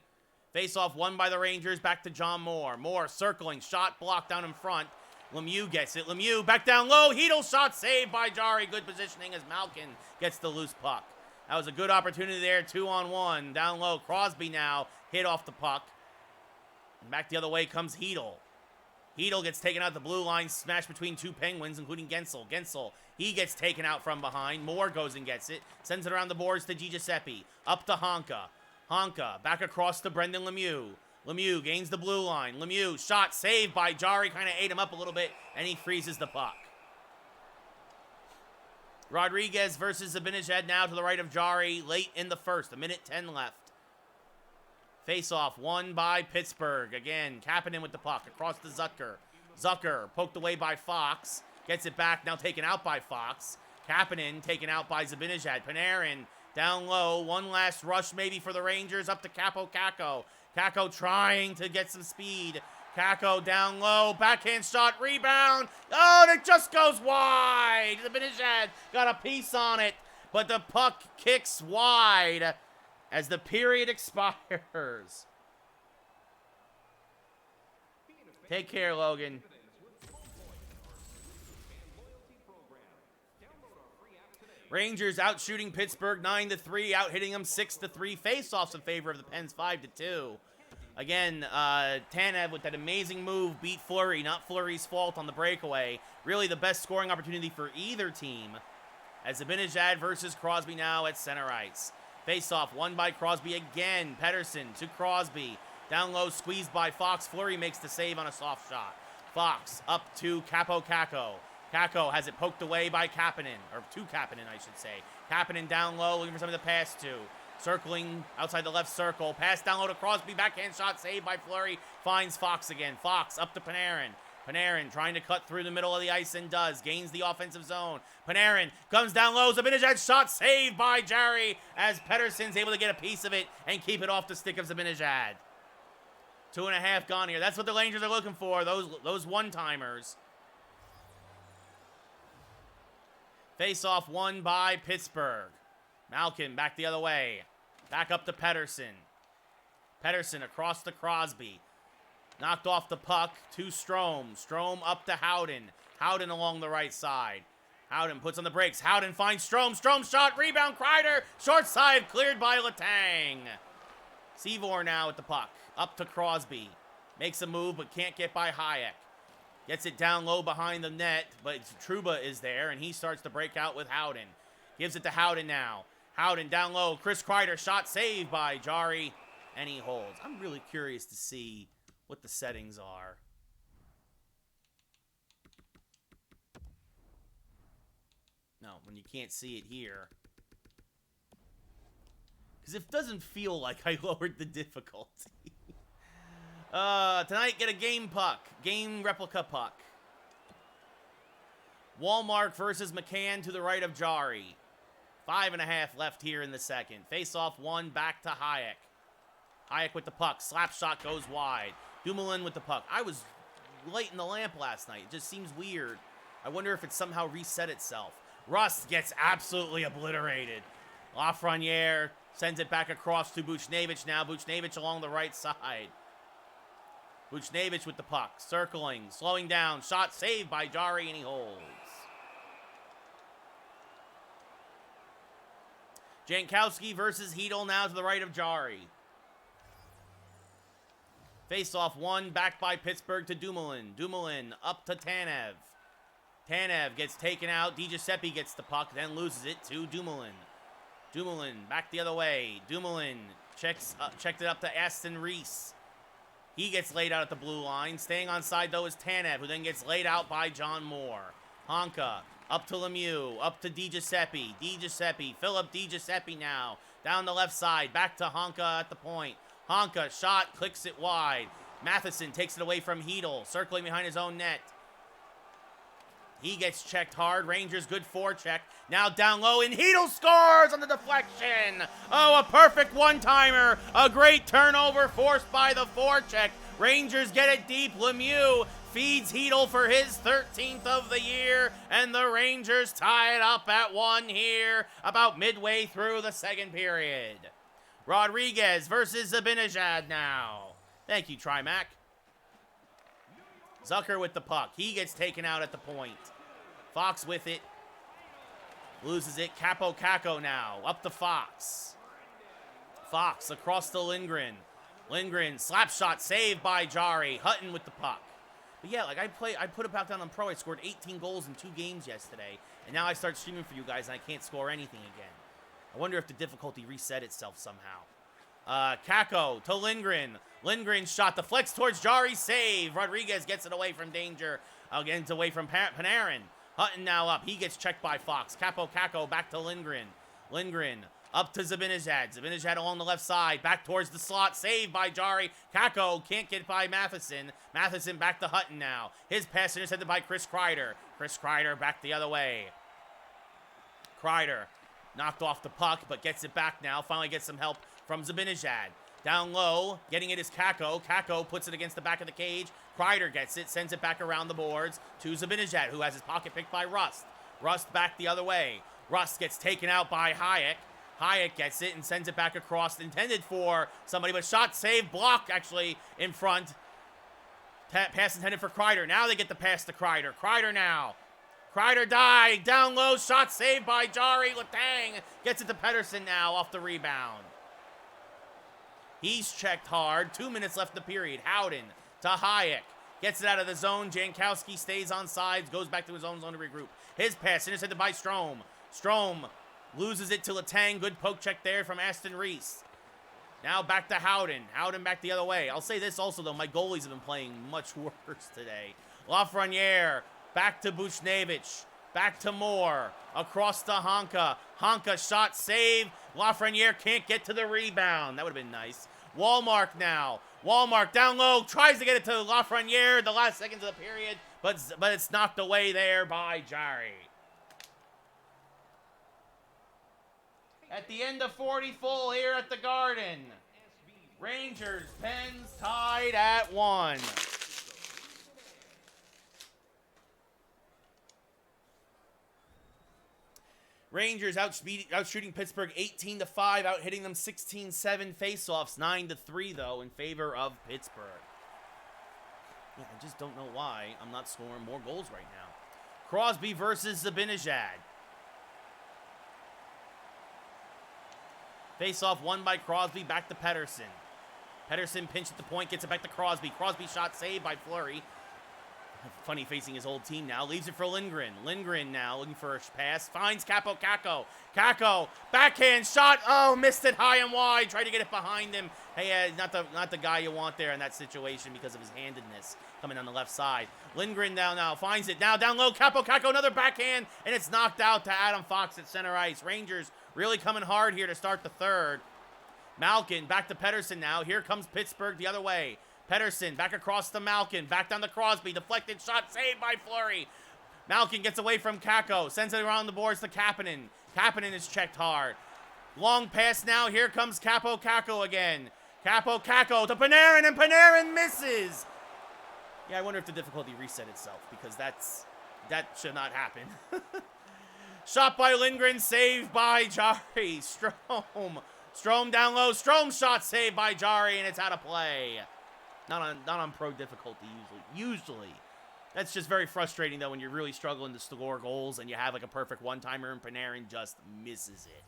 Face-off won by the Rangers. Back to John Moore. Moore circling. Shot blocked down in front. Lemieux gets it. Lemieux back down low. Hedel shot saved by Jari. Good positioning as Malkin gets the loose puck. That was a good opportunity there. 2-on-1. Down low. Crosby now hit off the puck. And back the other way comes Hedel. Hedel gets taken out the blue line, smashed between 2 Penguins, including Gensel. Gensel, he gets taken out from behind. Moore goes and gets it. Sends it around the boards to DiGiuseppe. Up to Honka. Honka back across to Brendan Lemieux. Lemieux gains the blue line. Lemieux, shot saved by Jari, kind of ate him up a little bit, and he freezes the puck. Rodriguez versus Zibanejad now to the right of Jari, late in the first. 1:10 left. Face-off won by Pittsburgh. Again, Kapanen with the puck across to Zucker. Zucker poked away by Fox. Gets it back, now taken out by Fox. Kapanen taken out by Zibanejad. Panarin down low. One last rush maybe for the Rangers. Up to Kako. Kako trying to get some speed. Kako down low. Backhand shot. Rebound. Oh, and it just goes wide. Zibanejad got a piece on it. But the puck kicks wide as the period expires. Take care, Logan. Rangers out shooting Pittsburgh 9-3, out hitting them 6-3. Face-offs in favor of the Pens 5-2. Again, Tanev with that amazing move beat Fleury. Not Fleury's fault on the breakaway. Really the best scoring opportunity for either team. As Zibanejad versus Crosby now at center ice. Face-off won by Crosby again. Pettersson to Crosby. Down low, squeezed by Fox. Fleury makes the save on a soft shot. Fox up to Kako. Kako has it poked away by Kapanen. Or to Kapanen, I should say. Kapanen down low, looking for something to pass to. Circling outside the left circle. Pass down low to Crosby. Backhand shot saved by Fleury. Finds Fox again. Fox up to Panarin. Panarin trying to cut through the middle of the ice and does. Gains the offensive zone. Panarin comes down low. Zibanejad shot saved by Jari as Pettersson's able to get a piece of it and keep it off the stick of Zibanejad. 2.5 gone here. That's what the Rangers are looking for. Those one-timers. Face-off won by Pittsburgh. Malkin back the other way. Back up to Pettersson. Pettersson across to Crosby. Knocked off the puck to Strome. Strome up to Howden. Howden along the right side. Howden puts on the brakes. Howden finds Strome. Strome shot. Rebound. Kreider. Short side. Cleared by Letang. Seavor now with the puck. Up to Crosby. Makes a move but can't get by Hayek. Gets it down low behind the net, but Trouba is there, and he starts to break out with Howden. Gives it to Howden now. Howden down low. Chris Kreider shot saved by Jari, and he holds. I'm really curious to see what the settings are. No, when you can't see it here. Because it doesn't feel like I lowered the difficulty. Tonight, get a game puck. Game replica puck. Walmart versus McCann to the right of Jari. 5.5 left here in the second. Face-off 1, back to Hayek. Hayek with the puck. Slap shot goes wide. Dumoulin with the puck. I was lighting the lamp last night. It just seems weird. I wonder if it somehow reset itself. Rust gets absolutely obliterated. Lafreniere sends it back across to Buchnevich now. Buchnevich along the right side. Buchnevich with the puck. Circling. Slowing down. Shot saved by Jari, and he holds. Jankowski versus Hedel now to the right of Jari. Face-off 1, back by Pittsburgh to Dumoulin. Dumoulin up to Tanev. Tanev gets taken out. DiGiuseppe gets the puck, then loses it to Dumoulin. Dumoulin back the other way. Dumoulin checked it up to Aston Reese. He gets laid out at the blue line. Staying on side, though, is Tanev, who then gets laid out by John Moore. Honka up to Lemieux, up to DiGiuseppe. DiGiuseppe, Philip DiGiuseppe now. Down the left side, back to Honka at the point. Honka, shot, clicks it wide. Matheson takes it away from Hedel, circling behind his own net. He gets checked hard. Rangers, good forecheck. Now down low, and Hedel scores on the deflection. Oh, a perfect one-timer. A great turnover forced by the forecheck. Rangers get it deep. Lemieux feeds Hedel for his 13th of the year, and the Rangers tie it up at 1 here, about midway through the second period. Rodriguez versus Zibanejad now. Thank you, Trimac. Zucker with the puck. He gets taken out at the point. Fox with it. Loses it. Capo Caco now. Up to Fox. Fox across to Lindgren. Lindgren, slap shot saved by Jari. Hutton with the puck. But yeah, like I put it back down on pro. I scored 18 goals in 2 games yesterday. And now I start streaming for you guys and I can't score anything again. I wonder if the difficulty reset itself somehow. Caco to Lindgren. Lindgren shot deflects towards Jari, save. Rodriguez gets it away from danger. Again, it's away from Panarin. Hutton now up. He gets checked by Fox. Capo Caco back to Lindgren. Lindgren up to Zibanejad. Zibanejad along the left side. Back towards the slot. Saved by Jari. Caco can't get by Matheson. Matheson back to Hutton now. His pass intercepted by Chris Kreider. Chris Kreider back the other way. Kreider knocked off the puck, but gets it back now. Finally gets some help from Zibanejad. Down low, getting it is Caco. Caco puts it against the back of the cage. Kreider gets it, sends it back around the boards to Zibanejad, who has his pocket picked by Rust. Rust back the other way. Rust gets taken out by Hayek. Hayek gets it and sends it back across, intended for somebody, but shot, save, block actually in front. Pass intended for Kreider. Now they get the pass to Kreider. Kreider now. Kreider died, down low, shot saved by Jari. Letang gets it to Pedersen now off the rebound. He's checked hard. 2 minutes left in the period. Howden to Hayek. Gets it out of the zone. Jankowski stays on sides. Goes back to his own zone to regroup. His pass intercepted by Strome. Strome loses it to Letang. Good poke check there from Aston Reese. Now back to Howden. Howden back the other way. I'll say this also, though. My goalies have been playing much worse today. Lafreniere back to Buchnevich. Back to Moore. Across to Honka. Honka shot save. Lafreniere can't get to the rebound. That would have been nice. Walmart now. Walmart down low. Tries to get it to Lafreniere the last seconds of the period. But it's knocked away there by Jari. At the end of 40 full here at the Garden. Rangers, Pens tied at 1. Rangers outshooting Pittsburgh 18-5, out hitting them 16-7 faceoffs, 9-3 though in favor of Pittsburgh. Yeah, I just don't know why I'm not scoring more goals right now. Crosby versus Zibanejad. Faceoff won by Crosby, back to Pedersen. Pedersen pinched at the point, gets it back to Crosby. Crosby shot saved by Fleury. Funny facing his old team now. Leaves it for Lindgren. Lindgren now looking for a pass. Finds Capo Caco. Caco, backhand shot. Oh, missed it high and wide. Tried to get it behind him. Hey, not the guy you want there in that situation because of his handedness coming on the left side. Lindgren now finds it. Now down low. Capo Caco, another backhand. And it's knocked out to Adam Fox at center ice. Rangers really coming hard here to start the third. Malkin back to Pettersson now. Here comes Pittsburgh the other way. Pettersson back across to Malkin. Back down to Crosby. Deflected shot saved by Fleury. Malkin gets away from Caco. Sends it around the boards to Kapanen. Kapanen is checked hard. Long pass now. Here comes Capo Caco again. Capo Caco to Panarin, and Panarin misses. Yeah, I wonder if the difficulty reset itself, because that should not happen. Shot by Lindgren, saved by Jari. Strome down low. Strome shot saved by Jari, and it's out of play. Not on pro difficulty usually. That's just very frustrating, though, when you're really struggling to score goals and you have like a perfect one-timer and Panarin just misses it.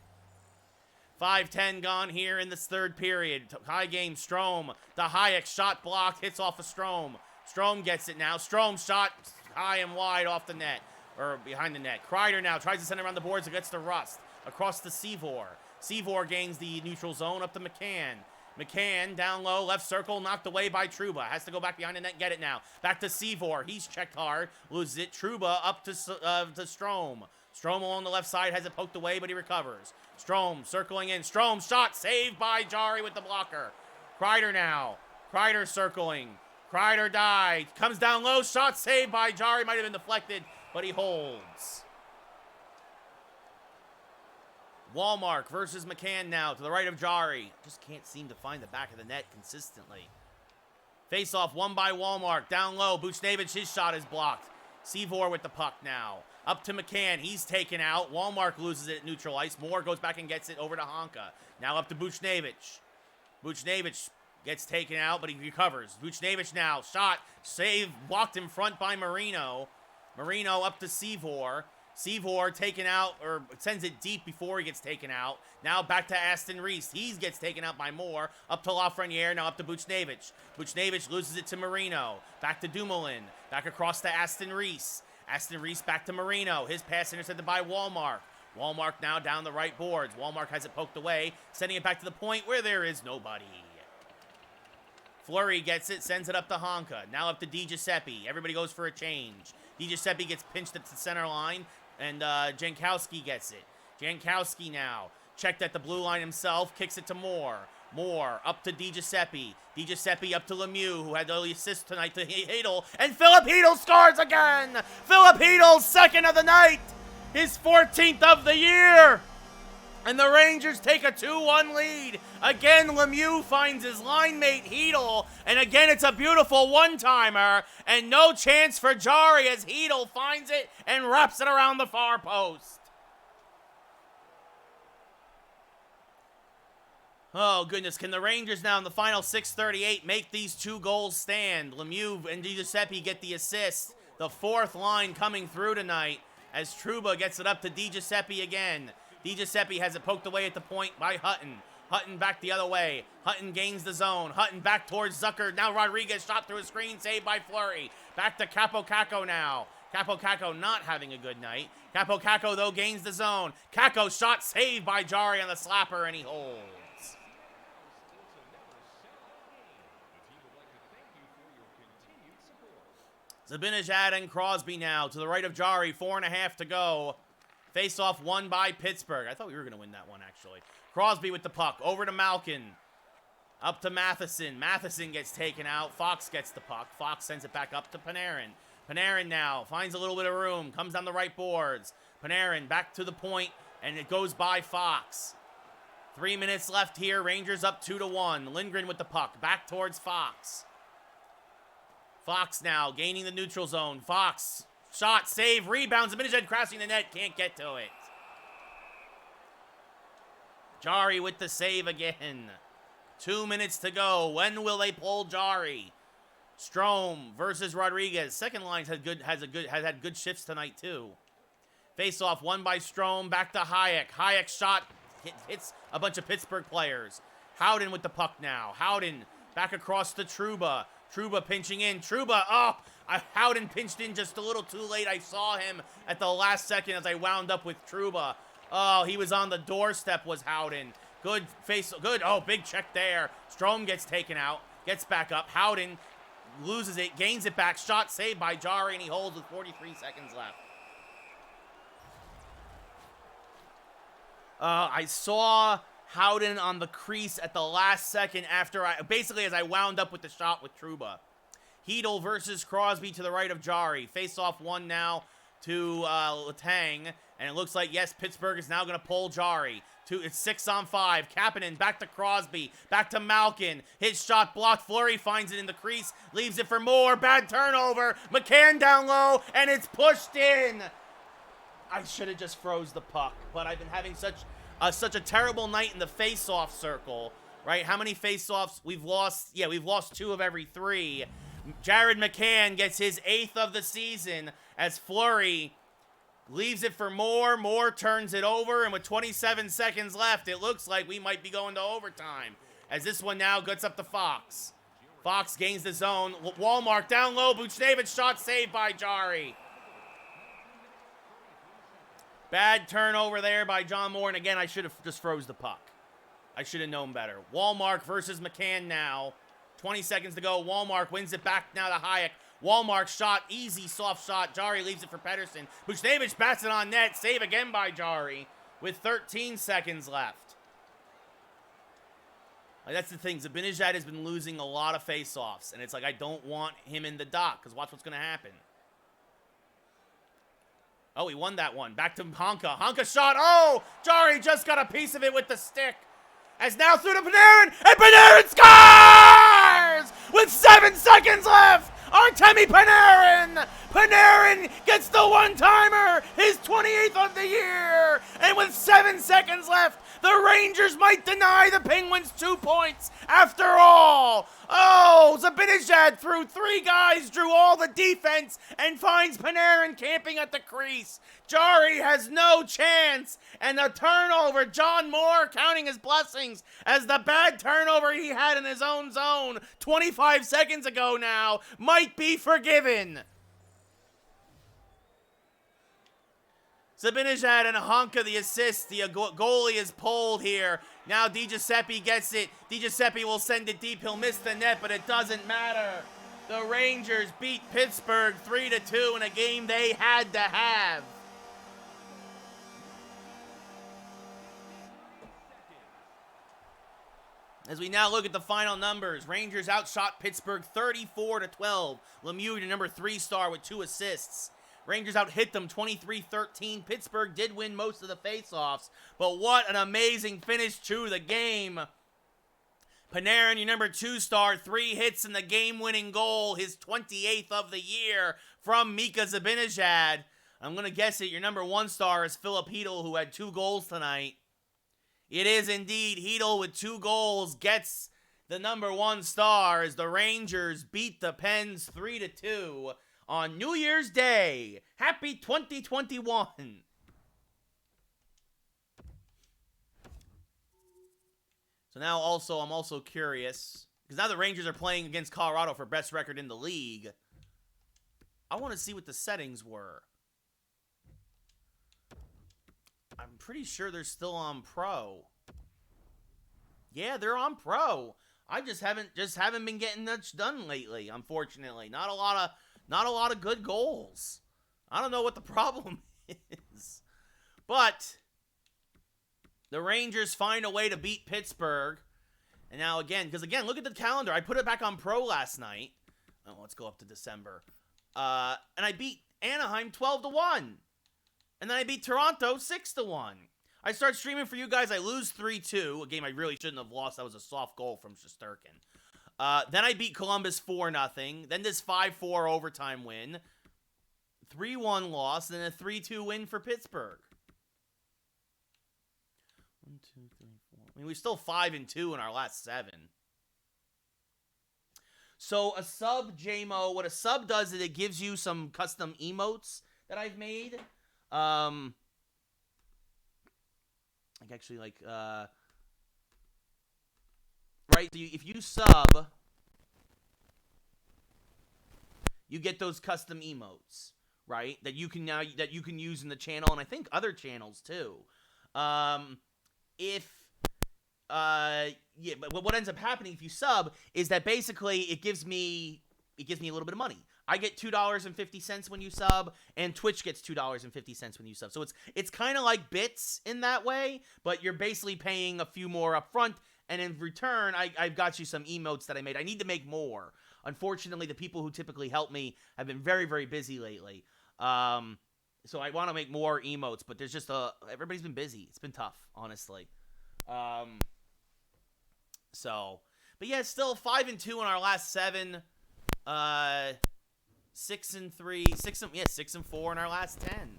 5:10 gone here in this third period. High game, Strome. The Hayek shot blocked, hits off of Strome. Strome gets it now. Strome shot high and wide off the net, or behind the net. Kreider now tries to send it around the boards. It gets to Rust. Across to Seavor. Seavor gains the neutral zone up to McCann. McCann down low, left circle, knocked away by Trouba. Has to go back behind the net, get it now. Back to Seavor. He's checked hard, loses it. Trouba up to Strome. Strome along the left side has it poked away, but he recovers. Strome circling in. Strome shot saved by Jari with the blocker. Kreider now. Kreider circling. Kreider died. Comes down low. Shot saved by Jari. Might have been deflected, but he holds. Wallmark versus McCann now to the right of Jari. Just can't seem to find the back of the net consistently. Face-off won by Wallmark. Down low. Buchnevich, his shot is blocked. Seavor with the puck now. Up to McCann. He's taken out. Wallmark loses it at neutral ice. Moore goes back and gets it over to Honka. Now up to Buchnevich. Buchnevich gets taken out, but he recovers. Buchnevich now. Shot. Save. Blocked in front by Marino. Marino up to Seavor. Seavor taken out, or sends it deep before he gets taken out. Now back to Aston Reese. He gets taken out by Moore. Up to Lafreniere, now up to Buchnevich. Buchnevich loses it to Marino. Back to Dumoulin. Back across to Aston Reese. Aston Reese back to Marino. His pass intercepted by Wallmark. Wallmark now down the right boards. Wallmark has it poked away, sending it back to the point where there is nobody. Fleury gets it, sends it up to Honka. Now up to DiGiuseppe. Everybody goes for a change. DiGiuseppe gets pinched at the center line, and Jankowski gets it. Jankowski now, checked at the blue line himself, kicks it to Moore. Moore up to DiGiuseppe. DiGiuseppe up to Lemieux, who had the assist tonight to Hedel. And Philip Hedel scores again! Philip Hedel, second of the night! His 14th of the year! And the Rangers take a 2-1 lead. Again, Lemieux finds his line mate, Hedel. And again, it's a beautiful one-timer. And no chance for Jari as Hedel finds it and wraps it around the far post. Oh, goodness. Can the Rangers now in the final 6:38 make these 2 goals stand? Lemieux and DiGiuseppe get the assist. The fourth line coming through tonight as Trouba gets it up to DiGiuseppe again. DiGiuseppe has it poked away at the point by Hutton. Hutton back the other way. Hutton gains the zone. Hutton back towards Zucker. Now Rodriguez shot through a screen, saved by Fleury. Back to Capo Caco now. Capo Caco not having a good night. Capo Caco, though, gains the zone. Caco shot saved by Jari on the slapper, and he holds. Zibanejad and Crosby now to the right of Jari. 4.5 to go. Face-off won by Pittsburgh. I thought we were going to win that one, actually. Crosby with the puck. Over to Malkin. Up to Matheson. Matheson gets taken out. Fox gets the puck. Fox sends it back up to Panarin. Panarin now finds a little bit of room. Comes down the right boards. Panarin back to the point, and it goes by Fox. 3 minutes left here. Rangers up 2-1. Lindgren with the puck. Back towards Fox. Fox now gaining the neutral zone. Fox. Shot, save, rebounds. Zibanejad crashing the net. Can't get to it. Jari with the save again. 2 minutes to go. When will they pull Jari? Strome versus Rodriguez. Second line has had good shifts tonight too. Face-off won by Strome. Back to Hayek. Hayek shot hits a bunch of Pittsburgh players. Howden with the puck now. Howden back across to Trouba. Trouba pinching in. Trouba, oh, Howden pinched in just a little too late. I saw him at the last second as I wound up with Trouba. Oh, he was on the doorstep, was Howden. Good face, good. Oh, big check there. Strome gets taken out, gets back up. Howden loses it, gains it back. Shot saved by Jari, and he holds with 43 seconds left. I saw Howden on the crease at the last second after basically as I wound up with the shot with Trouba. Hedel versus Crosby to the right of Jari. Face-off one now to Letang. And it looks like, yes, Pittsburgh is now going to pull Jari. It's 6-on-5. Kapanen back to Crosby. Back to Malkin. His shot blocked. Fleury finds it in the crease. Leaves it for more. Bad turnover. McCann down low. And it's pushed in. I should have just froze the puck. But I've been having such a terrible night in the face-off circle. Right? How many face-offs we've lost? Yeah, we've lost 2 of every 3. Jared McCann gets his 8th of the season as Fleury leaves it for more. Moore turns it over, and with 27 seconds left, it looks like we might be going to overtime. As this one now gets up to Fox. Fox gains the zone. Wallmark down low. Buchnevich shot saved by Jari. Bad turnover there by John Moore, and again, I should have just froze the puck. I should have known better. Wallmark versus McCann now. 20 seconds to go. Wallmark wins it back now to Hayek. Wallmark shot, easy soft shot. Jari leaves it for Pettersson. Buchnevich bats it on net. Save again by Jari with 13 seconds left. Like, that's the thing. Zibanejad has been losing a lot of face-offs, and it's like I don't want him in the dock because watch what's going to happen. Oh, he won that one. Back to Honka. Honka shot. Oh, Jari just got a piece of it with the stick. As now through to Panarin, and Panarin scores! With 7 seconds left! Artemi Panarin! Panarin gets the one-timer! His 28th of the year! And with 7 seconds left, the Rangers might deny the Penguins 2 points after all! Oh, Zibanejad threw 3 guys, drew all the defense, and finds Panarin camping at the crease. Jari has no chance, and the turnover, John Moore counting his blessings as the bad turnover he had in his own zone 25 seconds ago now might be forgiven. Zibanejad and Honka the assist. The goalie is pulled here. Now DiGiuseppe gets it. DiGiuseppe will send it deep. He'll miss the net, but it doesn't matter. The Rangers beat Pittsburgh 3-2 in a game they had to have. As we now look at the final numbers, Rangers outshot Pittsburgh 34-12. Lemieux, your number 3 star with 2 assists. Rangers out-hit them 23-13. Pittsburgh did win most of the faceoffs, but what an amazing finish to the game. Panarin, your number 2 star, 3 hits in the game-winning goal, his 28th of the year from Mika Zibanejad. I'm going to guess it. Your number 1 star is Philip Hedel, who had 2 goals tonight. It is indeed Hedel with 2 goals gets the number 1 star as the Rangers beat the Pens 3-2 on New Year's Day. Happy 2021. So now I'm also curious, because now the Rangers are playing against Colorado for best record in the league. I want to see what the settings were. I'm pretty sure they're still on pro. Yeah, they're on pro. I just haven't been getting much done lately, unfortunately. Not a lot of good goals. I don't know what the problem is. But the Rangers find a way to beat Pittsburgh. And now again, because again, look at the calendar. I put it back on pro last night. Oh, let's go up to December. And I beat Anaheim 12-1. And then I beat Toronto 6-1. I start streaming for you guys. I lose 3-2. A game I really shouldn't have lost. That was a soft goal from Shesterkin. Then I beat Columbus 4-0. Then this 5-4 overtime win. 3-1 loss. Then a 3-2 win for Pittsburgh. 1, 2, 3, 4. I mean, we're still 5-2 in our last 7. So a sub, JMO, what a sub does is it gives you some custom emotes that I've made. Like actually like, right, so if you sub, you get those custom emotes, right? That you can use in the channel, and I think other channels too. But what ends up happening if you sub is that basically it gives me a little bit of money. I get $2.50 when you sub, and Twitch gets $2.50 when you sub. So it's kind of like bits in that way, but you're basically paying a few more up front, and in return, I've got you some emotes that I made. I need to make more. Unfortunately, the people who typically help me have been very, very busy lately. So I want to make more emotes, but there's just everybody's been busy. It's been tough, honestly. But yeah, still 5-2 in our last 7. 6-3, 6-4 in our last 10.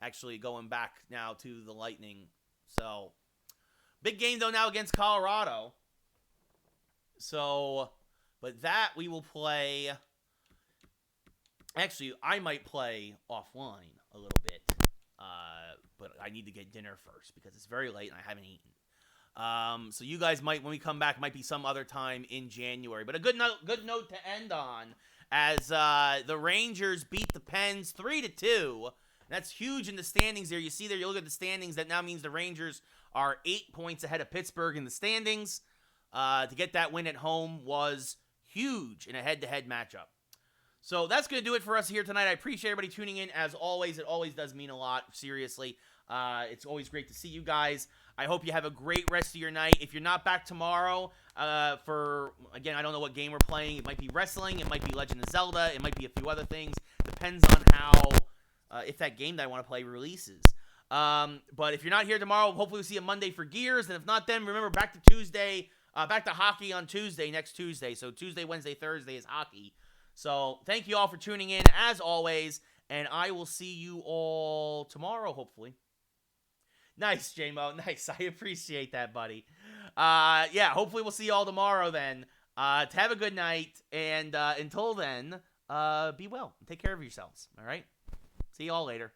Actually, going back now to the Lightning. So, big game though now against Colorado. So, but that we will play. Actually, I might play offline a little bit. But I need to get dinner first because it's very late and I haven't eaten. So you guys might, when we come back, might be some other time in January. But a good note to end on, as the Rangers beat the Pens 3-2. That's huge in the standings there. You see there, you look at the standings, that now means the Rangers are 8 points ahead of Pittsburgh in the standings. To get that win at home was huge in a head-to-head matchup. So that's going to do it for us here tonight. I appreciate everybody tuning in. As always, it always does mean a lot, seriously. It's always great to see you guys. I hope you have a great rest of your night. If you're not back tomorrow, again, I don't know what game we're playing. It might be wrestling. It might be Legend of Zelda. It might be a few other things. Depends on how, if that game that I want to play releases. But if you're not here tomorrow, hopefully we'll see you Monday for Gears. And if not, then remember, back to Tuesday, back to hockey on Tuesday, next Tuesday. So Tuesday, Wednesday, Thursday is hockey. So thank you all for tuning in, as always. And I will see you all tomorrow, hopefully. Nice, J-Mo. Nice. I appreciate that, buddy. Yeah, hopefully we'll see you all tomorrow then. Have a good night. And until then, be well. Take care of yourselves. All right? See you all later.